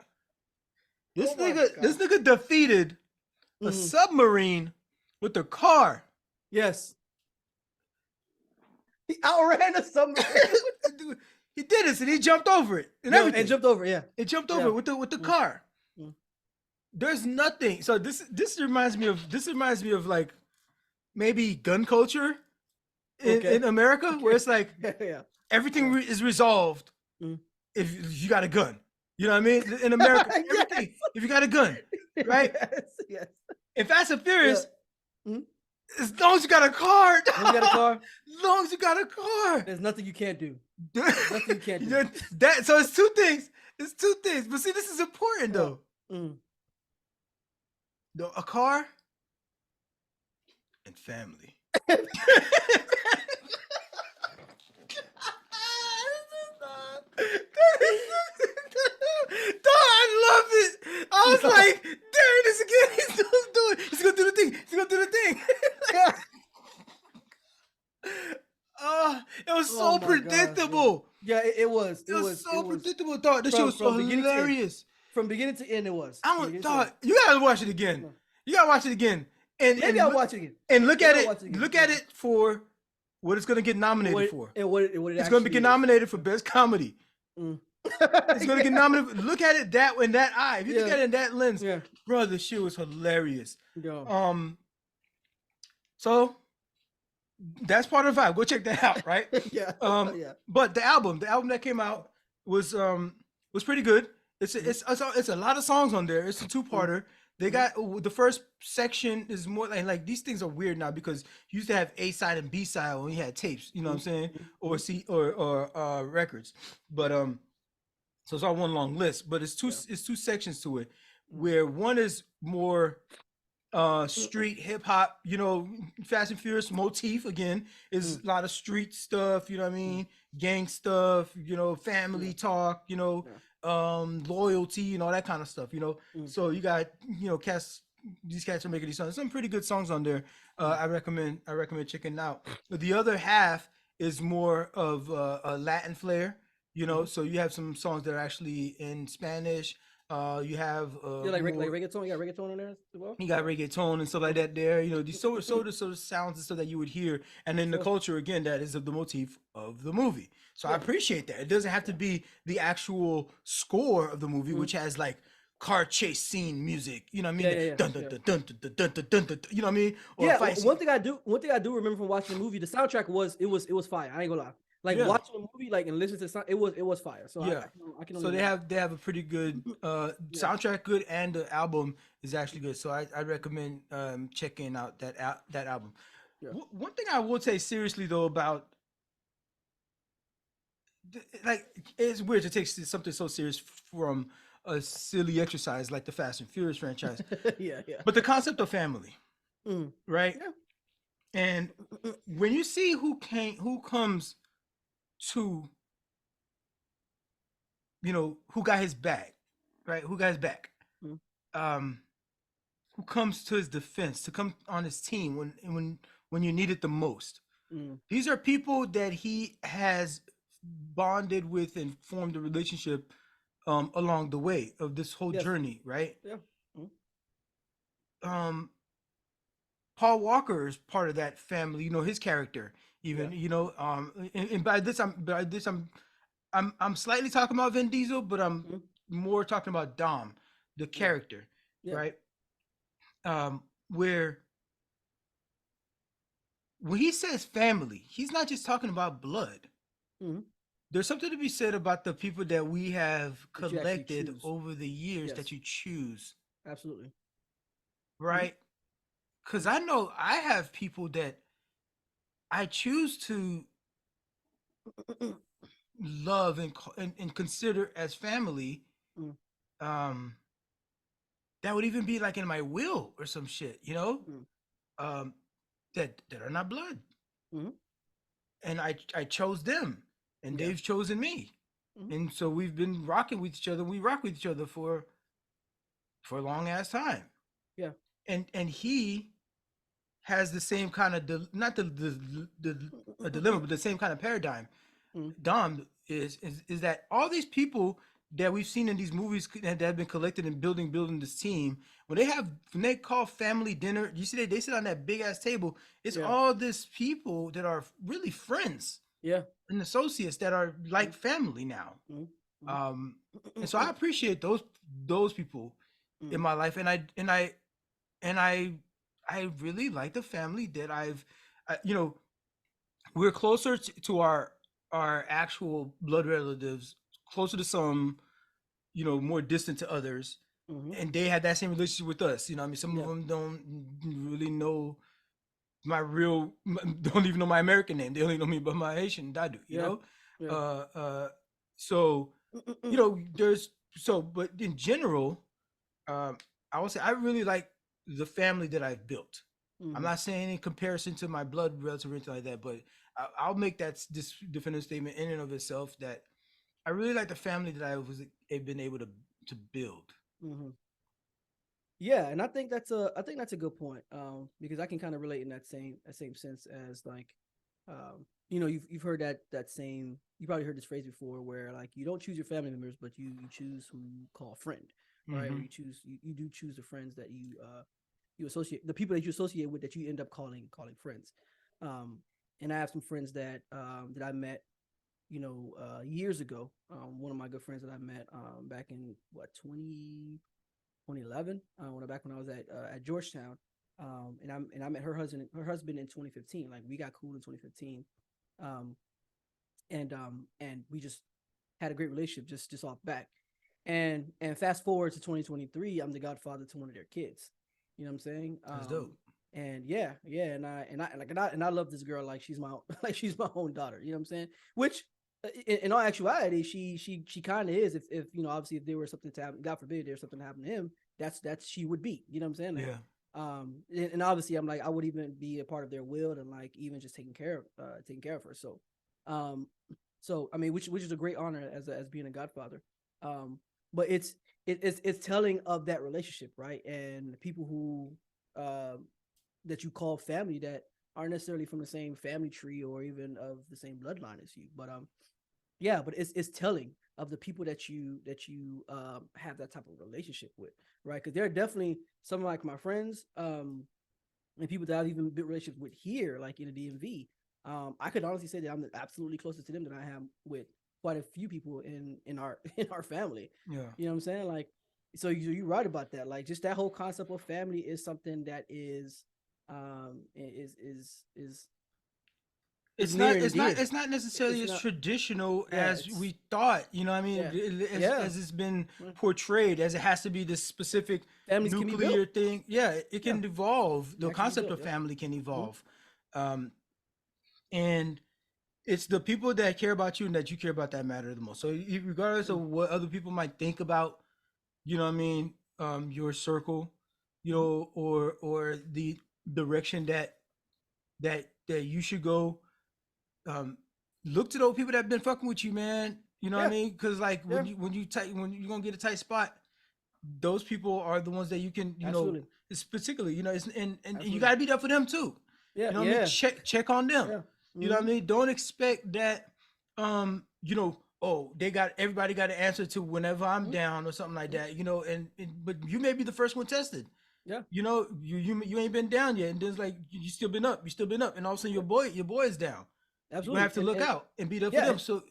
This nigga defeated a submarine with a car. Yes. He outran a submarine. He did this and he jumped over it and everything. And jumped over, yeah. It jumped over it with the car. There's nothing. So this reminds me of like maybe gun culture in America, where it's like everything is resolved if you got a gun. You know what I mean? In America, everything if you got a gun, right? Yes. In Fast and Furious, as long as you got a car, as long as you got a car, there's nothing you can't do. Nothing you can't do. So it's two things. But see, this is important though. A car and family. I love it. I was like, there it is again. He's gonna do the thing. It was so predictable. God, yeah, it was. It was so predictable. Dog, this shit was so hilarious. From beginning to end, it was. You gotta watch it again. And maybe I'll watch it again. And look at it for what it's gonna get nominated for. And what it's gonna get nominated for Best Comedy. It's gonna get nominated. Look at it in that eye. If you look at it in that lens, bro, the shit was hilarious. So that's part of the vibe. Go check that out, right? But the album that came out was pretty good. It's a lot of songs on there. It's a 2-parter. They got the first section is more like these things are weird now because you used to have A side and B side when you had tapes, you know what I'm saying, or records. But so it's all one long list. But it's two sections to it, where one is more street hip hop, Fast and Furious motif again is a lot of street stuff, you know what I mean, gang stuff, family talk, loyalty and all that kind of stuff, So you got, these cats are making these songs. Some pretty good songs on there. I recommend checking it out. But the other half is more of a Latin flair, So you have some songs that are actually in Spanish, You have Yeah, like more, reggaeton. You got reggaeton in there as well. you got reggaeton and stuff like that there. You know, these sort of sounds and stuff that you would hear, and then the Sure. culture again that is of the motif of the movie. So I Yeah. appreciate that. It doesn't have to be the actual score of the movie, Mhm. which has like car chase scene music. You know what I mean? Yeah, yeah, yeah, Dun dun yeah. dun dun dun dun dun dun dun. You know what I mean? Or Yeah, fight one scene. thing I do remember from watching the movie, the soundtrack was fire. I ain't gonna lie. Like Yeah. watching the movie, like and listening to the sound, it was fire. So Yeah. I can So only they have a pretty good Yeah. soundtrack, good, and the album is actually good. So I recommend checking out that album. Yeah. One thing I will say seriously though about like it's weird to take something so serious from a silly exercise like the Fast and Furious franchise, Yeah, yeah. but the concept of family, Mm. right? Yeah. And when you see who comes to, you know, who got his back, right? Who got his back? Mm. Um, who comes to his defense, to come on his team when you need it the most. Mm. These are people that he has bonded with and formed a relationship along the way of this whole Yes. journey, right? Yeah. Mm. Um, Paul Walker is part of that family. You know his character, even Yeah. you know. And by this I'm slightly talking about Vin Diesel, but I'm Mm. more talking about Dom, the Yeah. character, Yeah. right? Where when he says family, he's not just talking about blood. Mm. There's something to be said about the people that we have That you actually collected choose. over the years that Yes. you choose, Absolutely. Mm. right? Because I know I have people that I choose to love and consider as family. Mm. Um, that would even be like in my will or some shit, you know, Mm. um, that are not blood, Mm. and I chose them, and Yeah. they've chosen me, Mm. and so we've been rocking with each other. We rock with each other for a long ass time, Yeah. and he has the same kind of not the a dilemma, but the same kind of paradigm. Mm. Dom is that all these people that we've seen in these movies that have been collected and building this team, when they call family dinner, you see they sit on that big ass table. It's Yeah. all this people that are really friends Yeah. and associates that are like Mm. family now. Mm. Mm. Um, and so I appreciate those people in Mm. my life, and I really like the family that you know, we're closer to our actual blood relatives, closer to some, you know, more distant to others, Mhm. and they had that same relationship with us. You know, I mean, some of Yeah. them don't really know don't even know my American name. They only know me by my Haitian Dadu. You Yeah. know, Yeah. uh, uh, so you know, but in general, um, I would say I really like the family that I've built. I'm Mhm. not saying in comparison to my blood relative or anything like that, but I'll make this definitive statement in and of itself that I really like the family that have been able to build. Mhm. Yeah, and I think that's a good point. Because I can kind of relate in that same sense as like, you know, you've heard that same you probably heard this phrase before where like you don't choose your family members, but you choose who you call a friend, right? Or Mm-hmm. you do choose the friends that you associate the people that you associate with that you end up calling friends. Um, and I have some friends that I met, you know, years ago. One of my good friends that I met back in what 2011 when I was at Georgetown, and I met her husband in 2015. Like we got cool in 2015, um, and we just had a great relationship just off back. And fast forward to 2023, I'm the godfather to one of their kids. You know what I'm saying? That's dope. And yeah, and I love this girl like she's my like she's my own daughter. You know what I'm saying? Which in all actuality, she kind of is. If you know, obviously, if there were something to happen, God forbid, there's something to happen to him, that's she would be. You know what I'm saying? Like, Yeah. and obviously, I'm like I would even be a part of their will and like even just taking care of her. Um, so I mean, which is a great honor as being a godfather. Um, but it's telling of that relationship, right? And people who that you call family that aren't necessarily from the same family tree or even of the same bloodline as you. But yeah, but it's telling of the people that you have that type of relationship with, right? Because there are definitely some like my friends and people that I've even built relationships with here, like in the DMV. I could honestly say that I'm absolutely closest to them than I am with quite a few people in our family. Yeah. You know what I'm saying? Like, so you're right about that. Like, just that whole concept of family is something that is It's near not and it's not dear. it's not necessarily It's as not- traditional Yeah, as we thought. You know what I mean? Yeah. As it's been portrayed, as it has to be this specific Families can be nuclear built. thing. Yeah, it can Yeah. evolve. The Actually concept built, of yeah. family can evolve. And it's the people that care about you and that you care about that matter the most. So regardless of what other people might think about, you know what I mean, your circle, you know, or the direction that you should go, look to those people that have been fucking with you, man. You know what I Yeah. mean? Because like Yeah. when you're gonna get a tight spot, those people are the ones that you can, you know, Absolutely. it's particularly, you know, it's and you Absolutely. gotta be there for them too. Yeah. You know what I mean? Check on them. Yeah. You know what I mean? Don't expect that you know, oh, everybody got an answer to whenever I'm down or something like that, you know, and but you may be the first one tested. Yeah. You know, you ain't been down yet, and then it's like you still been up, and all of a sudden your boy is down. Absolutely. You have to look out and be there for them. So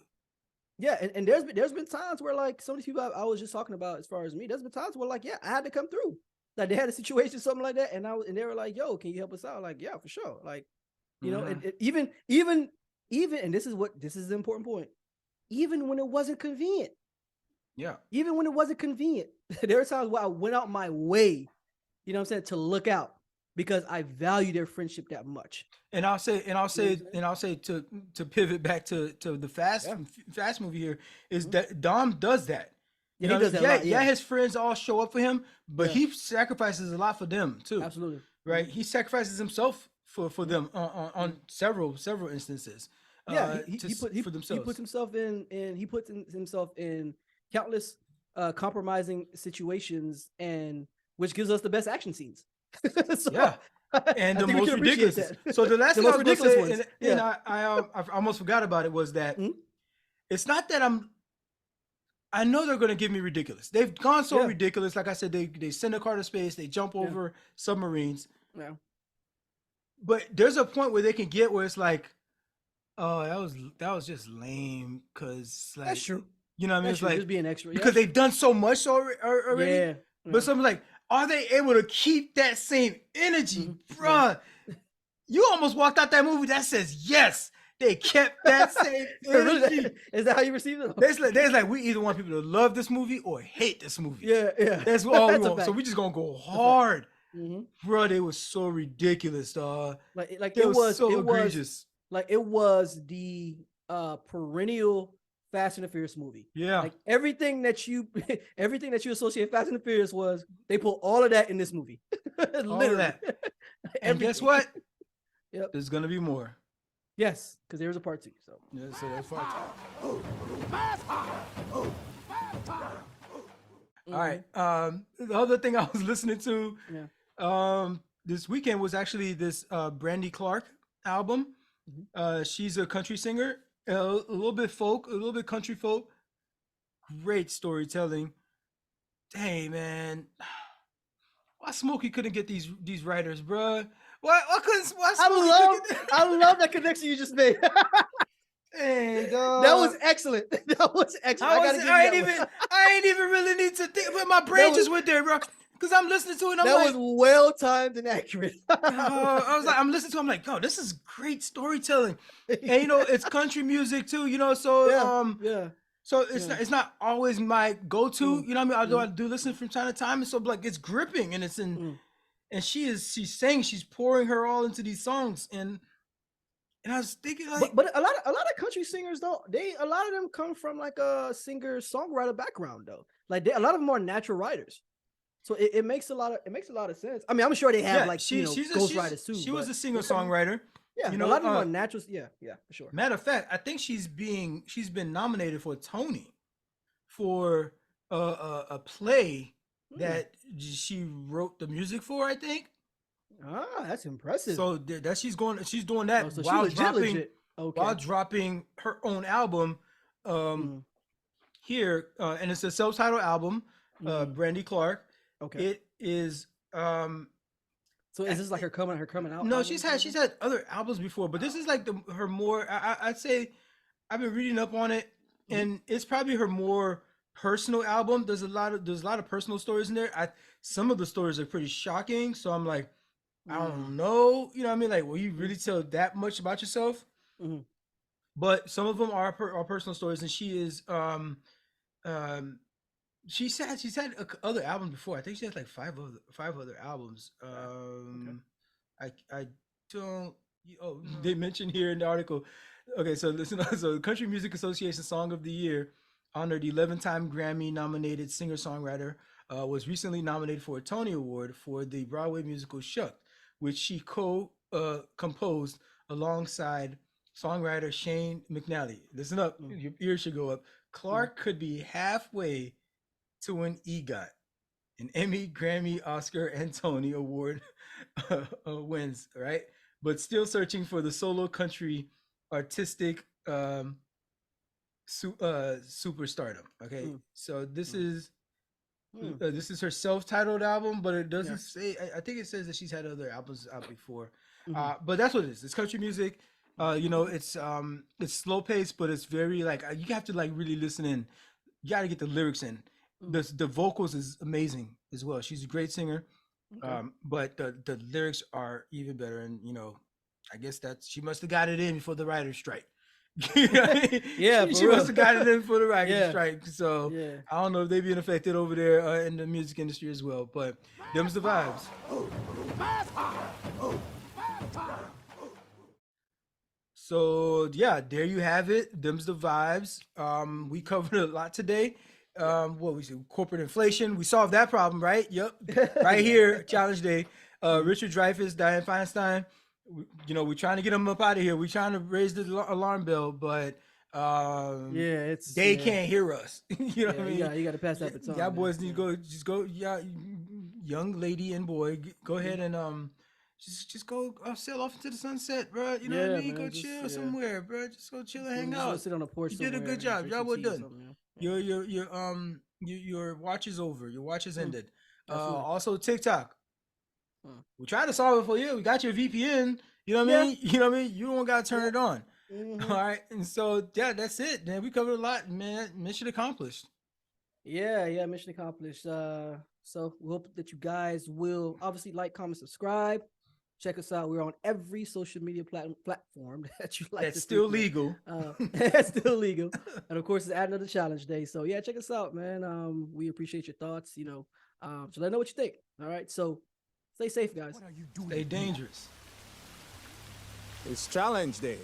yeah, and there's been times where like some of these people I was just talking about as far as me, there's been times where like, yeah, I had to come through. Like they had a situation, something like that, and they were like, yo, can you help us out? Like, yeah, for sure. Like, you know, and even, and this is the important point. Even when it wasn't convenient. Yeah. Even when it wasn't convenient, there are times where I went out my way, you know what I'm saying, to look out because I value their friendship that much. And I'll say to pivot back to the fast movie here is that Dom does that. You know, he does that a lot, yeah, his friends all show up for him, but he sacrifices a lot for them too. Absolutely. Right? He sacrifices himself for them on several instances. Yeah, he puts himself in countless compromising situations, and which gives us the best action scenes. So, yeah, and the most ridiculous. So the last thing I was going to say, and I almost forgot about it, was that it's not that I know they're going to give me ridiculous. They've gone so ridiculous. Like I said, they send a car to space, they jump over submarines. Yeah. But there's a point where they can get where it's like, oh, that was just lame, because like, that's true. You know what I mean? That's it's true. like Just being extra because they've done so much already. Yeah. But something like, are they able to keep that same energy, bruh? You almost walked out that movie that says yes. They kept that same energy. Is that how you received it? There's like we either want people to love this movie or hate this movie. Yeah. That's all we want. So we just gonna go hard, bro. They was so ridiculous, dog. Like it was so egregious. Like it was the perennial Fast and the Furious movie. Yeah. Like everything that you associate Fast and the Furious was, they put all of that in this movie. All of that. And guess what? Yep. There's gonna be more. Yes, because there was a part 2. So yeah, so that's part 2. All right. The other thing I was listening to this weekend was actually this Brandy Clark album. She's a country singer, a little bit folk, a little bit country folk. Great storytelling. Hey man, why Smokey couldn't get these writers, bruh? Why I love that connection you just made. Hey, dog. That was excellent. I ain't even really need to think, but my brain just went there, bro. Because I'm listening to it, and was well timed and accurate. I'm listening to it, I'm like, oh, this is great storytelling. And you know, it's country music too, you know, so so it's not always my go-to, you know what I mean? Although I do listen from time to time, and so like it's gripping, and it's in and she's saying, she's pouring her all into these songs, and I was thinking like, but a lot of country singers though, a lot of them come from like a singer-songwriter background though. Like a lot of them are natural writers. So it makes a lot of sense. I mean, I'm sure they have ghostwriters too. She was a singer-songwriter. Yeah, you know, a lot of them are naturals. Yeah, for sure. Matter of fact, I think she's been nominated for a Tony for a play that she wrote the music for, I think. Ah, that's impressive. So that she's doing that while dropping her own album. here, and it's a self-titled album, Brandy Clark. Okay. It is. So is this like her coming out? No, album she's or had other albums before, but this is like her more. I'd say I've been reading up on it, and it's probably her more personal album. There's a lot of personal stories in there. Some of the stories are pretty shocking, so I'm like, I don't know, you know what I mean? Like, will you really tell that much about yourself? But some of them are personal stories, and she is um she's had other albums before. I think she has like five other albums. I don't. Oh, they mentioned here in the article. Okay, so listen. So, the Country Music Association Song of the Year honored 11-time Grammy-nominated singer-songwriter was recently nominated for a Tony Award for the Broadway musical Shuck, which she composed alongside songwriter Shane McNally. Listen up, your ears should go up. Clark could be halfway to an EGOT, an Emmy, Grammy, Oscar, and Tony Award wins, right? But still searching for the solo country artistic superstardom. Okay, so this is her self-titled album, but it doesn't say. I think it says that she's had other albums out before, but that's what it is. It's country music. You know, it's slow paced, but it's very like you have to like really listen in. You got to get the lyrics in. The vocals is amazing as well. She's a great singer, but the lyrics are even better. And you know, I guess that she must have got it in for the writer's strike. You know what I mean? Yeah, she must have got it in for the writer's strike. So Yeah. I don't know if they're being affected over there in the music industry as well. But them's the vibes. So yeah, there you have it. Them's the vibes. We covered a lot today. What we see, corporate inflation. We solved that problem, right? Yep. Right here, Challenge Day. Richard Dreyfus, Diane Feinstein. You know, we're trying to get them up out of here. We're trying to raise the alarm bell, but they can't hear us. You know what I mean? You got to pass that baton. Y'all boys need to go. Yeah, young lady and boy, go ahead and just go sail off into the sunset, bro. You know what I mean? Go chill somewhere, bro. Just go chill and hang out. Sit on a porch. You did a good job. Y'all well done. Your watch is over. Your watch is ended. Also TikTok. We tried to solve it for you. We got your VPN. You know what I mean? You know what I mean? You don't gotta turn it on. All right. And so yeah, that's it, man. We covered a lot, man. Mission accomplished. Yeah, mission accomplished. So we hope that you guys will obviously like, comment, subscribe. Check us out. We're on every social media platform that you like. That's still legal. That's still legal. And of course, it's adding another challenge day. So yeah, check us out, man. We appreciate your thoughts. You know, so let us know what you think. All right. So stay safe, guys. What are you doing? Stay dangerous. It's challenge day.